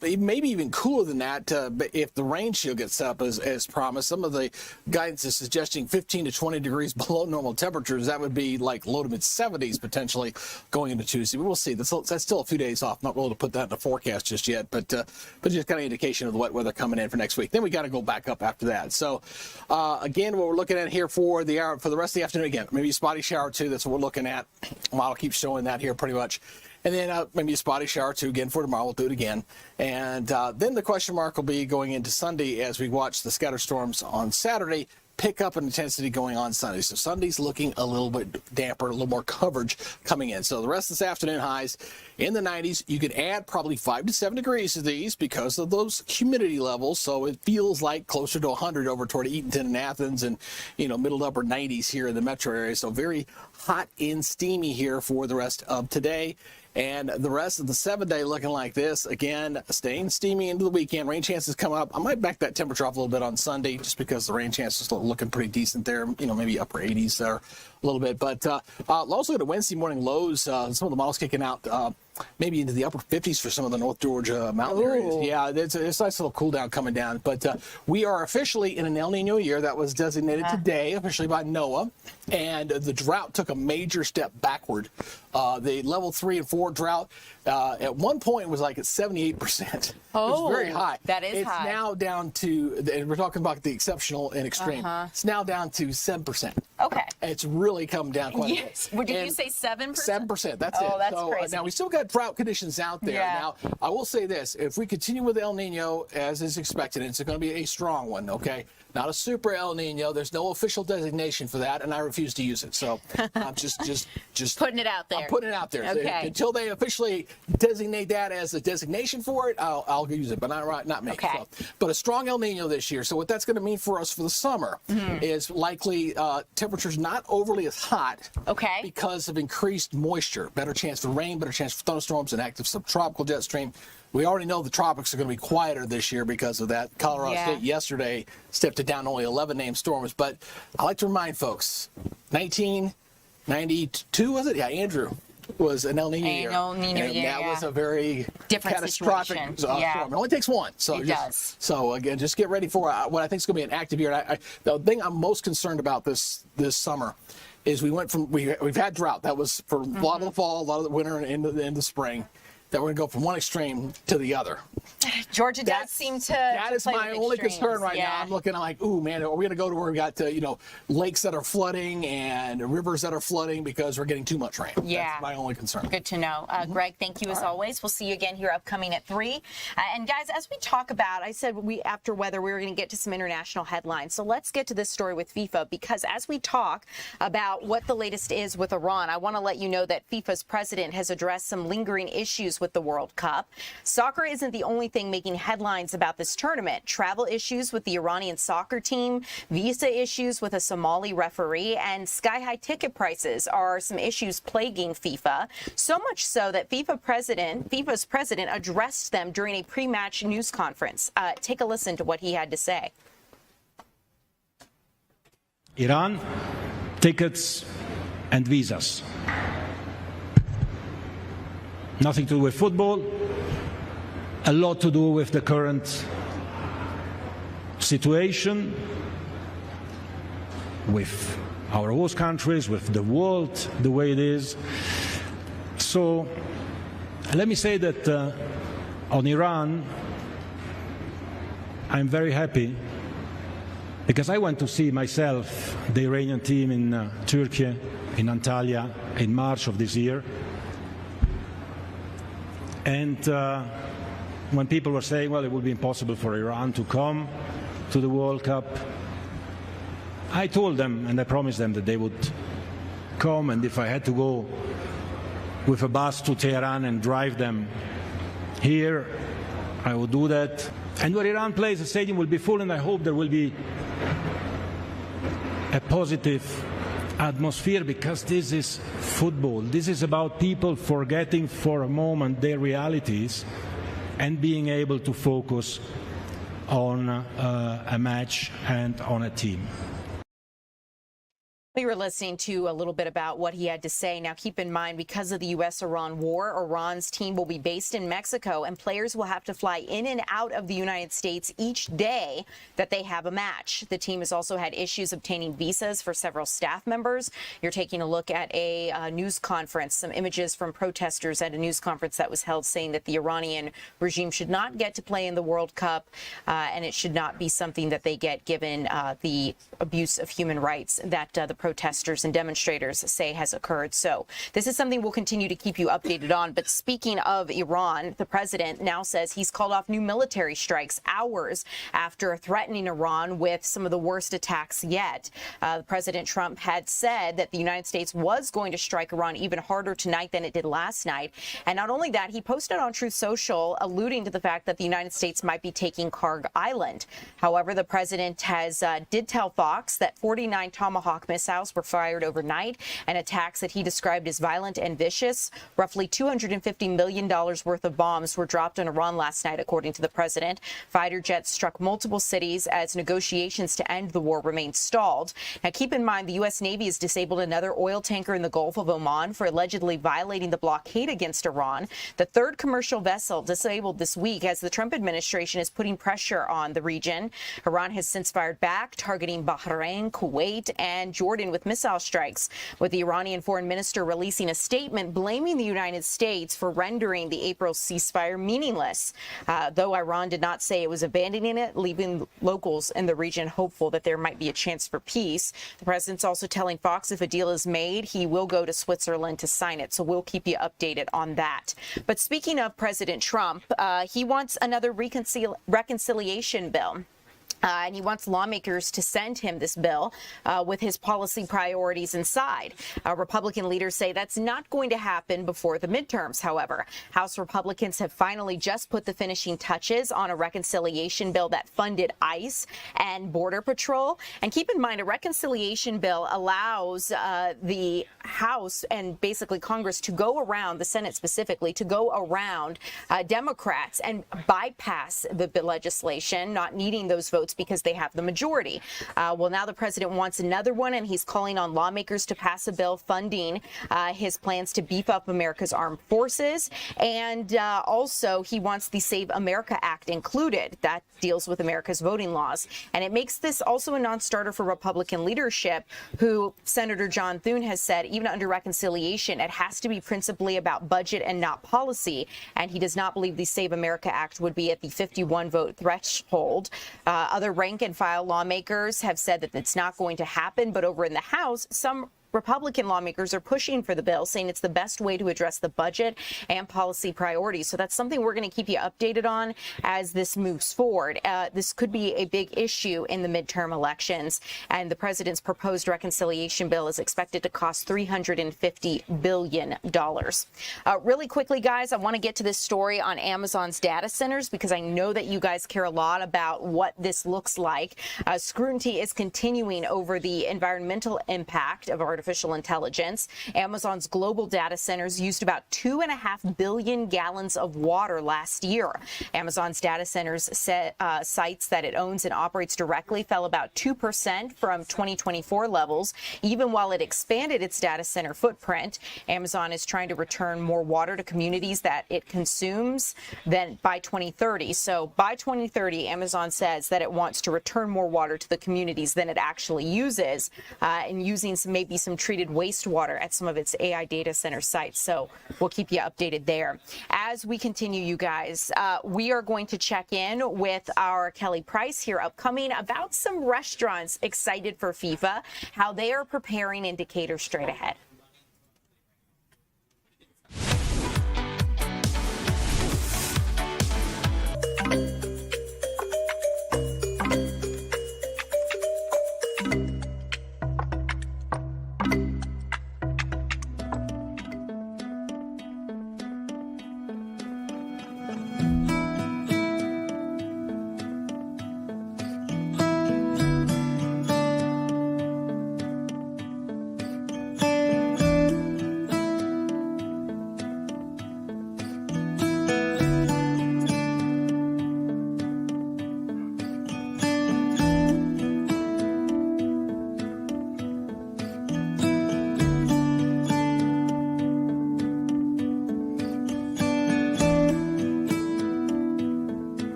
maybe even cooler than that if the rain shield gets set up as promised. Some of the guidance is suggesting 15 to 20 degrees below normal temperatures. That would be like low to mid 70s potentially going into Tuesday. But we'll see. That's still a few days off. Not willing to put that in the forecast just yet, but just kind of indication of the wet weather coming in for next week. Then we got to go back up after that. So again, what we're looking at here for the rest of the afternoon, again, maybe a spotty shower too. That's what we're looking at. Model keeps showing that here pretty much. And then maybe a spotty shower too again for tomorrow. We'll do it again. And then the question mark will be going into Sunday as we watch the scatter storms on Saturday pick up in intensity going on Sunday. So Sunday's looking a little bit damper, a little more coverage coming in. So the rest of this afternoon highs in the 90s. You could add probably 5 to 7 degrees to these because of those humidity levels. So it feels like closer to 100 over toward Eatonton and Athens and, middle to upper 90s here in the metro area. So very hot and steamy here for the rest of today. And the rest of the 7-day looking like this. Again, staying steamy into the weekend. Rain chances come up. I might back that temperature off a little bit on Sunday just because the rain chances are looking pretty decent there. Maybe upper 80s there a little bit. But also at Wednesday morning lows, some of the models kicking out maybe into the upper 50s for some of the North Georgia mountain areas. Yeah, it's a nice little cool down coming down. But we are officially in an El Nino year that was designated today officially by NOAA. And the drought took a major step backward. The level 3 and 4 drought at one point was like at 78%. Oh, it's very high. That is high. It's now down to, and we're talking about the exceptional and extreme. It's now down to 7%. Okay. It's really come down quite a bit. Well, did you say 7%? 7%, that's it. Oh, that's so, crazy. Now, we still got drought conditions out there. Yeah. Now, I will say this. If we continue with El Nino, as is expected, it's going to be a strong one, okay? Not a super El Nino. There's no official designation for that, and I refuse to use it. So I'm just putting it out there. I'm putting it out there. Okay. Until they officially designate that as a designation for it, I'll use it, but not me. Okay. So, but a strong El Nino this year. So what that's going to mean for us for the summer is likely temperatures not overly as hot. Okay. Because of increased moisture, better chance for rain, better chance for thunderstorms, and active subtropical jet stream. We already know the tropics are going to be quieter this year because of that. Colorado State yesterday stepped it down to only 11 named storms. But I like to remind folks, 1992, was it? Yeah, Andrew was an El Nino year. El Nino year, that was a very different catastrophic storm. It only takes one. So it does. So again, just get ready for what I think is going to be an active year. And the thing I'm most concerned about this summer is we've had drought. That was for a lot of the fall, a lot of the winter, and into the spring. that we're going to go from one extreme to the other. Georgia does seem to. That is play my with only extremes. concern right now. I'm looking like, ooh, man, are we going to go to where we got lakes that are flooding and rivers that are flooding because we're getting too much rain? Yeah. That's my only concern. Good to know. Greg, thank you as always. We'll see you again here upcoming at 3. And guys, as we talk about, I said after weather, we were going to get to some international headlines. So let's get to this story with FIFA, because as we talk about what the latest is with Iran, I want to let you know that FIFA's president has addressed some lingering issues with the World Cup. Soccer isn't the only thing making headlines about this tournament. Travel issues with the Iranian soccer team, visa issues with a Somali referee, and sky-high ticket prices are some issues plaguing FIFA. So much so that FIFA's president addressed them during a pre-match news conference. Take a listen to what he had to say. Iran, tickets and visas. Nothing to do with football, a lot to do with the current situation, with our host countries, with the world the way it is. So let me say that on Iran, I'm very happy, because I went to see myself the Iranian team in Turkey, in Antalya, in March of this year. And when people were saying, well, it would be impossible for Iran to come to the World Cup, I told them and I promised them that they would come, and if I had to go with a bus to Tehran and drive them here, I would do that. And when Iran plays, the stadium will be full, and I hope there will be a positive atmosphere, because this is football. This is about people forgetting for a moment their realities and being able to focus on a match and on a team. We were listening to a little bit about what he had to say. Now, keep in mind, because of the U.S.-Iran war, Iran's team will be based in Mexico, and players will have to fly in and out of the United States each day that they have a match. The team has also had issues obtaining visas for several staff members. You're taking a look at a news conference, some images from protesters at a news conference that was held, saying that the Iranian regime should not get to play in the World Cup, and it should not be something that they get, given the abuse of human rights that the protesters and demonstrators say has occurred. So this is something we'll continue to keep you updated on. But speaking of Iran, the president now says he's called off new military strikes hours after threatening Iran with some of the worst attacks yet. President Trump had said that the United States was going to strike Iran even harder tonight than it did last night. And not only that, he posted on Truth Social alluding to the fact that the United States might be taking Karg Island. However, the president did tell Fox that 49 Tomahawk missiles were fired overnight, and attacks that he described as violent and vicious. Roughly $250 million worth of bombs were dropped on Iran last night, according to the president. Fighter jets struck multiple cities as negotiations to end the war remain stalled. Now, keep in mind, the U.S. Navy has disabled another oil tanker in the Gulf of Oman for allegedly violating the blockade against Iran. The third commercial vessel disabled this week as the Trump administration is putting pressure on the region. Iran has since fired back, targeting Bahrain, Kuwait, and Jordan with missile strikes, with the Iranian foreign minister releasing a statement blaming the United States for rendering the April ceasefire meaningless. Though Iran did not say it was abandoning it, leaving locals in the region hopeful that there might be a chance for peace. The president's also telling Fox if a deal is made, he will go to Switzerland to sign it. So we'll keep you updated on that. But speaking of President Trump, he wants another reconciliation bill. And he wants lawmakers to send him this bill with his policy priorities inside. Republican leaders say that's not going to happen before the midterms, however. House Republicans have finally just put the finishing touches on a reconciliation bill that funded ICE and Border Patrol. And keep in mind, a reconciliation bill allows the House and basically Congress to go around, the Senate specifically, to go around Democrats and bypass the legislation, not needing those votes votes because they have the majority. Well, now the president wants another one, and he's calling on lawmakers to pass a bill funding his plans to beef up America's armed forces. And also, he wants the Save America Act included. That deals with America's voting laws. And it makes this also a non-starter for Republican leadership, who Senator John Thune has said, even under reconciliation, it has to be principally about budget and not policy. And he does not believe the Save America Act would be at the 51 vote threshold. Other rank and file lawmakers have said that it's not going to happen. But over in the House, some Republican lawmakers are pushing for the bill, saying it's the best way to address the budget and policy priorities. So that's something we're going to keep you updated on as this moves forward. This could be a big issue in the midterm elections, and the president's proposed reconciliation bill is expected to cost $350 billion. Really quickly, guys, I want to get to this story on Amazon's data centers because I know that you guys care a lot about what this looks like. Scrutiny is continuing over the environmental impact of artificial intelligence. Amazon's global data centers used about 2.5 billion gallons of water last year. Amazon's data centers sites that it owns and operates directly fell about 2% from 2024 levels, even while it expanded its data center footprint. Amazon is trying to return more water to communities that it consumes than by 2030. So by 2030, Amazon says that it wants to return more water to the communities than it actually uses, and using maybe some treated wastewater at some of its AI data center sites. So we'll keep you updated there. As we continue, you guys, we are going to check in with our Kelly Price here upcoming about some restaurants excited for FIFA, how they are preparing in Decatur straight ahead.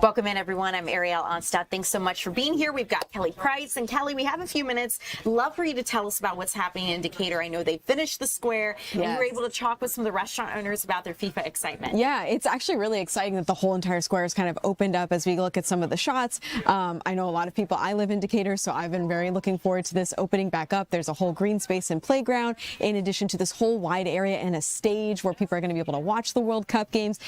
Welcome in, everyone. I'm Ariel Onstadt. Thanks so much for being here. We've got Kelly Price. And Kelly, we have a few minutes. Love for you to tell us about what's happening in Decatur. I know they finished the square, and you were able to talk with some of the restaurant owners about their FIFA excitement. Yeah, it's actually really exciting that the whole entire square is kind of opened up as we look at some of the shots. I know a lot of people. I live in Decatur, so I've been very looking forward to this opening back up. There's a whole green space and playground, in addition to this whole wide area and a stage where people are going to be able to watch the World Cup games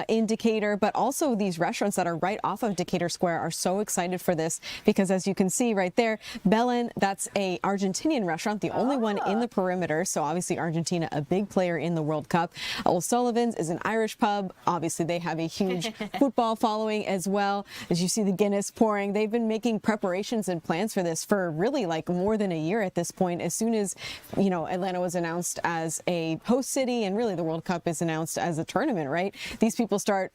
in Decatur, but also these restaurants that are right off of Decatur Square are so excited for this because, as you can see right there, Belen, that's a Argentinian restaurant, the only one in the perimeter. So obviously Argentina, a big player in the World Cup. O'Sullivan's is an Irish pub. Obviously they have a huge football following as well. As you see the Guinness pouring, they've been making preparations and plans for this for really like more than a year at this point. As soon as, you know, Atlanta was announced as a host city and really the World Cup is announced as a tournament, right? These people start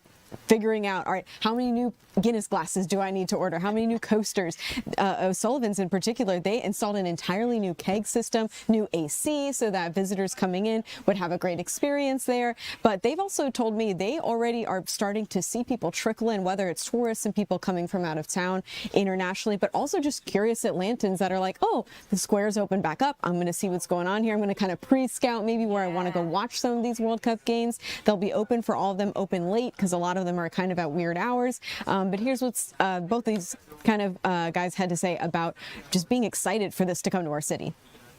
figuring out, all right, how many new Guinness glasses do I need to order? How many new coasters? O'Sullivan's in particular, they installed an entirely new keg system, new AC, so that visitors coming in would have a great experience there. But they've also told me they already are starting to see people trickle in, whether it's tourists and people coming from out of town internationally, but also just curious Atlantans that are like, oh, the square's open back up. I'm going to see what's going on here. I'm going to kind of pre-scout maybe where I want to go watch some of these World Cup games. They'll be open for all of them, open late, because a lot of them are kind of at weird hours. But here's what's both these kind of guys had to say about just being excited for this to come to our city.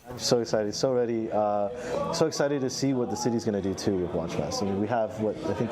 I'm so excited, so ready, so excited to see what the city's going to do too with Watch Fest. I mean, we have what I think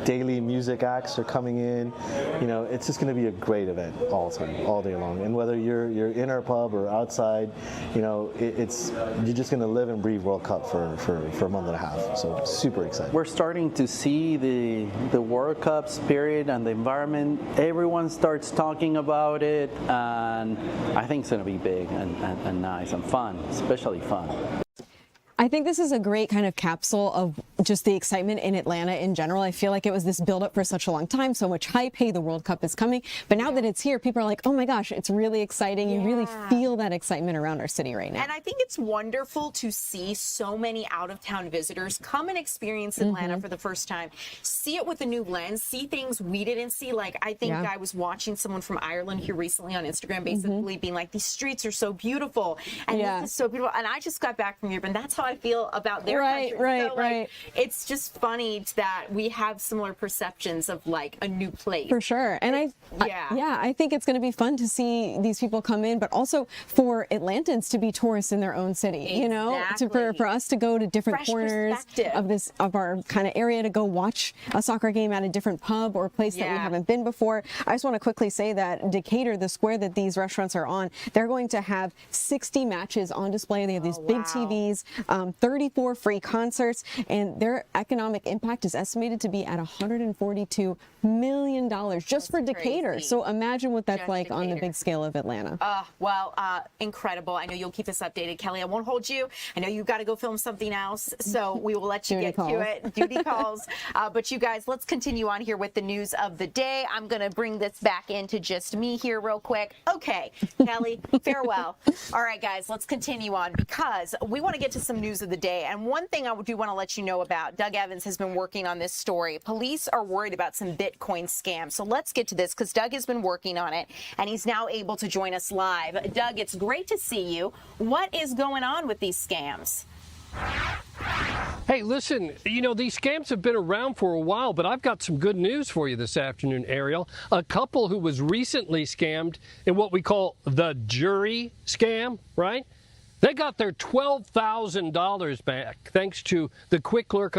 daily music acts are coming in. You know, it's just going to be a great event all day long. And whether you're in our pub or outside, you know, you're just going to live and breathe World Cup for a month and a half. So super excited. We're starting to see the World Cup spirit and the environment. Everyone starts talking about it, and I think it's going to be big and nice and fun, especially fun. I think this is a great kind of capsule of just the excitement in Atlanta in general. I feel like it was this buildup for such a long time, so much hype. Hey, the World Cup is coming. But now that it's here, people are like, oh my gosh, it's really exciting. You really feel that excitement around our city right now. And I think it's wonderful to see so many out-of-town visitors come and experience Atlanta for the first time, see it with a new lens, see things we didn't see. Like, I think I was watching someone from Ireland here recently on Instagram basically being like, these streets are so beautiful. And this is so beautiful. And I just got back from Europe, and that's how I feel about their country. So, like, it's just funny that we have similar perceptions of like a new place. For sure. And I think it's going to be fun to see these people come in, but also for Atlantans to be tourists in their own city, you know, for us to go to different corners of our kind of area, to go watch a soccer game at a different pub or place that we haven't been before. I just want to quickly say that Decatur, the square that these restaurants are on, they're going to have 60 matches on display. They have these big TVs, 34 free concerts, and their economic impact is estimated to be at $142 million just for Decatur. Crazy. So imagine what that's Just like on the Decatur. big scale of Atlanta. Incredible. I know you'll keep us updated, Kelly. I won't hold you. I know you've got to go film something else, so we will let you get to it. Duty calls. But you guys, let's continue on here with the news of the day. I'm going to bring this back into just me here real quick. Okay, Kelly, farewell. All right, guys, let's continue on because we want to get to some news of the day. And one thing I do want to let you know about, Doug Evans has been working on this story. Police are worried about some Bitcoin scams. So let's get to this because Doug has been working on it and he's now able to join us live. Doug, it's great to see you. What is going on with these scams? Hey, listen, you know, these scams have been around for a while, but I've got some good news for you this afternoon, Ariel. A couple who was recently scammed in what we call the jury scam, right? They got their $12,000 back thanks to the quick work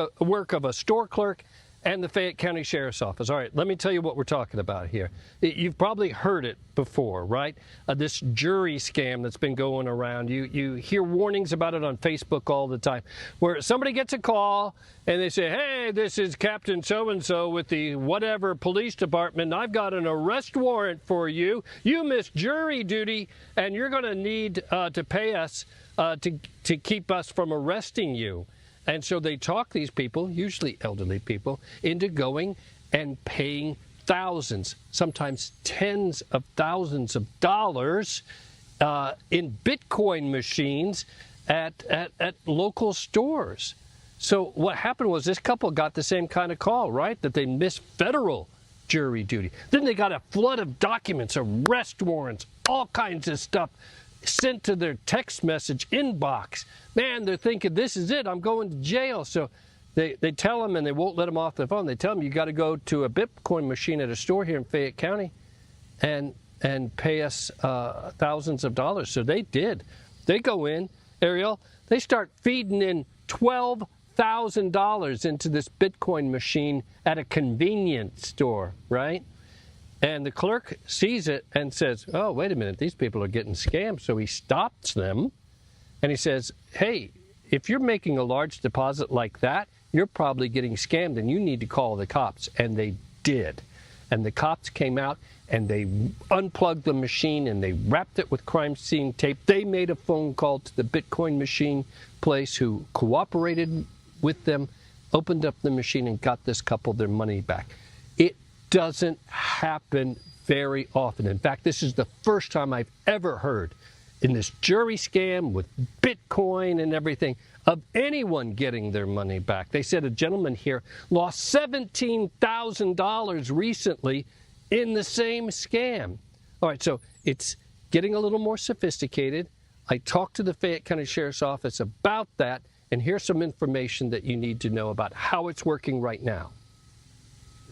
of a store clerk and the Fayette County Sheriff's Office. All right, let me tell you what we're talking about here. You've probably heard it before, right? This jury scam that's been going around. You hear warnings about it on Facebook all the time, where somebody gets a call and they say, hey, this is Captain so-and-so with the whatever police department. I've got an arrest warrant for you. You missed jury duty, and you're going to need to pay us to keep us from arresting you. And so they talk these people, usually elderly people, into going and paying thousands, sometimes tens of thousands of dollars in Bitcoin machines at local stores. So what happened was this couple got the same kind of call, right, that they missed federal jury duty. Then they got a flood of documents, arrest warrants, all kinds of stuff sent to their text message inbox. Man, they're thinking, this is it, I'm going to jail. So they tell them, and they won't let them off the phone. They tell them, you got to go to a Bitcoin machine at a store here in Fayette County and pay us thousands of dollars. So they did. They go in, Ariel, they start feeding in $12,000 into this Bitcoin machine at a convenience store, right? And the clerk sees it and says, oh, wait a minute, these people are getting scammed. So he stops them and he says, hey, if you're making a large deposit like that, you're probably getting scammed and you need to call the cops. And they did. And the cops came out and they unplugged the machine and they wrapped it with crime scene tape. They made a phone call to the Bitcoin machine place who cooperated with them, opened up the machine and got this couple their money back. It doesn't happen very often. In fact, this is the first time I've ever heard in this jury scam with Bitcoin and everything of anyone getting their money back. They said a gentleman here lost $17,000 recently in the same scam. All right, so it's getting a little more sophisticated. I talked to the Fayette County Sheriff's Office about that, and here's some information that you need to know about how it's working right now.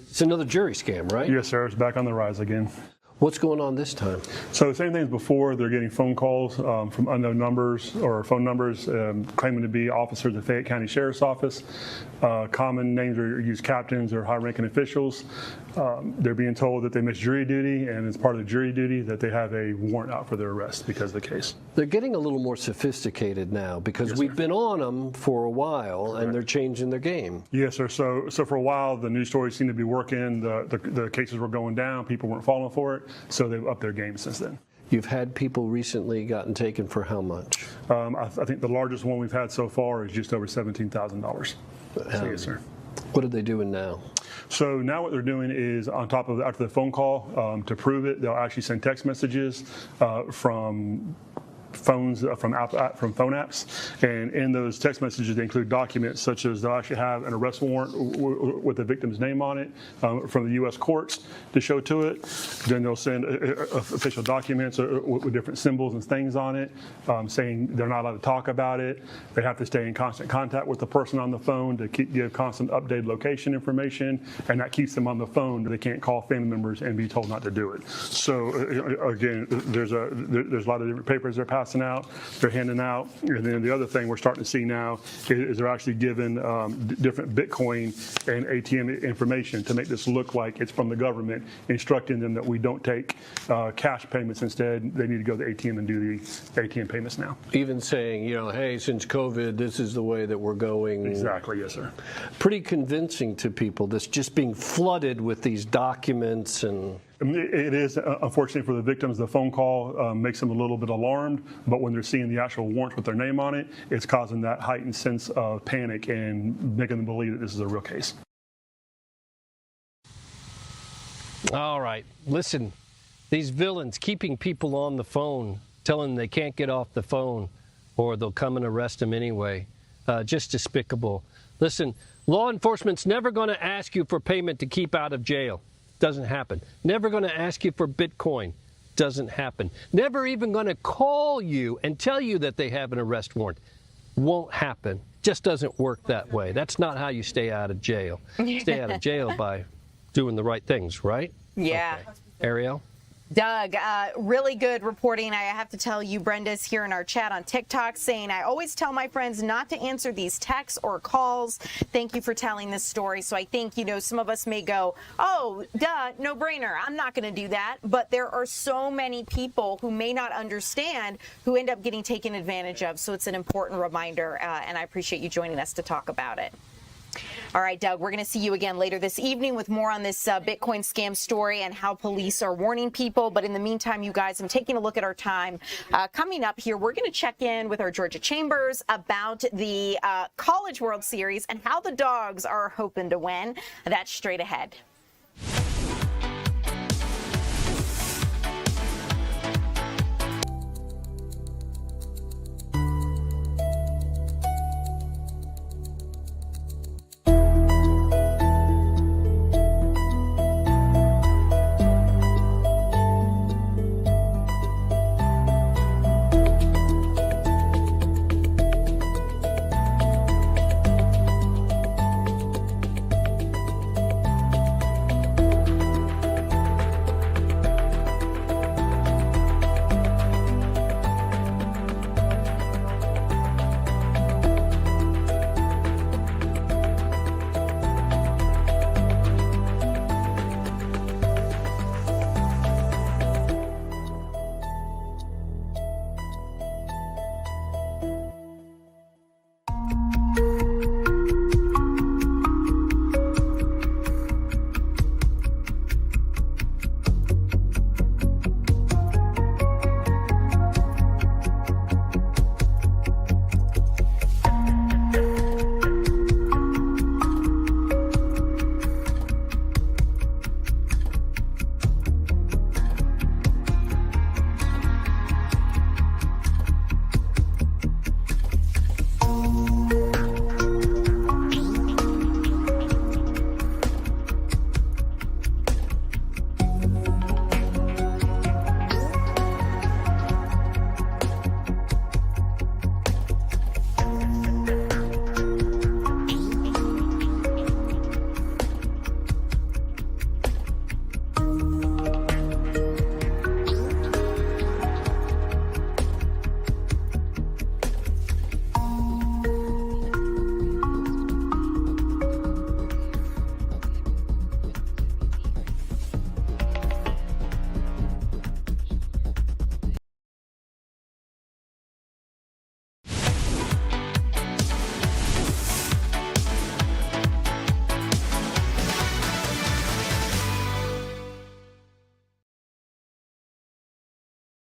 It's another jury scam, right? Yes, sir. It's back on the rise again. What's going on this time? So same thing as before. They're getting phone calls from unknown numbers or phone numbers claiming to be officers of Fayette County Sheriff's Office. Common names are used captains or high-ranking officials. They're being told that they missed jury duty, and as part of the jury duty that they have a warrant out for their arrest because of the case. They're getting a little more sophisticated now because we've been on them for a while. Correct. And they're changing their game. Yes, sir. So for a while, the news stories seemed to be working. The cases were going down. People weren't falling for it. So they've upped their game since then. You've had people recently gotten taken for how much? I think the largest one we've had so far is just over $17,000. So, yes, sir. What are they doing now? So now what they're doing is on top of after the phone call, to prove it, they'll actually send text messages from phones from phone apps, and in those text messages they include documents such as they'll actually have an arrest warrant with the victim's name on it from the U.S. courts to show to it. Then they'll send official documents with different symbols and things on it, saying they're not allowed to talk about it. They have to stay in constant contact with the person on the phone to give constant updated location information, and that keeps them on the phone. They can't call family members and be told not to do it. So again, there's a lot of different papers they're passing out, they're handing out, and then the other thing we're starting to see now is they're actually giving different Bitcoin and ATM information to make this look like it's from the government, instructing them that we don't take cash payments. Instead, they need to go to the ATM and do the ATM payments now. Even saying, hey, since COVID, this is the way that we're going. Exactly, yes, sir. Pretty convincing to people that's just being flooded with these documents. And it is, unfortunately for the victims, the phone call makes them a little bit alarmed, but when they're seeing the actual warrants with their name on it, it's causing that heightened sense of panic and making them believe that this is a real case. All right, listen, these villains keeping people on the phone, telling them they can't get off the phone or they'll come and arrest them anyway, just despicable. Listen, law enforcement's never going to ask you for payment to keep out of jail. Doesn't happen. Never going to ask you for Bitcoin. Doesn't happen. Never even going to call you and tell you that they have an arrest warrant. Won't happen. Just doesn't work that way. That's not how you stay out of jail. Stay out of jail by doing the right things, right? Yeah. Okay. Ariel? Doug, really good reporting. I have to tell you, Brenda's here in our chat on TikTok saying, I always tell my friends not to answer these texts or calls. Thank you for telling this story. So I think, some of us may go, oh, duh, no brainer. I'm not going to do that. But there are so many people who may not understand who end up getting taken advantage of. So it's an important reminder, and I appreciate you joining us to talk about it. All right, Doug, we're going to see you again later this evening with more on this Bitcoin scam story and how police are warning people. But in the meantime, you guys, I'm taking a look at our time. Coming up here, we're going to check in with our Georgia Chambers about the College World Series and how the Dogs are hoping to win. That's straight ahead.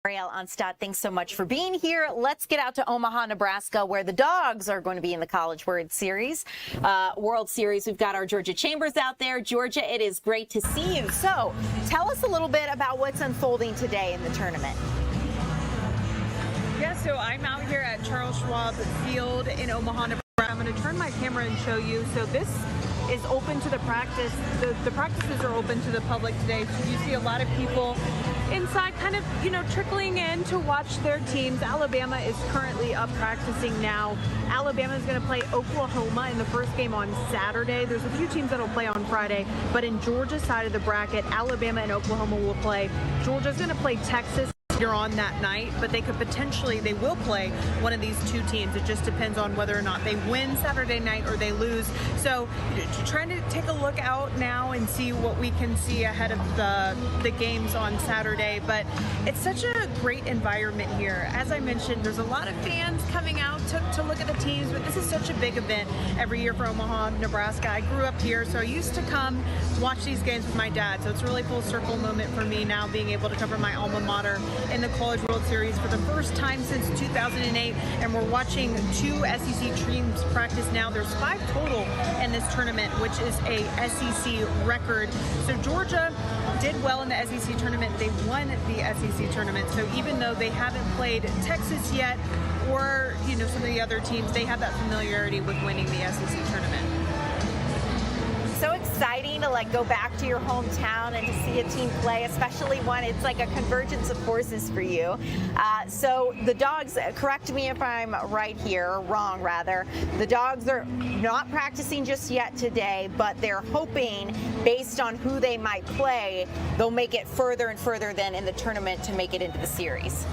Ariel Onstad, thanks so much for being here. Let's get out to Omaha, Nebraska, where the Dogs are going to be in the College World Series. We've got our Georgia Chambers out there. Georgia, it is great to see you. So tell us a little bit about what's unfolding today in the tournament. Yeah, so I'm out here at Charles Schwab Field in Omaha, Nebraska. I'm going to turn my camera and show you. So this is open to the practice. The practices are open to the public today. So you see a lot of people inside kind of, trickling in to watch their teams. Alabama is currently up practicing now. Alabama is going to play Oklahoma in the first game on Saturday. There's a few teams that will play on Friday, but in Georgia's side of the bracket, Alabama and Oklahoma will play. Georgia's going to play Texas later on that night, but they will play one of these two teams. It just depends on whether or not they win Saturday night or they lose. So trying to take a look out now and see what we can see ahead of the games on Saturday. But it's such a great environment here. As I mentioned, there's a lot of fans coming out to look at the teams, but this is such a big event every year for Omaha, Nebraska. I grew up here, so I used to come watch these games with my dad. So it's a really full circle moment for me now, being able to cover my alma mater in the College World Series for the first time since 2008, and we're watching two SEC teams practice now. There's 5 total in this tournament, which is a SEC record. So Georgia did well in the SEC tournament. They won the SEC tournament. So even though they haven't played Texas yet, or some of the other teams, they have that familiarity with winning the SEC tournament. So exciting to go back to your hometown and to see a team play, especially one it's like a convergence of forces for you. So the Dogs, correct me if I'm right here, or wrong rather, the Dogs are not practicing just yet today, but they're hoping, based on who they might play, they'll make it further and further then in the tournament to make it into the series.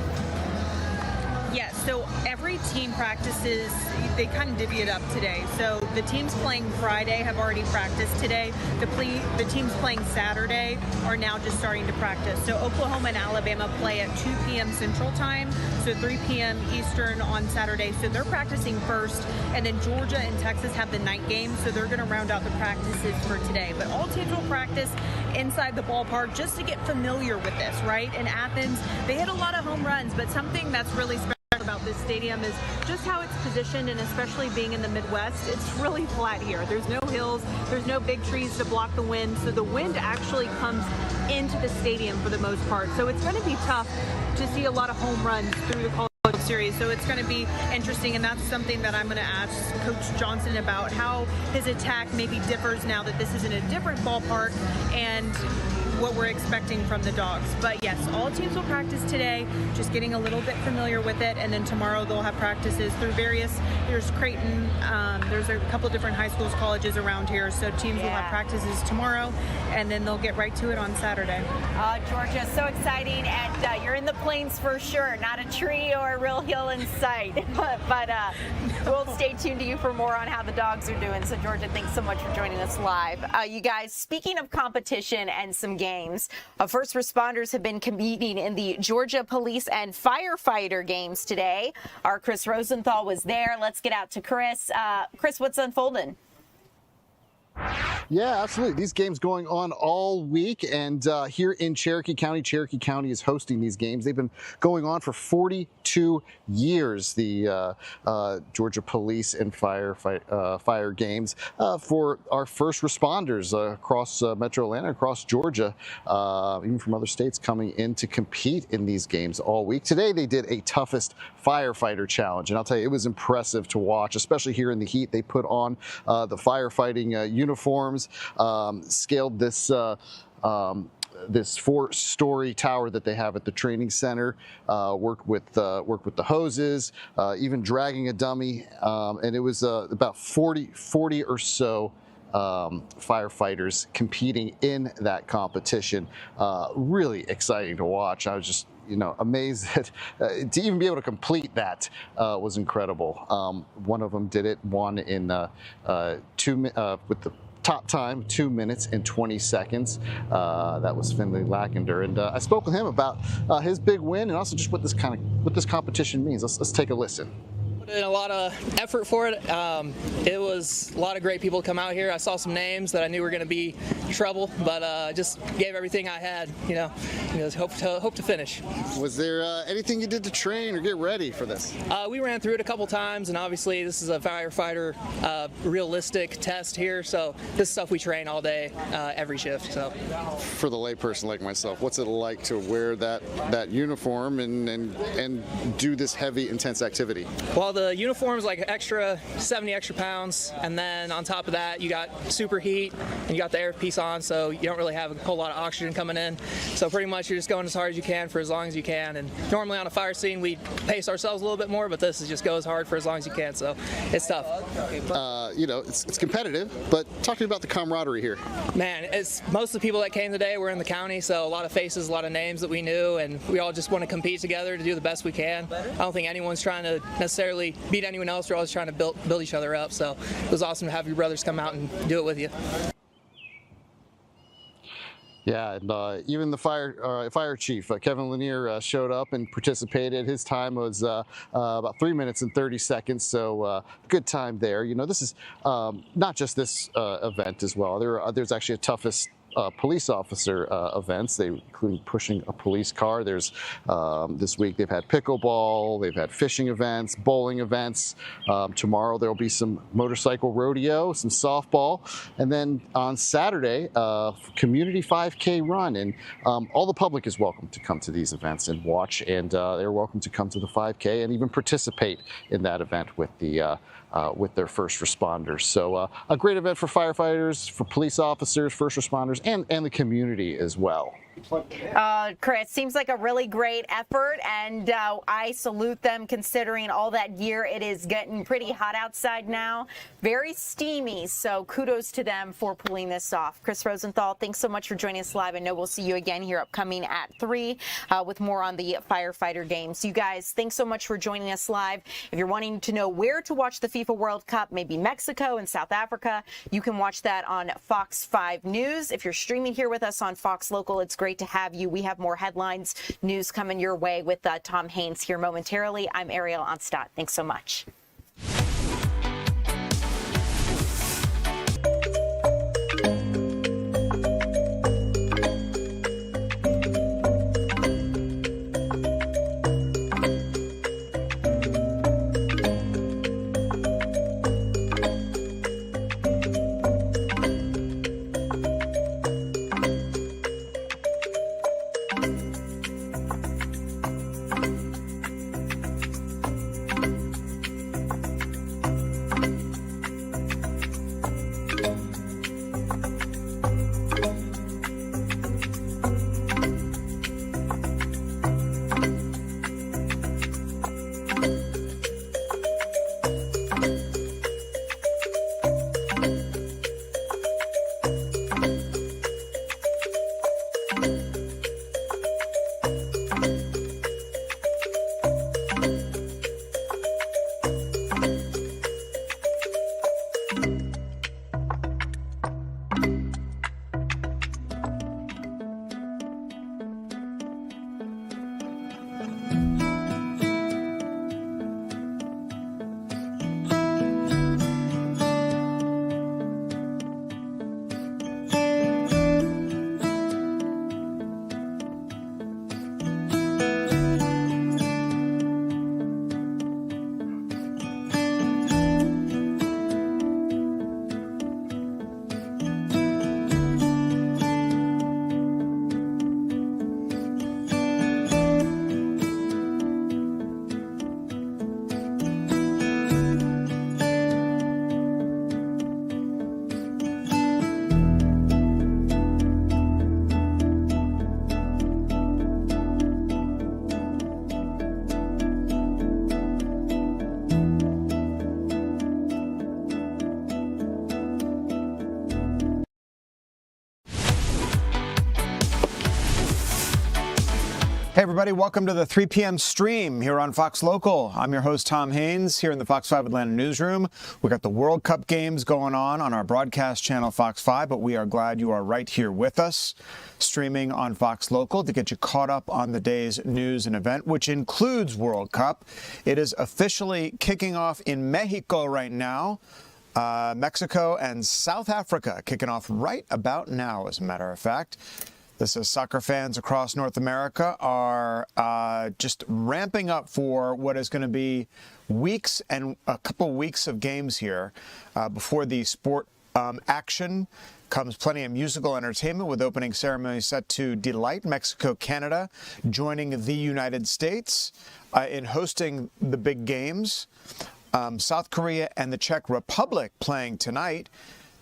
Yes, so every team practices, they kind of divvy it up today. So the teams playing Friday have already practiced today. The teams playing Saturday are now just starting to practice. So Oklahoma and Alabama play at 2 p.m. Central Time, so 3 p.m. Eastern on Saturday. So they're practicing first, and then Georgia and Texas have the night game, so they're going to round out the practices for today. But all teams will practice inside the ballpark just to get familiar with this, right? In Athens, they hit a lot of home runs, but something that's really special about this stadium is just how it's positioned, and especially being in the Midwest, it's really flat here. There's no hills, there's no big trees to block the wind, so the wind actually comes into the stadium for the most part. So it's going to be tough to see a lot of home runs through the College World Series. So it's going to be interesting, and that's something that I'm going to ask Coach Johnson about, how his attack maybe differs now that this is in a different ballpark and what we're expecting from the Dogs. But yes, all teams will practice today, just getting a little bit familiar with it, and then tomorrow they'll have practices through there's Creighton, there's a couple different high schools, colleges around here, so teams will have practices tomorrow, and then they'll get right to it on Saturday. Georgia, so exciting, and you're in the plains for sure, not a tree or a real hill in sight, but we'll stay tuned to you for more on how the Dogs are doing. So Georgia, thanks so much for joining us live. You guys, speaking of competition and some games, first responders have been competing in the Georgia Police and Firefighter games today. Our Chris Rosenthal was there. Let's get out to Chris. Chris, what's unfolding? Yeah, absolutely. These games going on all week, and here in Cherokee County is hosting these games. They've been going on for 42 years, the Georgia Police and Fire games for our first responders across Metro Atlanta, across Georgia, even from other states coming in to compete in these games all week. Today they did a toughest firefighter challenge, and I'll tell you, it was impressive to watch, especially here in the heat. They put on the firefighting uniforms, scaled this this 4-story tower that they have at the training center, worked with the hoses, even dragging a dummy, and it was about 40 or so firefighters competing in that competition. Really exciting to watch. I was just amazed that to even be able to complete that was incredible. One of them did it, won in with the top time, 2 minutes and 20 seconds. That was Finley Lackender, and I spoke with him about his big win and also just what this competition means. Let's take a listen. What And a lot of effort for it. It was a lot of great people come out here. I saw some names that I knew were going to be trouble, but just gave everything I had. Hope to finish. Was there anything you did to train or get ready for this? We ran through it a couple times, and obviously this is a firefighter realistic test here, so this is stuff we train all day, every shift. So, for the layperson like myself, what's it like to wear that uniform and do this heavy, intense activity? Well, the uniform is like 70 extra pounds, and then on top of that, you got super heat, and you got the air piece on, so you don't really have a whole lot of oxygen coming in. So pretty much you're just going as hard as you can for as long as you can. And normally on a fire scene, we pace ourselves a little bit more, but this is just go as hard for as long as you can. So it's tough. It's competitive, but talk to me about the camaraderie here. Man, most of the people that came today were in the county, so a lot of faces, a lot of names that we knew, and we all just want to compete together to do the best we can. I don't think anyone's trying to necessarily beat anyone else. We're always trying to build each other up. So it was awesome to have your brothers come out and do it with you. Yeah, and even the fire chief, Kevin Lanier, showed up and participated. His time was about 3 minutes and 30 seconds, so good time there. This is not just this event as well. There's actually a toughest police officer events. They include pushing a police car. There's this week they've had pickleball, they've had fishing events, bowling events. Tomorrow there'll be some motorcycle rodeo, some softball, and then on Saturday, community 5K run. And all the public is welcome to come to these events and watch, and they're welcome to come to the 5K and even participate in that event with their first responders. So a great event for firefighters, for police officers, first responders, and the community as well. Chris, seems like a really great effort, and I salute them considering all that gear. It is getting pretty hot outside now, very steamy, so kudos to them for pulling this off. Chris Rosenthal, thanks so much for joining us live. I know we'll see you again here upcoming at 3 with more on the firefighter games. You guys, thanks so much for joining us live. If you're wanting to know where to watch the FIFA World Cup, maybe Mexico and South Africa, you can watch that on Fox 5 News. If you're streaming here with us on Fox Local, it's great to have you. We have more headlines, news coming your way with Tom Haynes here momentarily. I'm Ariel Onstott. Thanks so much. Hey everybody, welcome to the 3 p.m. stream here on Fox Local. I'm your host Tom Haynes here in the Fox 5 Atlanta newsroom. We got the World Cup games going on our broadcast channel Fox 5, but we are glad you are right here with us, streaming on Fox Local to get you caught up on the day's news and event, which includes World Cup. It is officially kicking off in Mexico right now. Mexico and South Africa kicking off right about now, as a matter of fact. This is soccer fans across North America are just ramping up for what is going to be weeks and a couple weeks of games here before the sport action. Comes plenty of musical entertainment with opening ceremony set to delight Mexico, Canada, joining the United States in hosting the big games. South Korea and the Czech Republic playing tonight.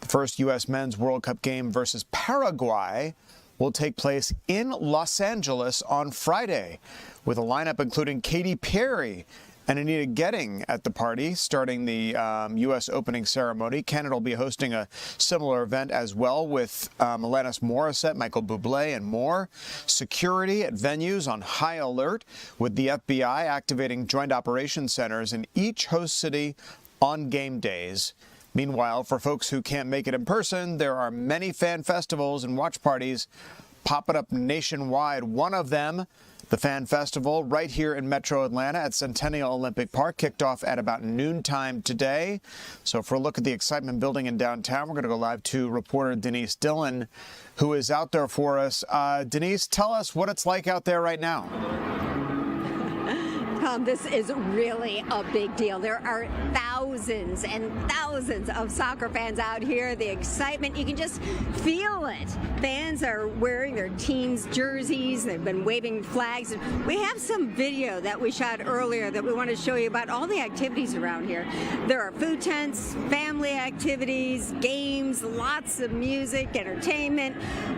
The first U.S. Men's World Cup game versus Paraguay will take place in Los Angeles on Friday, with a lineup including Katy Perry and Anita Getting at the party, starting the U.S. opening ceremony. Canada will be hosting a similar event as well, with Alanis Morissette, Michael Bublé, and more. Security at venues on high alert, with the FBI activating joint operations centers in each host city on game days. Meanwhile, for folks who can't make it in person, there are many fan festivals and watch parties popping up nationwide. One of them, the Fan Festival, right here in Metro Atlanta at Centennial Olympic Park, kicked off at about noontime today. So for a look at the excitement building in downtown, we're going to go live to reporter Denise Dillon, who is out there for us. Denise, tell us what it's like out there right now. This is really a big deal. There are thousands and thousands of soccer fans out here. The excitement, you can just feel it. Fans are wearing their team's jerseys. They've been waving flags. We have some video that we shot earlier that we want to show you about all the activities around here. There are food tents, family activities, games, lots of music, entertainment.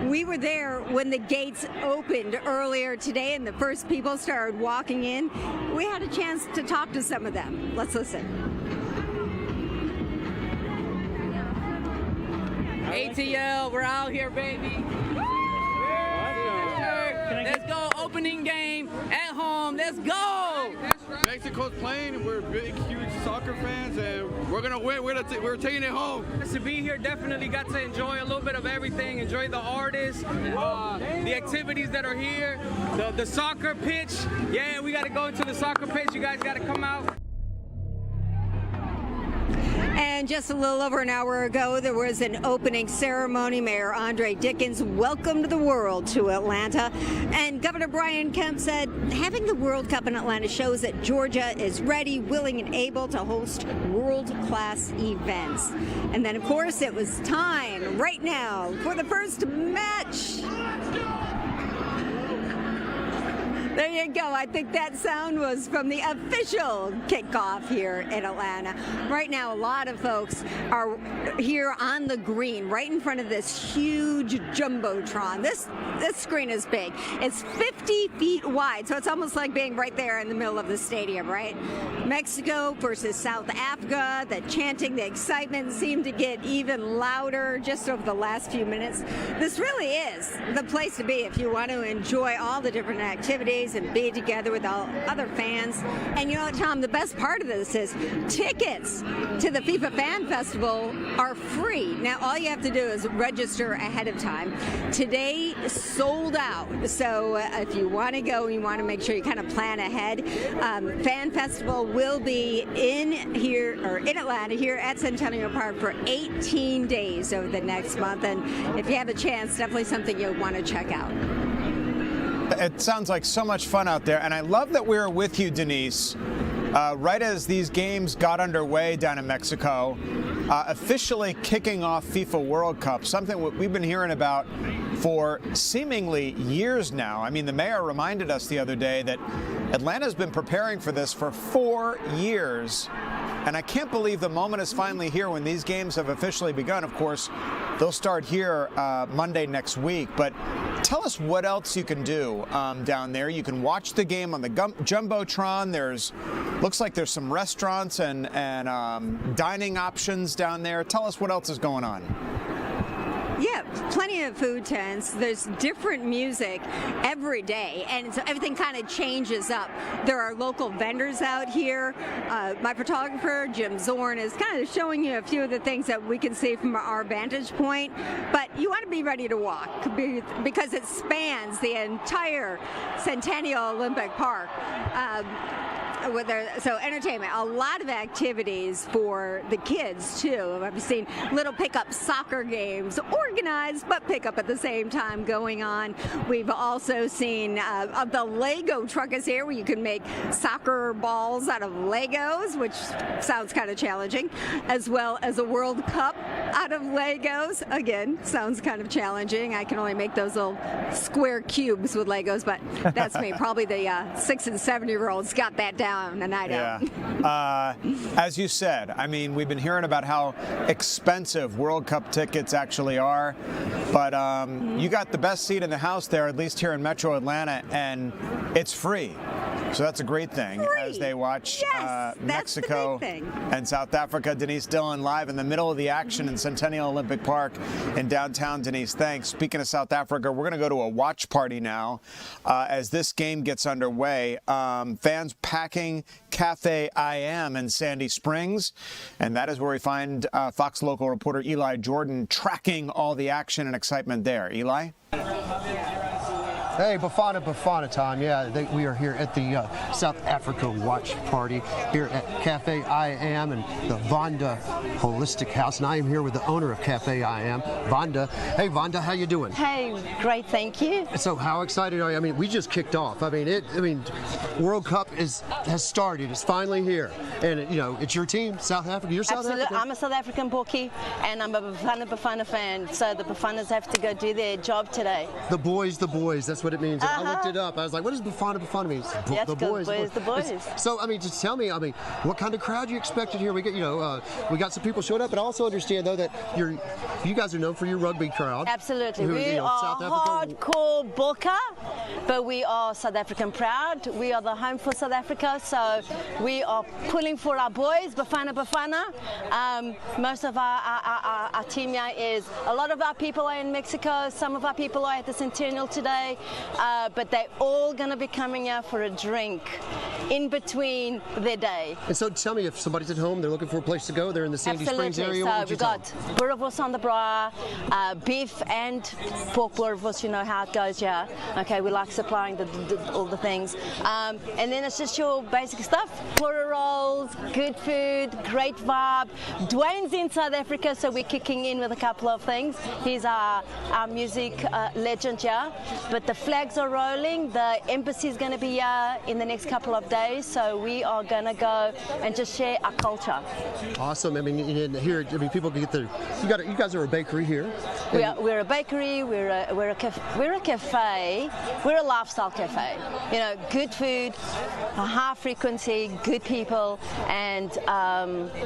We were there when the gates opened earlier today and the first people started walking in. We had a chance to talk to some of them. Let's listen. ATL, we're out here, baby. Let's go, opening game at home. Let's go. Mexico's playing, and we're big, huge soccer fans, and we're gonna win. We're taking it home. To be here, definitely got to enjoy a little bit of everything. Enjoy the artists, the activities that are here, the soccer pitch. Yeah, we got to go into the soccer pitch. You guys got to come out. And just a little over an hour ago, there was an opening ceremony. Mayor Andre Dickens welcomed the world to Atlanta. And Governor Brian Kemp said having the World Cup in Atlanta shows that Georgia is ready, willing, and able to host world-class events. And then, of course, it was time right now for the first match. There you go. I think that sound was from the official kickoff here in Atlanta. Right now, a lot of folks are here on the green, right in front of this huge jumbotron. This screen is big. It's 50 feet wide, so it's almost like being right there in the middle of the stadium, right? Mexico versus South Africa. The chanting, the excitement seemed to get even louder just over the last few minutes. This really is the place to be if you want to enjoy all the different activities and be together with all other fans. And you know what, Tom, the best part of this is tickets to the FIFA Fan Festival are free. Now, all you have to do is register ahead of time. Today, sold out. So if you want to go, you want to make sure you kind of plan ahead. Fan Festival will be in Atlanta, here at Centennial Park for 18 days over the next month. And if you have a chance, definitely something you'll want to check out. It sounds like so much fun out there, and I love that we're with you, Denise, right as these games got underway down in Mexico, officially kicking off FIFA World Cup, something we've been hearing about for seemingly years now. I mean, the mayor reminded us the other day that Atlanta's been preparing for this for 4 years, and I can't believe the moment is finally here when these games have officially begun. Of course, they'll start here Monday next week, but tell us what else you can do down there. You can watch the game on the Jumbotron. Looks like there's some restaurants and dining options down there. Tell us what else is going on. Yeah, plenty of food tents. There's different music every day, and so everything kind of changes up. There are local vendors out here. My photographer, Jim Zorn, is kind of showing you a few of the things that we can see from our vantage point, but you want to be ready to walk because it spans the entire Centennial Olympic Park. So entertainment, a lot of activities for the kids too. I've seen little pickup soccer games, organized but pickup at the same time going on. We've also seen the Lego truck is here, where you can make soccer balls out of Legos, which sounds kind of challenging, as well as a World Cup out of Legos. Again, sounds kind of challenging. I can only make those little square cubes with Legos, but that's me. Probably the 6 and 7-year-olds got that down a night out. As you said, I mean, we've been hearing about how expensive World Cup tickets actually are, but you got the best seat in the house there, at least here in Metro Atlanta, and it's free. So that's a great thing as they watch Mexico and South Africa. Denise Dillon live in the middle of the action in Centennial Olympic Park in downtown. Denise, thanks. Speaking of South Africa, we're going to go to a watch party now as this game gets underway. Fans packing Cafe I Am in Sandy Springs, and that is where we find Fox local reporter Eli Jordan tracking all the action and excitement there. Eli? Hey, Bafana time. Yeah, we are here at the South Africa watch party here at Cafe I Am and the Vanda Holistic House. And I am here with the owner of Cafe I Am, Vanda. Hey, Vanda, how you doing? Hey, great, thank you. So how excited are you? I mean, we just kicked off. I mean, World Cup has started. It's finally here. And, you know, it's your team, South Africa. You're South African? I'm a South African Porky, and I'm a Bafana fan. So the Bafanas have to go do their job today. The boys. That's what it means. I looked it up. I was like, what does Bafana mean? The boys. So, I mean, just tell me, what kind of crowd you expected here? We get, we got some people showing up, but I also understand though that you guys are known for your rugby crowd. Absolutely. We are hardcore Boka, but we are South African proud. We are the home for South Africa, so we are pulling for our boys, Bafana. Most of our team here is, a lot of our people are in Mexico, some of our people are at the Centennial today, but they're all going to be coming here for a drink in between their day. And so tell me, if somebody's at home, they're looking for a place to go, they're in the Sandy Springs area, so we've got boerewors on the bra, beef and pork boerewors, you know how it goes, yeah. Okay, we like supplying all the things. And then it's just your basic stuff, porter rolls, good food, great vibe. Dwayne's in South Africa, so we're kicking in with a couple of things. He's our music legend, yeah. But the flags are rolling. The embassy is going to be here in the next couple of days, so we are going to go and just share our culture. Awesome. I mean, here, people can get you guys are a bakery here. We're a bakery. We're a cafe. We're a lifestyle cafe. You know, good food, high frequency, good people, and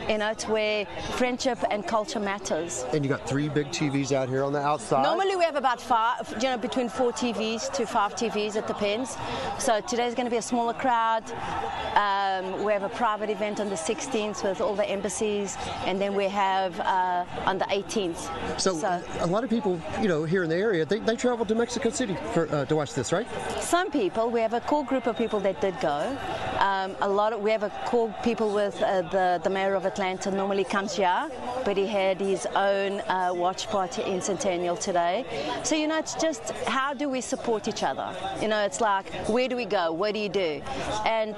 it's where friendship and culture matters. And you got 3 big TVs out here on the outside. Normally we have about 5, between 4 TVs to 5 TVs, it depends. So today's going to be a smaller crowd. We have a private event on the 16th with all the embassies, and then we have on the 18th. So a lot of people, here in the area, they travel to Mexico City to watch this, right? Some people. We have a core group of people that did go. We have a core people with the mayor of Atlanta normally comes here, but he had his own watch party in Centennial today. So it's just, how do we support each other? It's like, where do we go? What do you do? And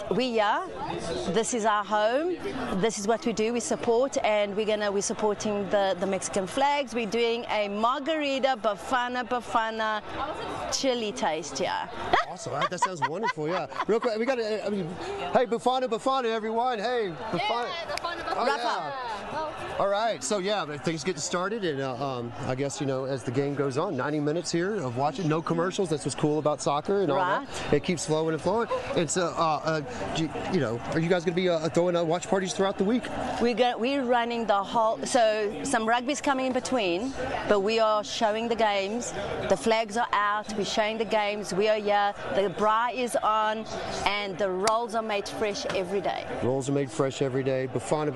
this is our home. This is what we do. We support, and we're supporting the Mexican flags. We're doing a margarita Bafana chili taste, yeah. Awesome. That sounds wonderful, yeah. Real quick, we got to, hey, Bafana, everyone. Hey, Bafana. All right, so things getting started, and I guess, as the game goes on, 90 minutes here of watching, no commercials. That's what's cool about soccer and all that. It keeps flowing and flowing. And so, are you guys going to be throwing watch parties throughout the week? We're running the whole, so some rugby's coming in between, but we are showing the games. The flags are out, we're showing the games, we are here, the bra is on, and the rolls are made fresh every day. Rolls are made fresh every day. Bafana.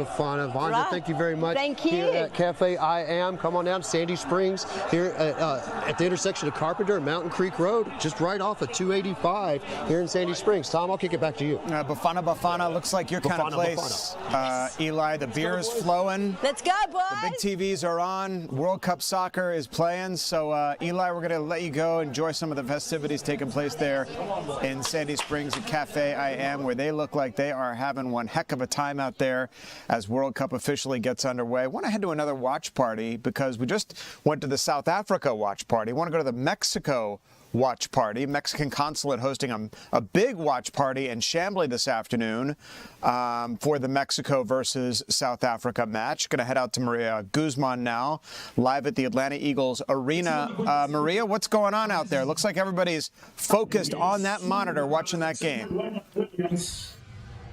Vanda, thank you very much. tonight. Thank you. Here at Cafe I Am. Come on down to Sandy Springs here at the intersection of Carpenter and Mountain Creek Road, just right off of 285 here in Sandy Springs. Tom, I'll kick it back to you. Bafana looks like your kind of place. Eli, the beer is flowing. Let's go, boys. The big TVs are on. World Cup soccer is playing. So, Eli, we're going to let you go enjoy some of the festivities taking place there in Sandy Springs at Cafe I Am, where they look like they are having one heck of a time out there as World Cup officially gets underway. I want to head to another watch party because we just went to the South Africa watch party. I want to go to the Mexico watch party. Mexican consulate hosting a big watch party in Chamblee this afternoon for the Mexico versus South Africa match. Going to head out to Maria Guzman now, live at the Atlanta Eagles Arena. Maria, what's going on out there? Looks like everybody's focused on that monitor watching that game.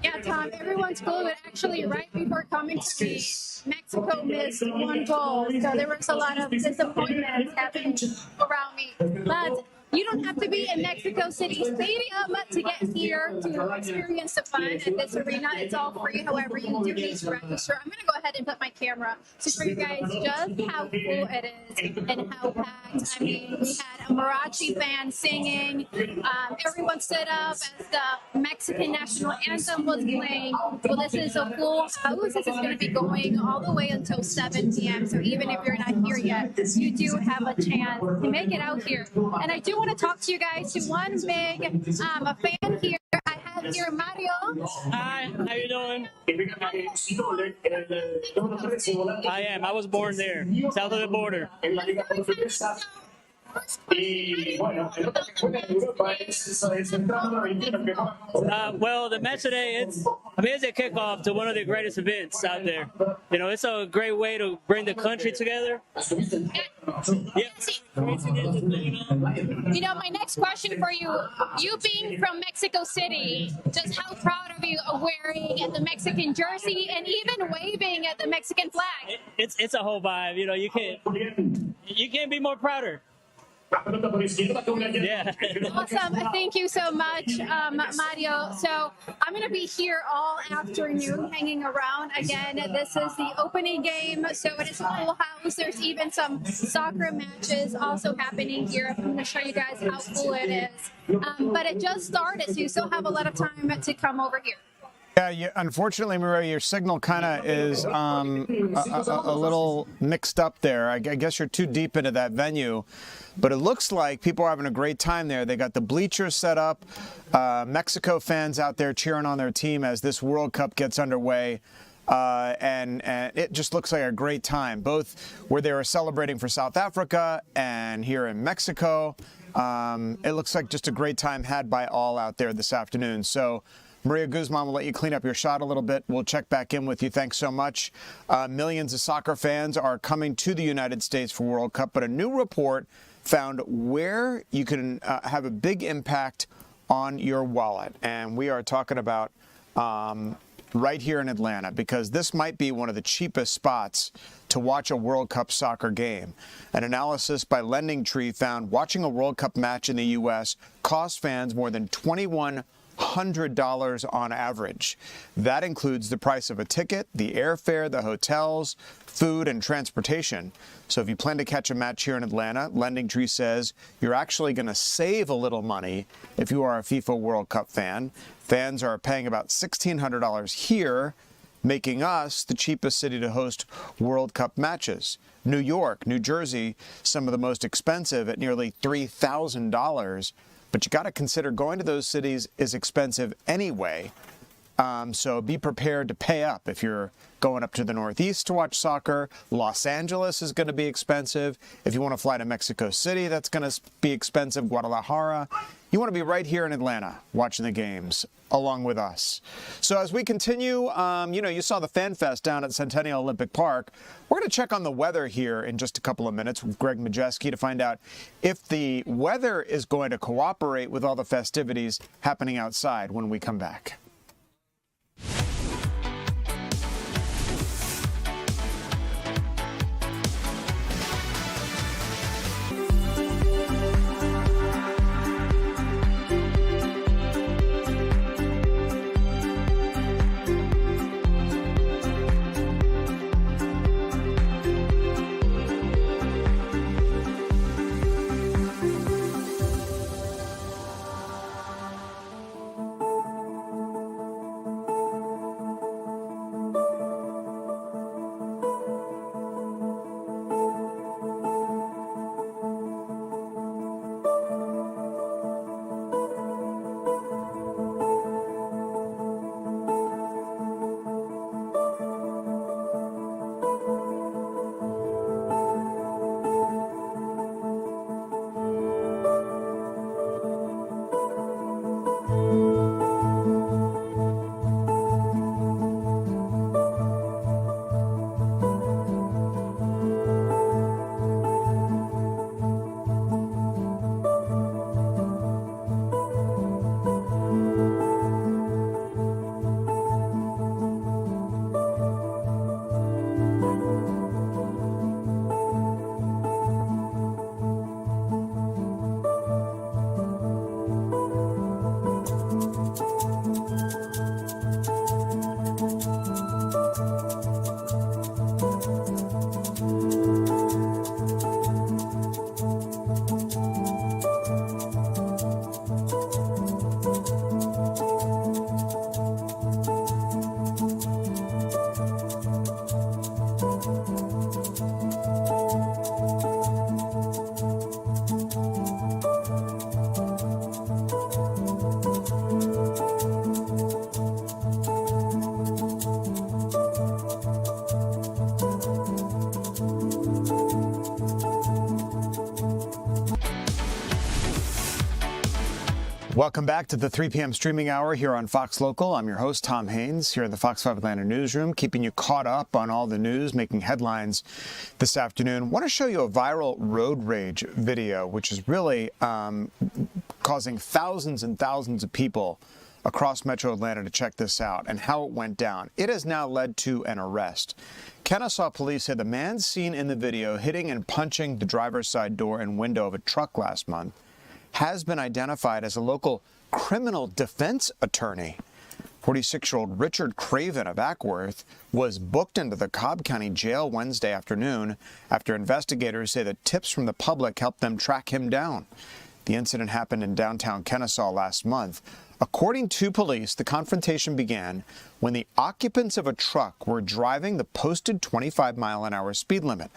Yeah, Tom, everyone's glued. Actually, right before coming to me, Mexico missed one goal. So there was a lot of disappointment happening around me. But you don't have to be in Mexico City Stadium to get here to experience the fun at this arena. It's all free. However, you do need to register. I'm going to go ahead and put my camera to show you guys just how cool it is and how packed. I mean, we had a Marachi band singing. Everyone stood up as the Mexican national anthem was playing. Well, this is a full house. This is going to be going all the way until 7 p.m. So even if you're not here yet, you do have a chance to make it out here. And I do want to talk to you guys to one big a fan here. I have here Mario. Hi, how you doing? I am. I was born there, south of the border. Well, the match today, it's a kickoff to one of the greatest events out there. You know, it's a great way to bring the country together. You know, my next question for you, you being from Mexico City, just how proud are you of wearing the Mexican jersey and even waving at the Mexican flag? It's a whole vibe. You know, you can't be more prouder. Yeah. Awesome. Thank you so much, Mario. So I'm going to be here all afternoon hanging around. Again, this is the opening game, so it is a full house. There's even some soccer matches also happening here. I'm going to show you guys how cool it is. But it just started, so you still have a lot of time to come over here. Yeah, unfortunately, Maria, your signal kind of is a little mixed up there. I guess you're too deep into that venue. But it looks like people are having a great time there. They got the bleachers set up, Mexico fans out there cheering on their team as this World Cup gets underway. And it just looks like a great time, both where they were celebrating for South Africa and here in Mexico. It looks like just a great time had by all out there this afternoon. So Maria Guzman will let you clean up your shot a little bit. We'll check back in with you. Thanks so much. Millions of soccer fans are coming to the United States for World Cup, but a new report found where you can have a big impact on your wallet. And we are talking about right here in Atlanta, because this might be one of the cheapest spots to watch a World Cup soccer game. An analysis by LendingTree found watching a World Cup match in the U.S. costs fans more than $2,100 on average. That includes the price of a ticket, the airfare, the hotels, food, and transportation. So if you plan to catch a match here in Atlanta, LendingTree says you're actually going to save a little money if you are a FIFA World Cup fan. Fans are paying about $1,600 here, making us the cheapest city to host World Cup matches. New York, New Jersey, some of the most expensive at nearly $3,000. But you got to consider going to those cities is expensive anyway. So be prepared to pay up if you're going up to the Northeast to watch soccer. Los Angeles is going to be expensive. If you want to fly to Mexico City, that's going to be expensive. Guadalajara. You want to be right here in Atlanta watching the games along with us. So as we continue, you saw the Fan Fest down at Centennial Olympic Park. We're going to check on the weather here in just a couple of minutes with Greg Majeski to find out if the weather is going to cooperate with all the festivities happening outside when we come back. Welcome back to the 3 p.m. streaming hour here on Fox Local. I'm your host, Tom Haines, here in the Fox 5 Atlanta newsroom, keeping you caught up on all the news, making headlines this afternoon. I want to show you a viral road rage video, which is really causing thousands and thousands of people across Metro Atlanta to check this out and how it went down. It has now led to an arrest. Kennesaw police said the man seen in the video hitting and punching the driver's side door and window of a truck last month has been identified as a local criminal defense attorney. 46-year-old Richard Craven of Ackworth was booked into the Cobb County Jail Wednesday afternoon after investigators say that tips from the public helped them track him down. The incident happened in downtown Kennesaw last month. According to police, the confrontation began when the occupants of a truck were driving the posted 25-mile-an-hour speed limit.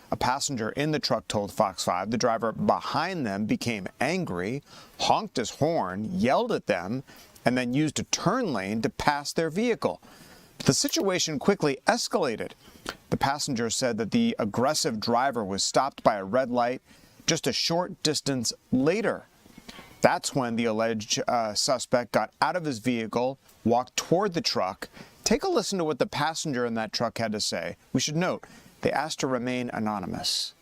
A passenger in the truck told Fox 5 the driver behind them became angry, honked his horn, yelled at them, and then used a turn lane to pass their vehicle. But the situation quickly escalated. The passenger said that the aggressive driver was stopped by a red light just a short distance later. That's when the alleged suspect got out of his vehicle, walked toward the truck. Take a listen to what the passenger in that truck had to say. We should note, they asked to remain anonymous.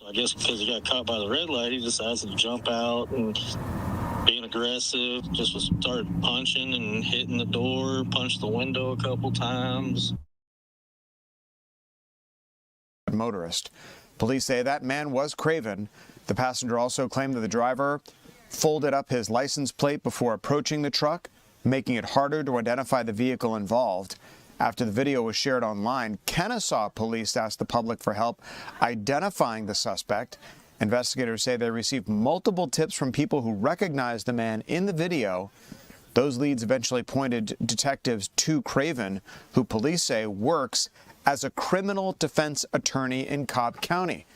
So I guess because he got caught by the red light, he decides to jump out and being aggressive, just started punching and hitting the door, punched the window a couple times. Motorist. Police say that man was Craven. The passenger also claimed that the driver folded up his license plate before approaching the truck, making it harder to identify the vehicle involved. After the video was shared online, Kennesaw police asked the public for help identifying the suspect. Investigators say they received multiple tips from people who recognized the man in the video. Those leads eventually pointed detectives to Craven, who police say works as a criminal defense attorney in Cobb County.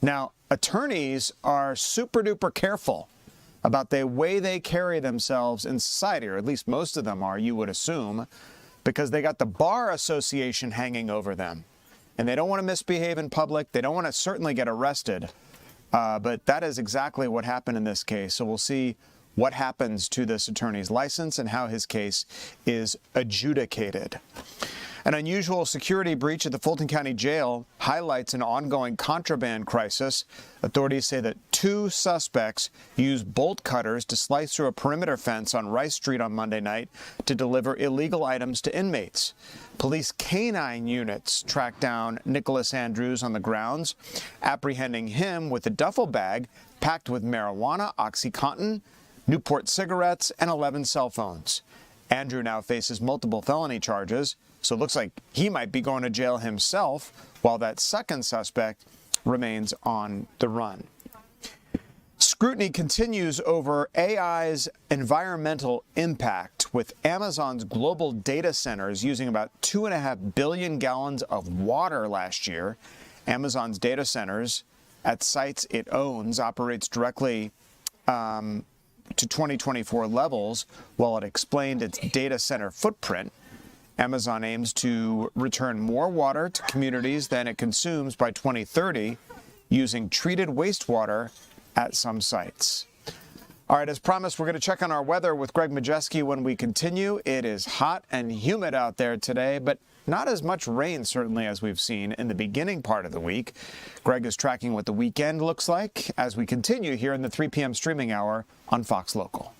Now, attorneys are super duper careful about the way they carry themselves in society, or at least most of them are, you would assume, because they got the Bar Association hanging over them. And they don't want to misbehave in public. They don't want to certainly get arrested. But that is exactly what happened in this case. So we'll see what happens to this attorney's license and how his case is adjudicated. An unusual security breach at the Fulton County Jail highlights an ongoing contraband crisis. Authorities say that 2 suspects used bolt cutters to slice through a perimeter fence on Rice Street on Monday night to deliver illegal items to inmates. Police canine units tracked down Nicholas Andrews on the grounds, apprehending him with a duffel bag packed with marijuana, OxyContin, Newport cigarettes, and 11 cell phones. Andrew now faces multiple felony charges, so it looks like he might be going to jail himself, while that second suspect remains on the run. Scrutiny continues over AI's environmental impact, with Amazon's global data centers using about 2.5 billion gallons of water last year. Amazon's data centers at sites it owns operates directly to 2024 levels, while it explained its data center footprint. Amazon aims to return more water to communities than it consumes by 2030 using treated wastewater at some sites. All right, as promised, we're going to check on our weather with Greg Majeski when we continue. It is hot and humid out there today, but not as much rain, certainly, as we've seen in the beginning part of the week. Greg is tracking what the weekend looks like as we continue here in the 3 p.m. streaming hour on Fox Local.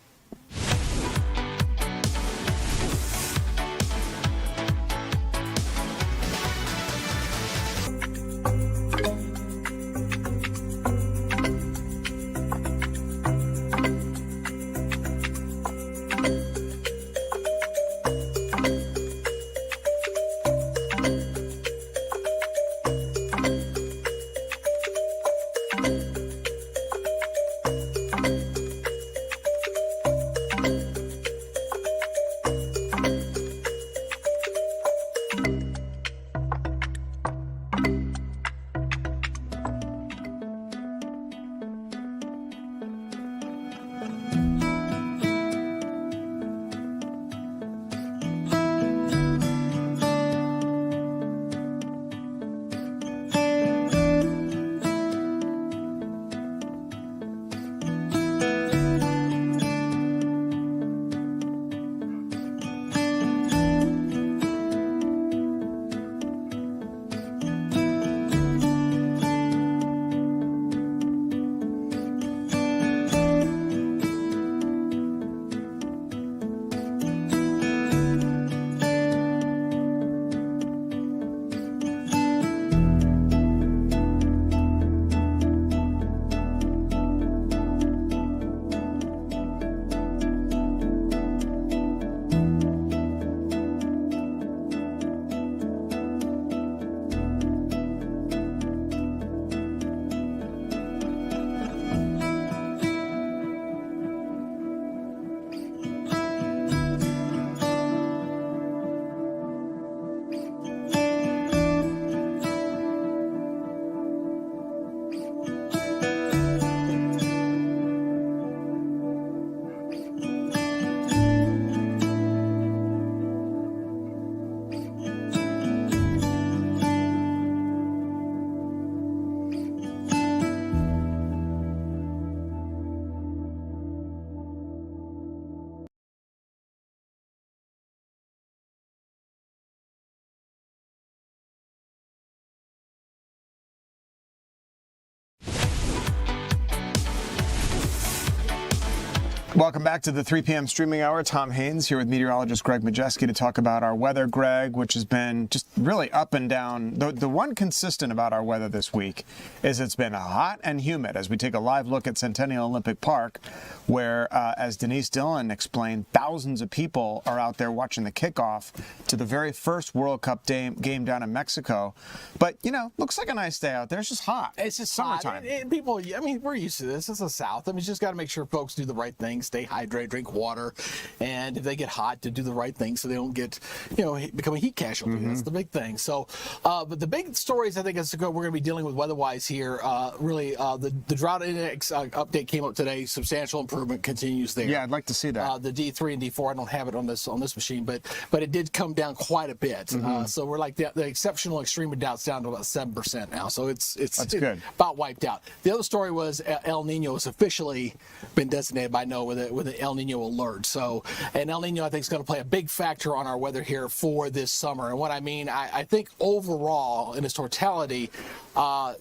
Welcome back to the 3 p.m. streaming hour. Tom Haynes here with meteorologist Greg Majeski to talk about our weather, Greg, which has been just really up and down. The one consistent about our weather this week is it's been hot and humid as we take a live look at Centennial Olympic Park, where, as Denise Dillon explained, thousands of people are out there watching the kickoff to the very first World Cup game down in Mexico. But, you know, looks like a nice day out there. It's just hot. It's just summertime. hot. People, I mean, we're used to this. It's the South. I mean, you just got to make sure folks do the right thing, stay hydrated, drink water, and if they get hot, to do the right thing so they don't get, become a heat casualty. That's the big thing. So, but the big stories I think we're going to be dealing with weather-wise here. The drought index update came up today. Substantial improvement continues there. Yeah, I'd like to see that. The D3 and D4, I don't have it on this machine, but it did come down quite a bit. So we're like the exceptional extreme of doubt's down to about 7% now. So it's good. About wiped out. The other story was El Nino has officially been designated by NOAA with an El Nino alert. So, and El Nino I think is going to play a big factor on our weather here for this summer. And what I mean, I think overall in its totality,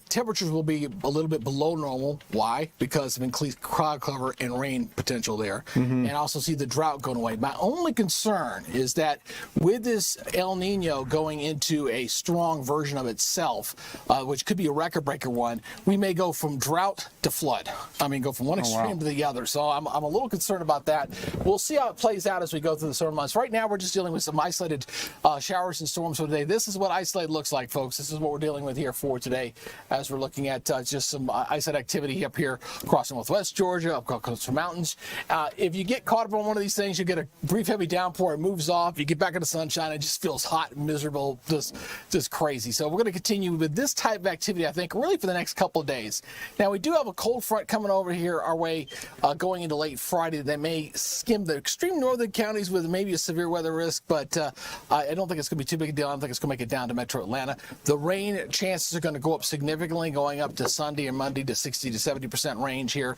temperatures will be a little bit below normal. Why? Because of increased cloud cover and rain potential there. And also see the drought going away. My only concern is that with this El Nino going into a strong version of itself, which could be a record-breaker one, we may go from drought to flood. I mean, go from one extreme to the other. So I'm a little concerned about that. We'll see how it plays out as we go through the summer months. Right now, we're just dealing with some isolated showers and storms for today. This is what isolated looks like, folks. This is what we're dealing with here for today as we're looking at just some isolated activity up here across northwest Georgia, up across the mountains. If you get caught up on one of these things, you get a brief heavy downpour, it moves off, you get back into sunshine, it just feels hot and miserable, just crazy. So we're going to continue with this type of activity, I think, really for the next couple of days. Now, we do have a cold front coming over here our way going into late Friday that may skim the extreme northern counties with maybe a severe weather risk, but I don't think it's going to be too big a deal. I don't think it's going to make it down to metro Atlanta. The rain chances are going to go up significantly, going up to Sunday and Monday to 60 to 70% range here.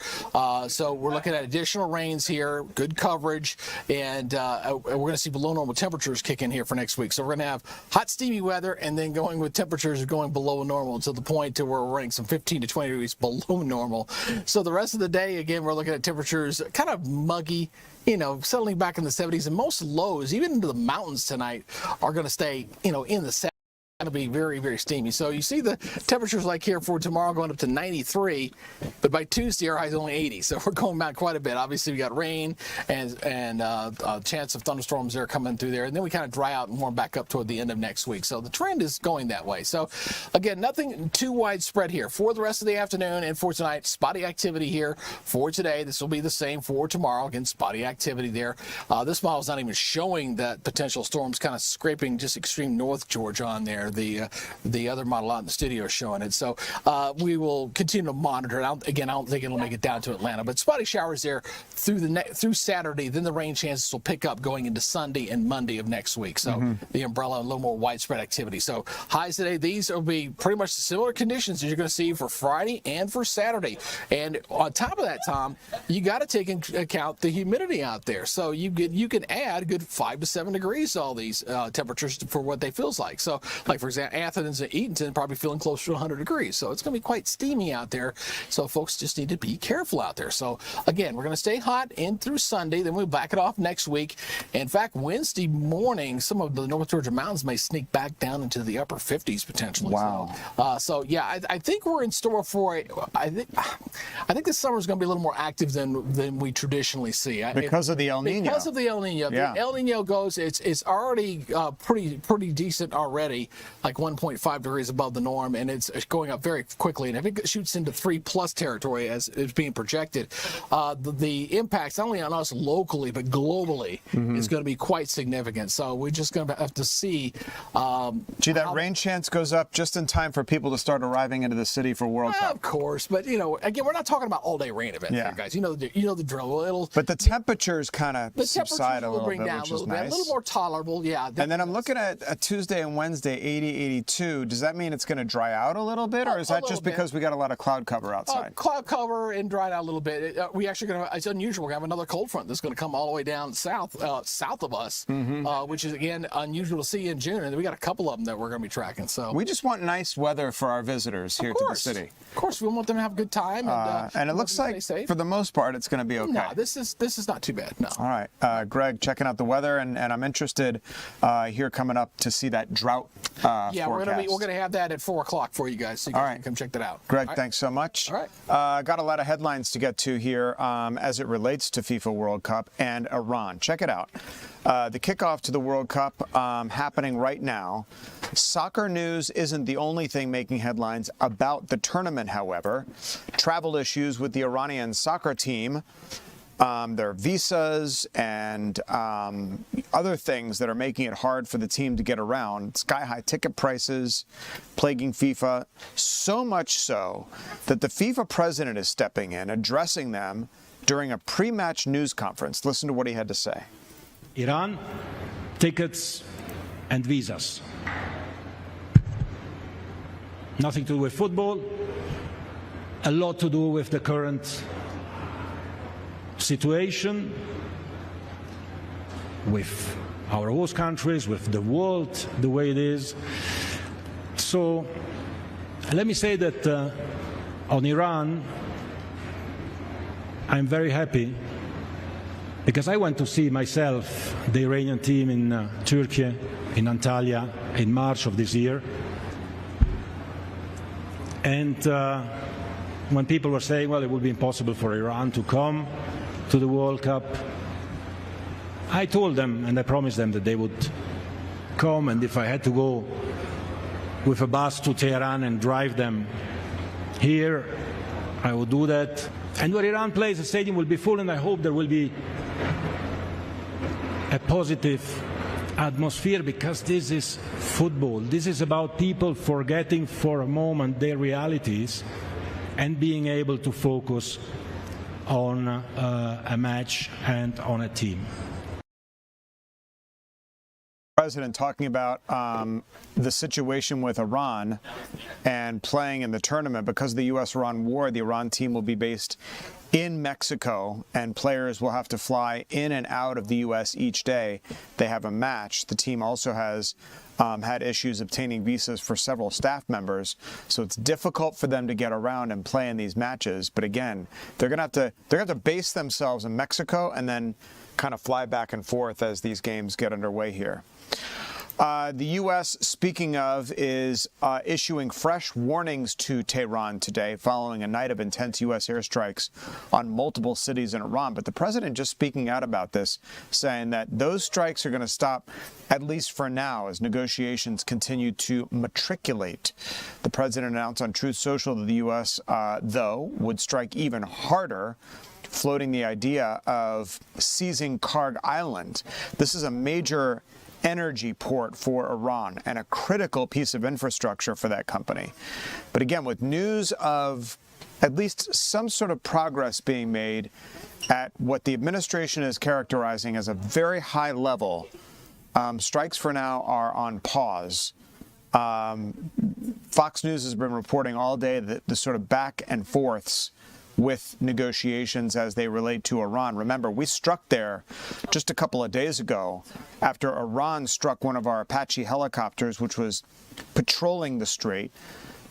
So we're looking at additional rains here, good coverage, and we're going to see below normal temperatures kick in here for next week. So we're going to have hot, steamy weather, and then going with temperatures going below normal to the point to where we're running some 15 to 20 degrees below normal. So the rest of the day, again, we're looking at temperatures kind of muggy, settling back in the 70s, and most lows, even into the mountains tonight, are going to stay, in the 70s. Going to be very, very steamy. So you see the temperatures like here for tomorrow going up to 93, but by Tuesday our high is only 80. So we're going back quite a bit. Obviously we got rain and chance of thunderstorms there coming through there, and then we kind of dry out and warm back up toward the end of next week. So the trend is going that way. So again, nothing too widespread here for the rest of the afternoon and for tonight. Spotty activity here for today. This will be the same for tomorrow. Again, spotty activity there. This model is not even showing that potential storms kind of scraping just extreme north Georgia on there. The other model out in the studio is showing it. So we will continue to monitor it. I don't think it'll make it down to Atlanta, but spotty showers there through Saturday. Then the rain chances will pick up going into Sunday and Monday of next week. So the umbrella, a little more widespread activity. So highs today, these will be pretty much similar conditions that you're going to see for Friday and for Saturday. And on top of that, Tom, you got to take into account the humidity out there. So you can add a good 5 to 7 degrees to all these temperatures for what they feels like. So like for example, Athens and Eatonton probably feeling closer to 100 degrees. So it's going to be quite steamy out there. So folks just need to be careful out there. So again, we're going to stay hot in through Sunday. Then we'll back it off next week. In fact, Wednesday morning, some of the North Georgia mountains may sneak back down into the upper 50s potentially. Wow. So yeah, I think we're in store for it. I think this summer is going to be a little more active than we traditionally see. Because of the El Nino. Because of the El Nino. Yeah. The El Nino goes, it's already pretty decent already, like 1.5 degrees above the norm, and it's going up very quickly. And I think it shoots into 3+ territory as it's being projected. The impacts, not only on us locally, but globally, is going to be quite significant. So we're just going to have to see. That rain chance goes up just in time for people to start arriving into the city for World Cup. Of course, but again, we're not talking about all-day rain events here, guys. You know the drill. But the temperatures kind of subside a little bit, which is nice. A little more tolerable, yeah. And then I'm looking at Tuesday and Wednesday, 80, 82. Does that mean it's going to dry out a little bit, or is that just because we got a lot of cloud cover outside? Cloud cover and dried out a little bit. We actually going to, it's unusual, we're going to have another cold front that's going to come all the way down south of us, which is, again, unusual to see in June. And we got a couple of them that we're going to be tracking. So we just want nice weather for our visitors here to the city. Of course, we want them to have a good time. And it looks like, for the most part, it's going to be okay. No, this is not too bad, no. All right. Greg, checking out the weather, and I'm interested here coming up to see that drought yeah, forecast. we're gonna have that at 4 o'clock for you guys, so you guys can come check that out. Greg, thanks so much. All right. Got a lot of headlines to get to here as it relates to FIFA World Cup and Iran. Check it out. The kickoff to the World Cup happening right now. Soccer news isn't the only thing making headlines about the tournament, however. Travel issues with the Iranian soccer team, their visas and other things that are making it hard for the team to get around. Sky-high ticket prices plaguing FIFA, so much so that the FIFA president is stepping in, addressing them during a pre-match news conference. Listen to what he had to say. Iran, tickets and visas. Nothing to do with football, a lot to do with the current situation, with our host countries, with the world the way it is. So let me say that on Iran, I'm very happy because I went to see myself the Iranian team in Turkey, in Antalya, in March of this year. And when people were saying, well, it would be impossible for Iran to come to the World Cup, I told them and I promised them that they would come, and if I had to go with a bus to Tehran and drive them here, I would do that. And when Iran plays, the stadium will be full, and I hope there will be a positive atmosphere, because this is football. This is about people forgetting for a moment their realities and being able to focus on a match and on a team. President talking about the situation with Iran and playing in the tournament. Because of the U.S.-Iran war, the Iran team will be based in Mexico, and players will have to fly in and out of the U.S. each day they have a match. The team also has had issues obtaining visas for several staff members, so it's difficult for them to get around and play in these matches. But again, they're going to have to base themselves in Mexico and then kind of fly back and forth as these games get underway here. The U.S., speaking of, is issuing fresh warnings to Tehran today following a night of intense U.S. airstrikes on multiple cities in Iran. But the president just speaking out about this, saying that those strikes are going to stop, at least for now, as negotiations continue to matriculate. The president announced on Truth Social that the U.S., though, would strike even harder, floating the idea of seizing Karg Island. This is a major energy port for Iran and a critical piece of infrastructure for that company. But again, with news of at least some sort of progress being made at what the administration is characterizing as a very high level, strikes for now are on pause. Fox News has been reporting all day that the sort of back and forths with negotiations as they relate to Iran. Remember, we struck there just a couple of days ago after Iran struck one of our Apache helicopters, which was patrolling the strait.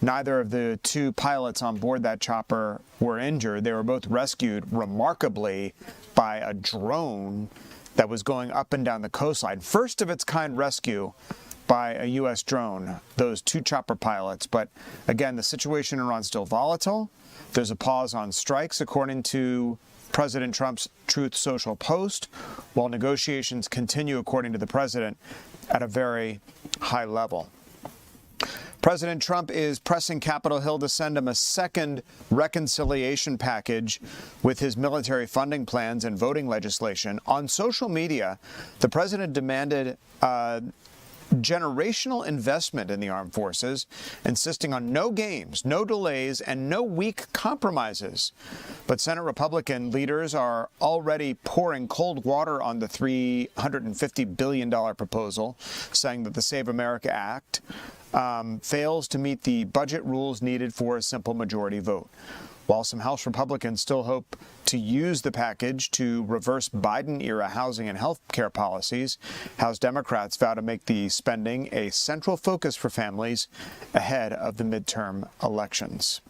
Neither of the two pilots on board that chopper were injured. They were both rescued, remarkably, by a drone that was going up and down the coastline. First of its kind rescue by a U.S. drone, those two chopper pilots. But again, the situation in Iran is still volatile. There's a pause on strikes, according to President Trump's Truth Social post, while negotiations continue, according to the president, at a very high level. President Trump is pressing Capitol Hill to send him a second reconciliation package with his military funding plans and voting legislation. On social media, the president demanded generational investment in the armed forces, insisting on no games, no delays, and no weak compromises. But Senate Republican leaders are already pouring cold water on the $350 billion proposal, saying that the Save America Act fails to meet the budget rules needed for a simple majority vote. While some House Republicans still hope to use the package to reverse Biden-era housing and health care policies, House Democrats vow to make the spending a central focus for families ahead of the midterm elections.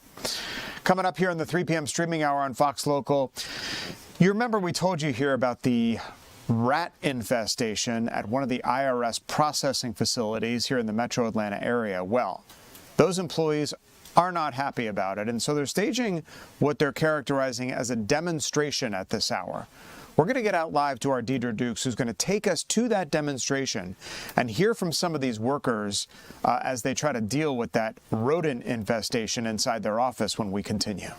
Coming up here in the 3 p.m. streaming hour on Fox Local, you remember we told you here about the rat infestation at one of the IRS processing facilities here in the metro Atlanta area. Well, those employees are not happy about it, and so they're staging what they're characterizing as a demonstration at this hour. We're going to get out live to our Deidre Dukes, who's going to take us to that demonstration and hear from some of these workers as they try to deal with that rodent infestation inside their office when we continue.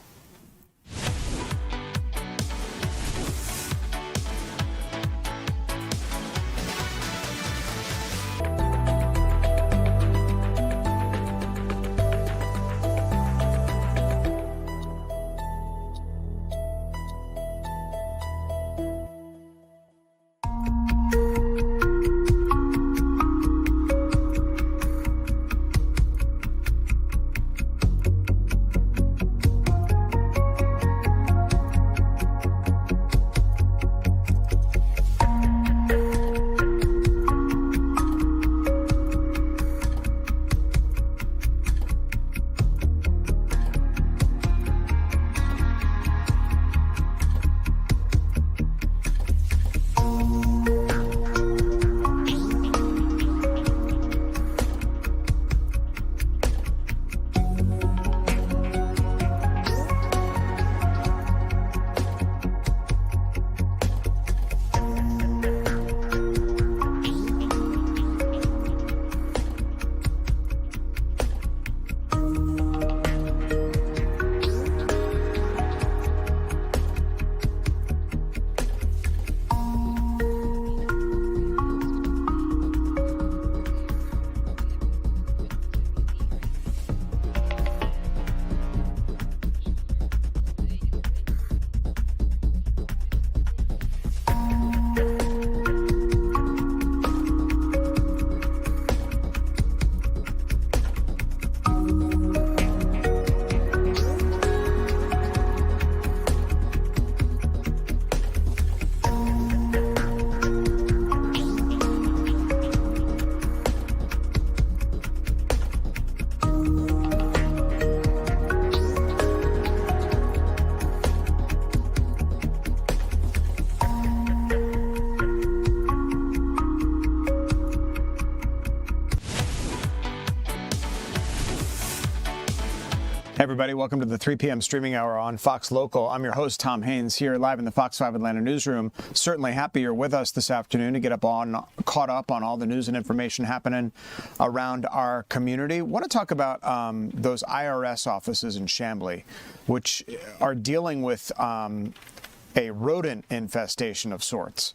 Hey everybody, welcome to the 3 p.m. streaming hour on Fox Local. I'm your host, Tom Haynes, here live in the Fox 5 Atlanta newsroom. Certainly happy you're with us this afternoon to get caught up on all the news and information happening around our community. I want to talk about those IRS offices in Chamblee, which are dealing with a rodent infestation of sorts.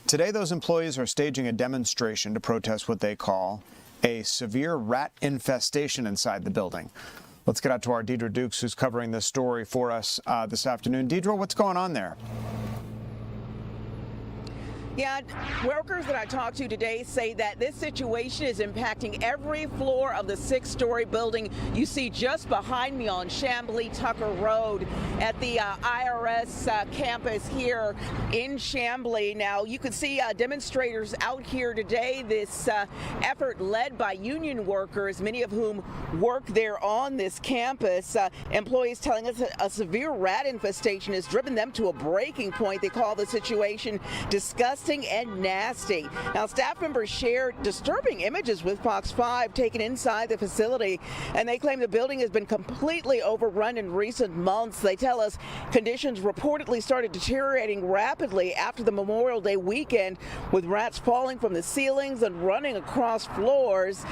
Today, those employees are staging a demonstration to protest what they call a severe rat infestation inside the building. Let's get out to our Deidre Dukes, who's covering this story for us this afternoon. Deidre, what's going on there? Yeah, workers that I talked to today say that this situation is impacting every floor of the 6-story building you see just behind me on Chamblee Tucker Road at the IRS campus here in Chamblee. Now, you can see demonstrators out here today. This effort led by union workers, many of whom work there on this campus. Employees telling us a severe rat infestation has driven them to a breaking point. They call the situation disgusting and nasty. Now, staff members shared disturbing images with Fox 5 taken inside the facility, and they claim the building has been completely overrun in recent months. They tell us conditions reportedly started deteriorating rapidly after the Memorial Day weekend, with rats falling from the ceilings and running across floors.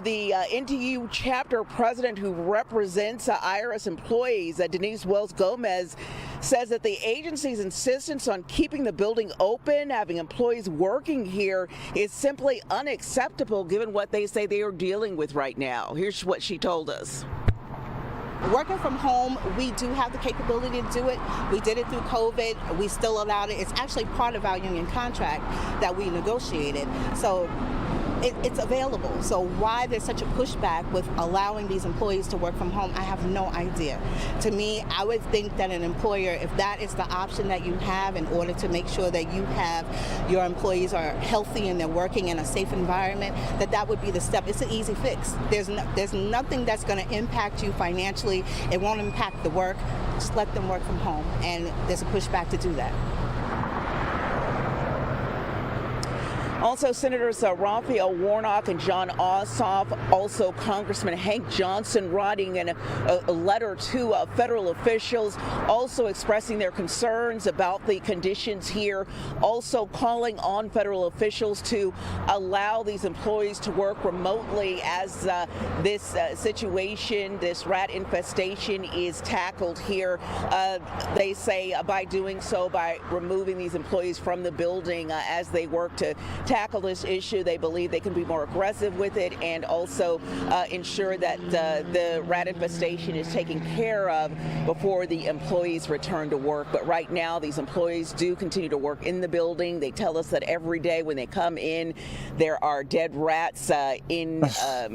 The NTU chapter president who represents IRS employees, Denise Wells Gomez, says that the agency's insistence on keeping the building open, having employees working here is simply unacceptable given what they say they are dealing with right now. Here's what she told us. Working from home, we do have the capability to do it. We did it through COVID. We still allowed it. It's actually part of our union contract that we negotiated. So it's available. So why there's such a pushback with allowing these employees to work from home, I have no idea. To me, I would think that an employer, if that is the option that you have in order to make sure that you have your employees are healthy and they're working in a safe environment, that would be the step. It's an easy fix. There's nothing that's going to impact you financially. It won't impact the work. Just let them work from home. And there's a pushback to do that. Also, Senators Raphael Warnock and John Ossoff, also Congressman Hank Johnson, writing in a letter to federal officials, also expressing their concerns about the conditions here, also calling on federal officials to allow these employees to work remotely as this situation, this rat infestation is tackled here. They say by doing so, by removing these employees from the building as they work to tackle this issue, they believe they can be more aggressive with it and also ensure that the rat infestation is taken care of before the employees return to work. But right now, these employees do continue to work in the building. They tell us that every day when they come in, there are dead rats in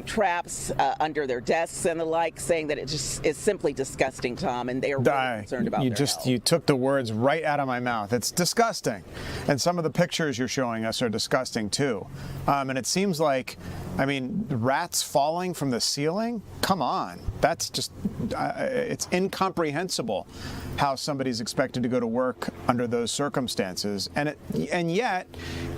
traps under their desks and the like, saying that it just is simply disgusting, Tom, and they are really concerned about their health. You took the words right out of my mouth. It's disgusting. And some of the pictures you're showing us are disgusting too. And it seems like, I mean, rats falling from the ceiling? Come on. That's just, it's incomprehensible how somebody's expected to go to work under those circumstances. And yet,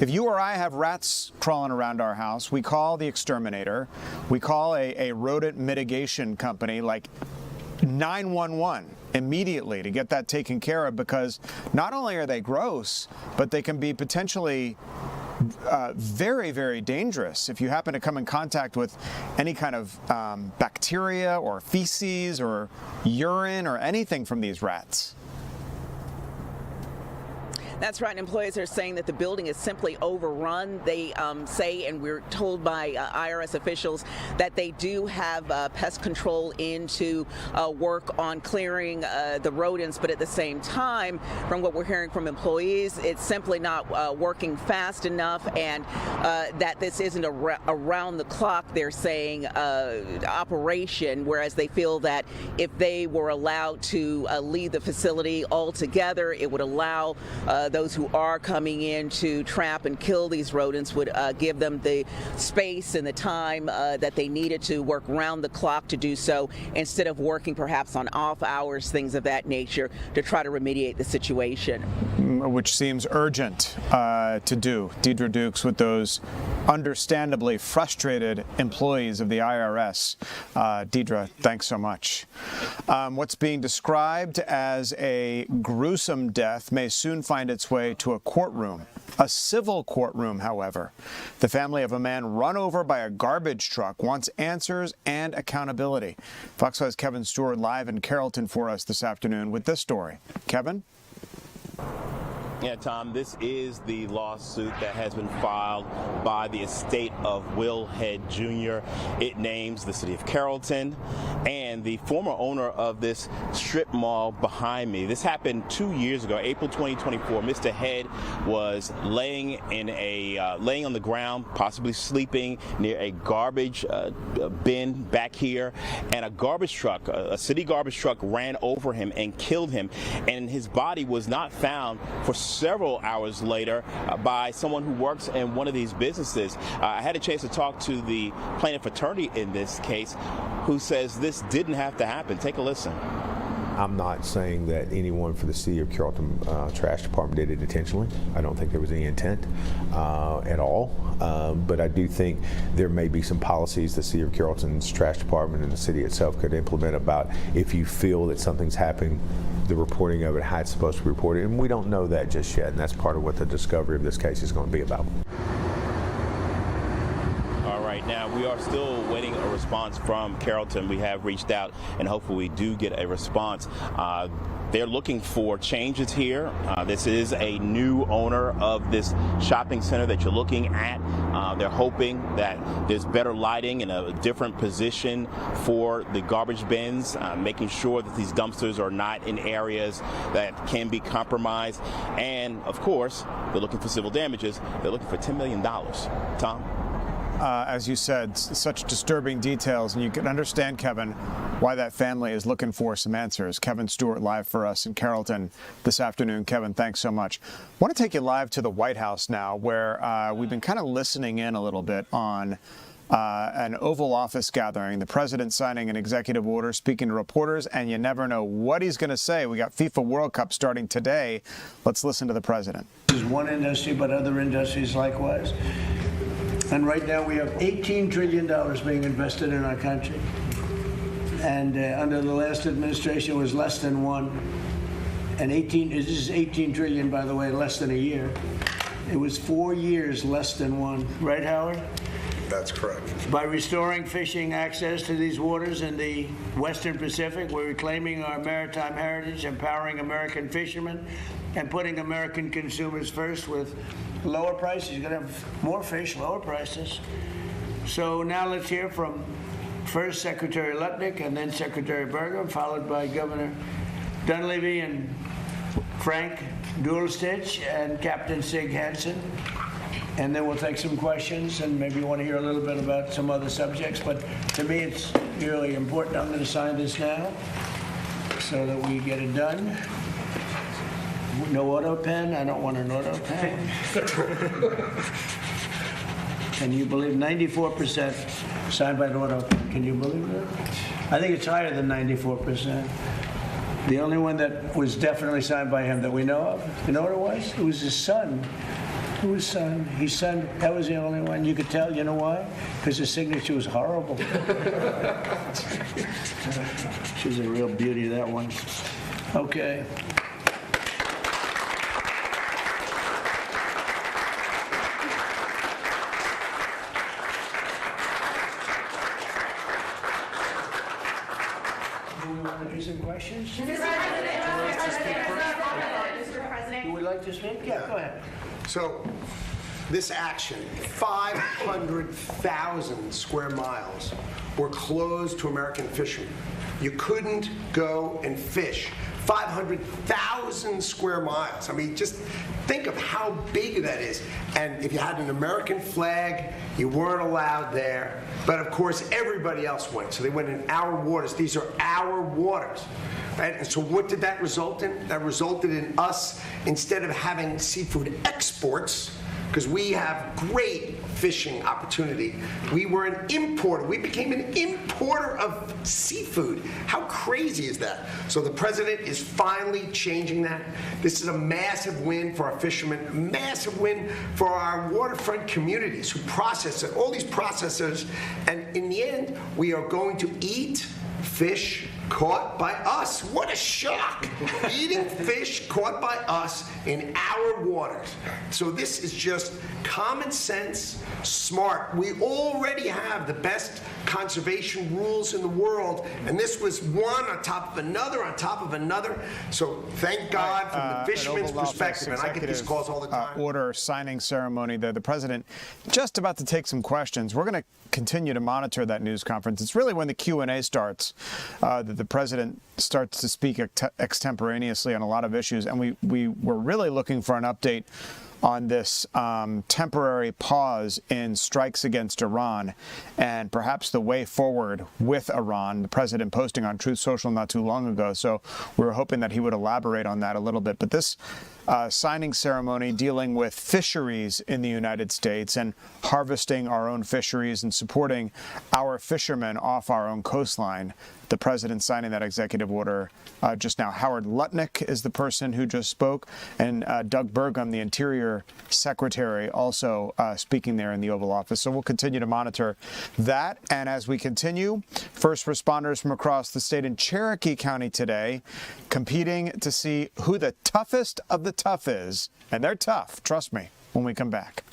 if you or I have rats crawling around our house, we call the exterminator, we call a rodent mitigation company like 911 immediately to get that taken care of, because not only are they gross, but they can be potentially very, very dangerous if you happen to come in contact with any kind of bacteria or feces or urine or anything from these rats. That's right. Employees are saying that the building is simply overrun. They say, and we're told by IRS officials, that they do have pest control in to work on clearing the rodents. But at the same time, from what we're hearing from employees, it's simply not working fast enough, and that this isn't a around the clock, they're saying, operation, whereas they feel that if they were allowed to leave the facility altogether, it would allow those who are coming in to trap and kill these rodents, would give them the space and the time that they needed to work round the clock to do so, instead of working perhaps on off hours, things of that nature, to try to remediate the situation. Which seems urgent to do. Deidre Dukes with those understandably frustrated employees of the IRS. Deidre, thanks so much. What's being described as a gruesome death may soon find its way to a courtroom. A civil courtroom, however. The family of a man run over by a garbage truck wants answers and accountability. Fox 5's Kevin Stewart live in Carrollton for us this afternoon with this story. Kevin? Yeah, Tom, this is the lawsuit that has been filed by the estate of Will Head Jr. It names the city of Carrollton and the former owner of this strip mall behind me. This happened 2 years ago, April 2024. Mr. Head was laying on the ground, possibly sleeping near a garbage bin back here, and a garbage truck, a city garbage truck, ran over him and killed him, and his body was not found for several hours later by someone who works in one of these businesses. I had a chance to talk to the plaintiff attorney in this case, who says this didn't have to happen. Take a listen. I'm not saying that anyone for the City of Carrollton Trash Department did it intentionally. I don't think there was any intent at all. But I do think there may be some policies the City of Carrollton's Trash Department and the city itself could implement about if you feel that something's happening, the reporting of it, how it's supposed to be reported. And we don't know that just yet. And that's part of what the discovery of this case is going to be about. All right, now We are still waiting a response from Carrollton. We have reached out, and hopefully we do get a response. They're looking for changes here. This is a new owner of this shopping center that you're looking at. They're hoping that there's better lighting and a different position for the garbage bins, making sure that these dumpsters are not in areas that can be compromised. And, of course, they're looking for civil damages. They're looking for $10 million. Tom? As you said, such disturbing details, and you can understand, Kevin, why that family is looking for some answers. Kevin Stewart live for us in Carrollton this afternoon. Kevin, thanks so much. I want to take you live to the White House now, where we've been kind of listening in a little bit on an Oval Office gathering. The president signing an executive order, speaking to reporters, and you never know what he's going to say. We got FIFA World Cup starting today. Let's listen to the president. This is one industry, but other industries likewise. And right now we have $18 trillion being invested in our country. And under the last administration, it was less than one. And this is 18 trillion, by the way, less than a year. It was 4 years less than one. Right, Howard? That's correct. By restoring fishing access to these waters in the Western Pacific, we're reclaiming our maritime heritage, empowering American fishermen, and putting American consumers first with lower prices. You're going to have more fish, lower prices. So now let's hear from first Secretary Lutnick and then Secretary Berger, followed by Governor Dunleavy and Frank Duelstich and Captain Sig Hansen. And then we'll take some questions, and maybe you want to hear a little bit about some other subjects. But to me, it's really important. I'm going to sign this now so that we get it done. No auto pen. I don't want an auto pen. Can you believe 94% signed by an auto pen? Can you believe that? I think it's higher than 94%. The only one that was definitely signed by him that we know of, you know what it was? It was his son. It was son. His son, that was the only one. You could tell, you know why? Because his signature was horrible. She's a real beauty, that one. Okay. Do we want to do some questions? Mr. President. You would like to speak? Yeah, go ahead. So, this action, 500,000 square miles were closed to American fishermen. You couldn't go and fish. 500,000 square miles. I mean, just think of how big that is. And if you had an American flag, you weren't allowed there. But of course, everybody else went. So they went in our waters. These are our waters. Right? And so what did that result in? That resulted in us, instead of having seafood exports, because we have great fishing opportunity, we were an importer. We became an importer of seafood. How crazy is that? So the president is finally changing that. This is a massive win for our fishermen, a massive win for our waterfront communities who process it, all these processors. And in the end, we are going to eat fish caught by us. What a shock! Eating fish caught by us in our waters. So this is just common sense, smart. We already have the best conservation rules in the world, and this was one on top of another on top of another. So thank God from the fisherman's perspective, and I get these calls all the time. Order signing ceremony there. The president just about to take some questions. We're going to continue to monitor that news conference. It's really when the Q&A starts that the president starts to speak extemporaneously on a lot of issues, and we were really looking for an update on this temporary pause in strikes against Iran and perhaps the way forward with Iran, the president posting on Truth Social not too long ago. So we were hoping that he would elaborate on that a little bit. But this signing ceremony dealing with fisheries in the United States and harvesting our own fisheries and supporting our fishermen off our own coastline. The president signing that executive order just now. Howard Lutnick is the person who just spoke, and Doug Burgum, the Interior Secretary, also speaking there in the Oval Office. So we'll continue to monitor that. And as we continue, first responders from across the state in Cherokee County today competing to see who the toughest of the tough is. And they're tough, trust me, when we come back.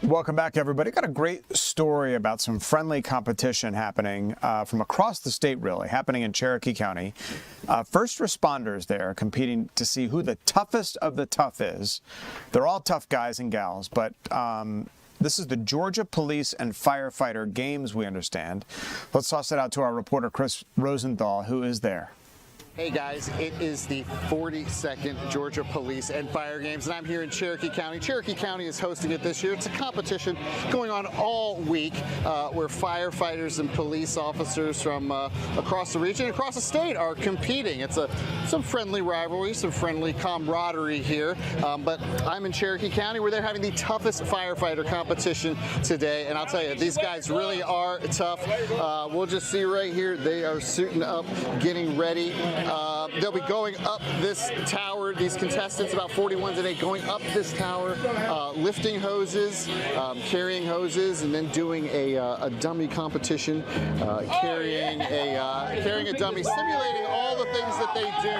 Welcome back, everybody. Got a great story about some friendly competition happening from across the state, really, happening in Cherokee County. First responders there competing to see who the toughest of the tough is. They're all tough guys and gals, but this is the Georgia Police and Firefighter Games, we understand. Let's toss it out to our reporter, Chris Rosenthal, who is there. Hey guys, it is the 42nd Georgia Police and Fire Games, and I'm here in Cherokee County. Cherokee County is hosting it this year. It's a competition going on all week where firefighters and police officers from across the region, across the state are competing. It's some friendly rivalry, some friendly camaraderie here, but I'm in Cherokee County where they're having the toughest firefighter competition today, and I'll tell you, these guys really are tough. We'll just see right here, they are suiting up, getting ready. They'll be going up this tower, these contestants, about 41 today, going up this tower, lifting hoses, carrying hoses, and then doing a dummy competition, carrying a dummy, simulating all the things that they do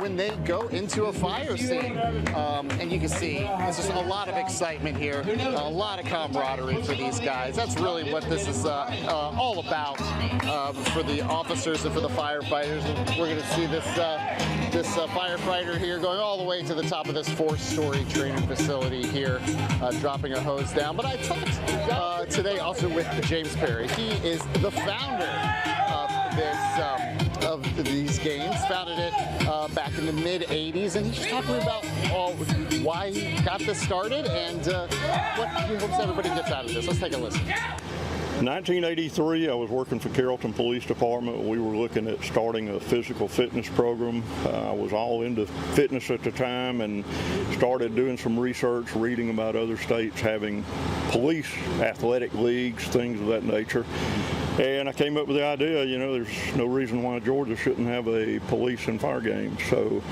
when they go into a fire scene. And you can see there's just a lot of excitement here, a lot of camaraderie for these guys. That's really what this is all about for the officers and for the firefighters. We're going to see this firefighter here going all the way to the top of this 4-story training facility here, dropping a hose down. But I talked today also with James Perry. He is the founder of these games, founded it back in the mid-'80s, and he's just talking about why he got this started and what he hopes everybody gets out of this. Let's take a listen. 1983, I was working for Carrollton Police Department. We were looking at starting a physical fitness program. I was all into fitness at the time and started doing some research, reading about other states having police athletic leagues, things of that nature. And I came up with the idea, you know, there's no reason why Georgia shouldn't have a police and fire game. So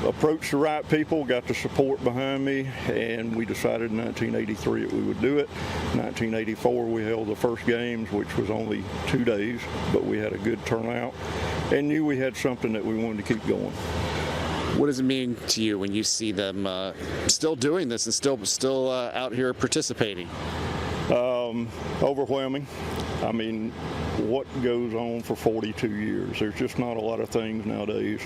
approached the right people, got the support behind me, and we decided in 1983 that we would do it. 1984 we held the first games, which was only 2 days, but we had a good turnout and knew we had something that we wanted to keep going. What does it mean to you when you see them still doing this and still out here participating? Overwhelming. I mean, what goes on for 42 years? There's just not a lot of things nowadays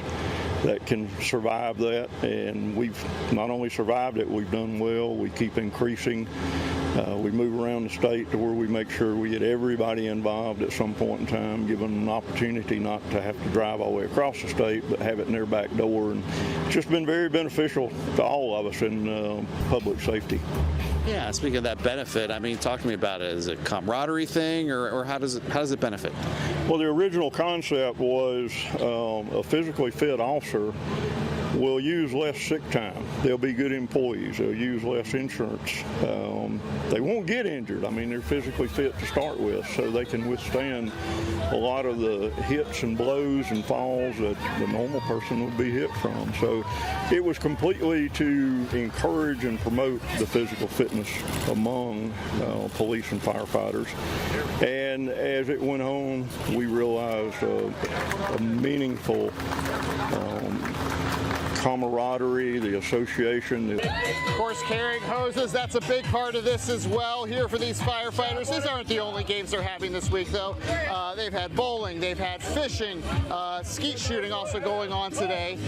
that can survive that, and we've not only survived it, we've done well. We keep increasing. We move around the state to where we make sure we get everybody involved at some point in time, give them an opportunity not to have to drive all the way across the state, but have it in their back door. And it's just been very beneficial to all of us in public safety. Yeah, speaking of that benefit, I mean, talk to me about it. Is it a camaraderie thing, or how does it benefit? Well, the original concept was a physically fit officer will use less sick time. They'll be good employees. They'll use less insurance. They won't get injured. I mean, they're physically fit to start with, so they can withstand a lot of the hits and blows and falls that the normal person would be hit from. So it was completely to encourage and promote the physical fitness among police and firefighters. And as it went on, we realized a meaningful camaraderie, the association. Of course, carrying hoses, that's a big part of this as well here for these firefighters. These aren't the only games they're having this week, though. They've had bowling, they've had fishing, skeet shooting also going on today.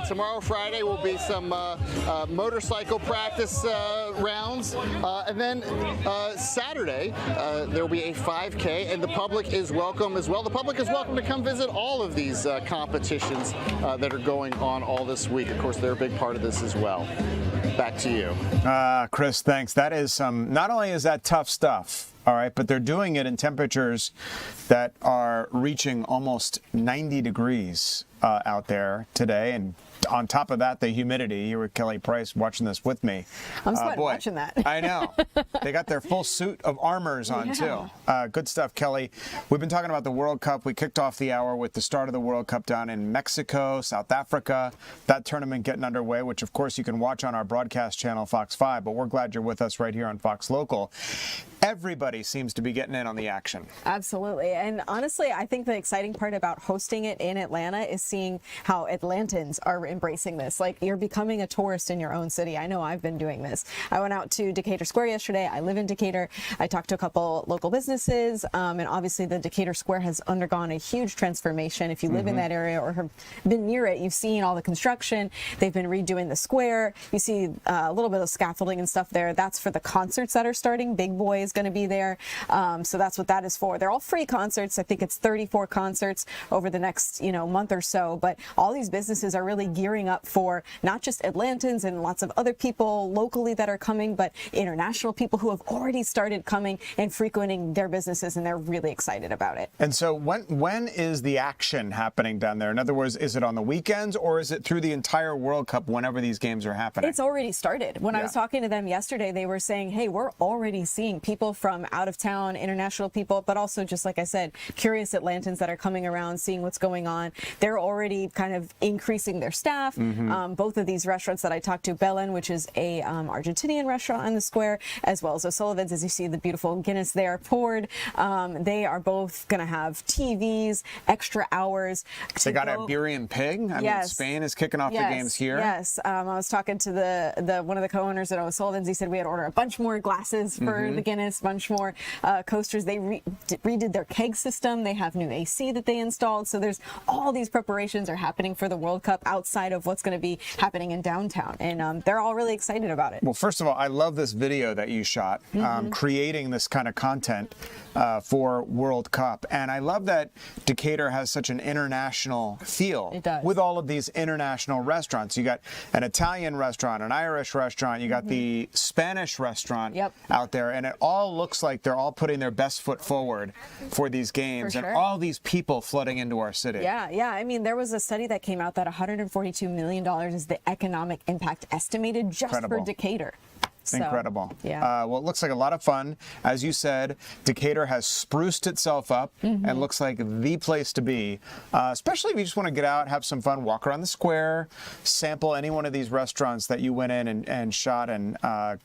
Tomorrow, Friday, will be some motorcycle practice rounds. And then Saturday, there will be a 5K, and the public is welcome as well. The public is welcome to come visit all of these competitions that are going on all this week. Of course, they're a big part of this as well. Back to you. Chris, thanks. That is not only is that tough stuff, all right, but they're doing it in temperatures that are reaching almost 90 degrees out there today. And on top of that, the humidity. You were Kelly Price watching this with me. I'm sweating watching that. I know. They got their full suit of armors on, too. Good stuff, Kelly. We've been talking about the World Cup. We kicked off the hour with the start of the World Cup down in Mexico, South Africa. That tournament getting underway, which, of course, you can watch on our broadcast channel, Fox 5. But we're glad you're with us right here on Fox Local. Everybody seems to be getting in on the action. Absolutely. And honestly, I think the exciting part about hosting it in Atlanta is seeing how Atlantans are embracing this. Like, you're becoming a tourist in your own city. I know I've been doing this. I went out to Decatur Square yesterday. I live in Decatur. I talked to a couple local businesses, and obviously the Decatur Square has undergone a huge transformation. If you live in that area or have been near it, you've seen all the construction. They've been redoing the square. You see a little bit of scaffolding and stuff there. That's for the concerts that are starting. Big Boy is going to be there. So that's what that is for. They're all free concerts. I think it's 34 concerts over the next, month or so. But all these businesses are really gearing up for not just Atlantans and lots of other people locally that are coming, but international people who have already started coming and frequenting their businesses, and they're really excited about it. And so when is the action happening down there? In other words, is it on the weekends or is it through the entire World Cup whenever these games are happening? It's already started. When I was talking to them yesterday, they were saying, hey, we're already seeing people from out of town, international people, but also, just like I said, curious Atlantans that are coming around, seeing what's going on. They're already kind of increasing their staff. Both of these restaurants that I talked to, Belen, which is a Argentinian restaurant on the square, as well as O'Sullivan's, as you see the beautiful Guinness there poured. They are both going to have TVs, extra hours. They got Iberian Pig. I mean, Spain is kicking off the games here. Yes. I was talking to the one of the co-owners at O'Sullivan's. He said we had to order a bunch more glasses for the Guinness, bunch more coasters. They redid their keg system. They have new AC that they installed. So there's all these preparations are happening for the World Cup outside of what's going to be happening in downtown. And they're all really excited about it. Well, first of all, I love this video that you shot, creating this kind of content for World Cup. And I love that Decatur has such an international feel with all of these international restaurants. You got an Italian restaurant, an Irish restaurant, you got the Spanish restaurant out there, and it all looks like they're all putting their best foot forward for these games and all these people flooding into our city. Yeah. I mean, there was a study that came out that $142 million is the economic impact estimated just for Decatur. Incredible. Yeah. Well, it looks like a lot of fun. As you said, Decatur has spruced itself up and looks like the place to be, especially if you just want to get out, have some fun, walk around the square, sample any one of these restaurants that you went in and shot. And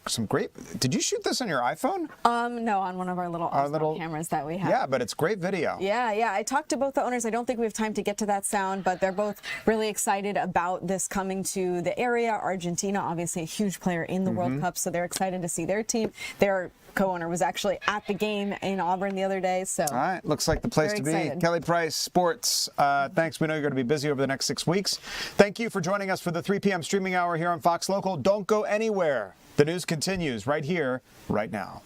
some great. Did you shoot this on your iPhone? No, on one of our little cameras that we have. Yeah, but it's great video. Yeah. I talked to both the owners. I don't think we have time to get to that sound, but they're both really excited about this coming to the area. Argentina, obviously a huge player in the World Cup, so they're excited to see their team. Their co-owner was actually at the game in Auburn the other day. So, all right, looks like the place to be. Kelly Price, sports. Thanks. We know you're going to be busy over the next 6 weeks. Thank you for joining us for the 3 p.m. streaming hour here on Fox Local. Don't go anywhere. The news continues right here, right now.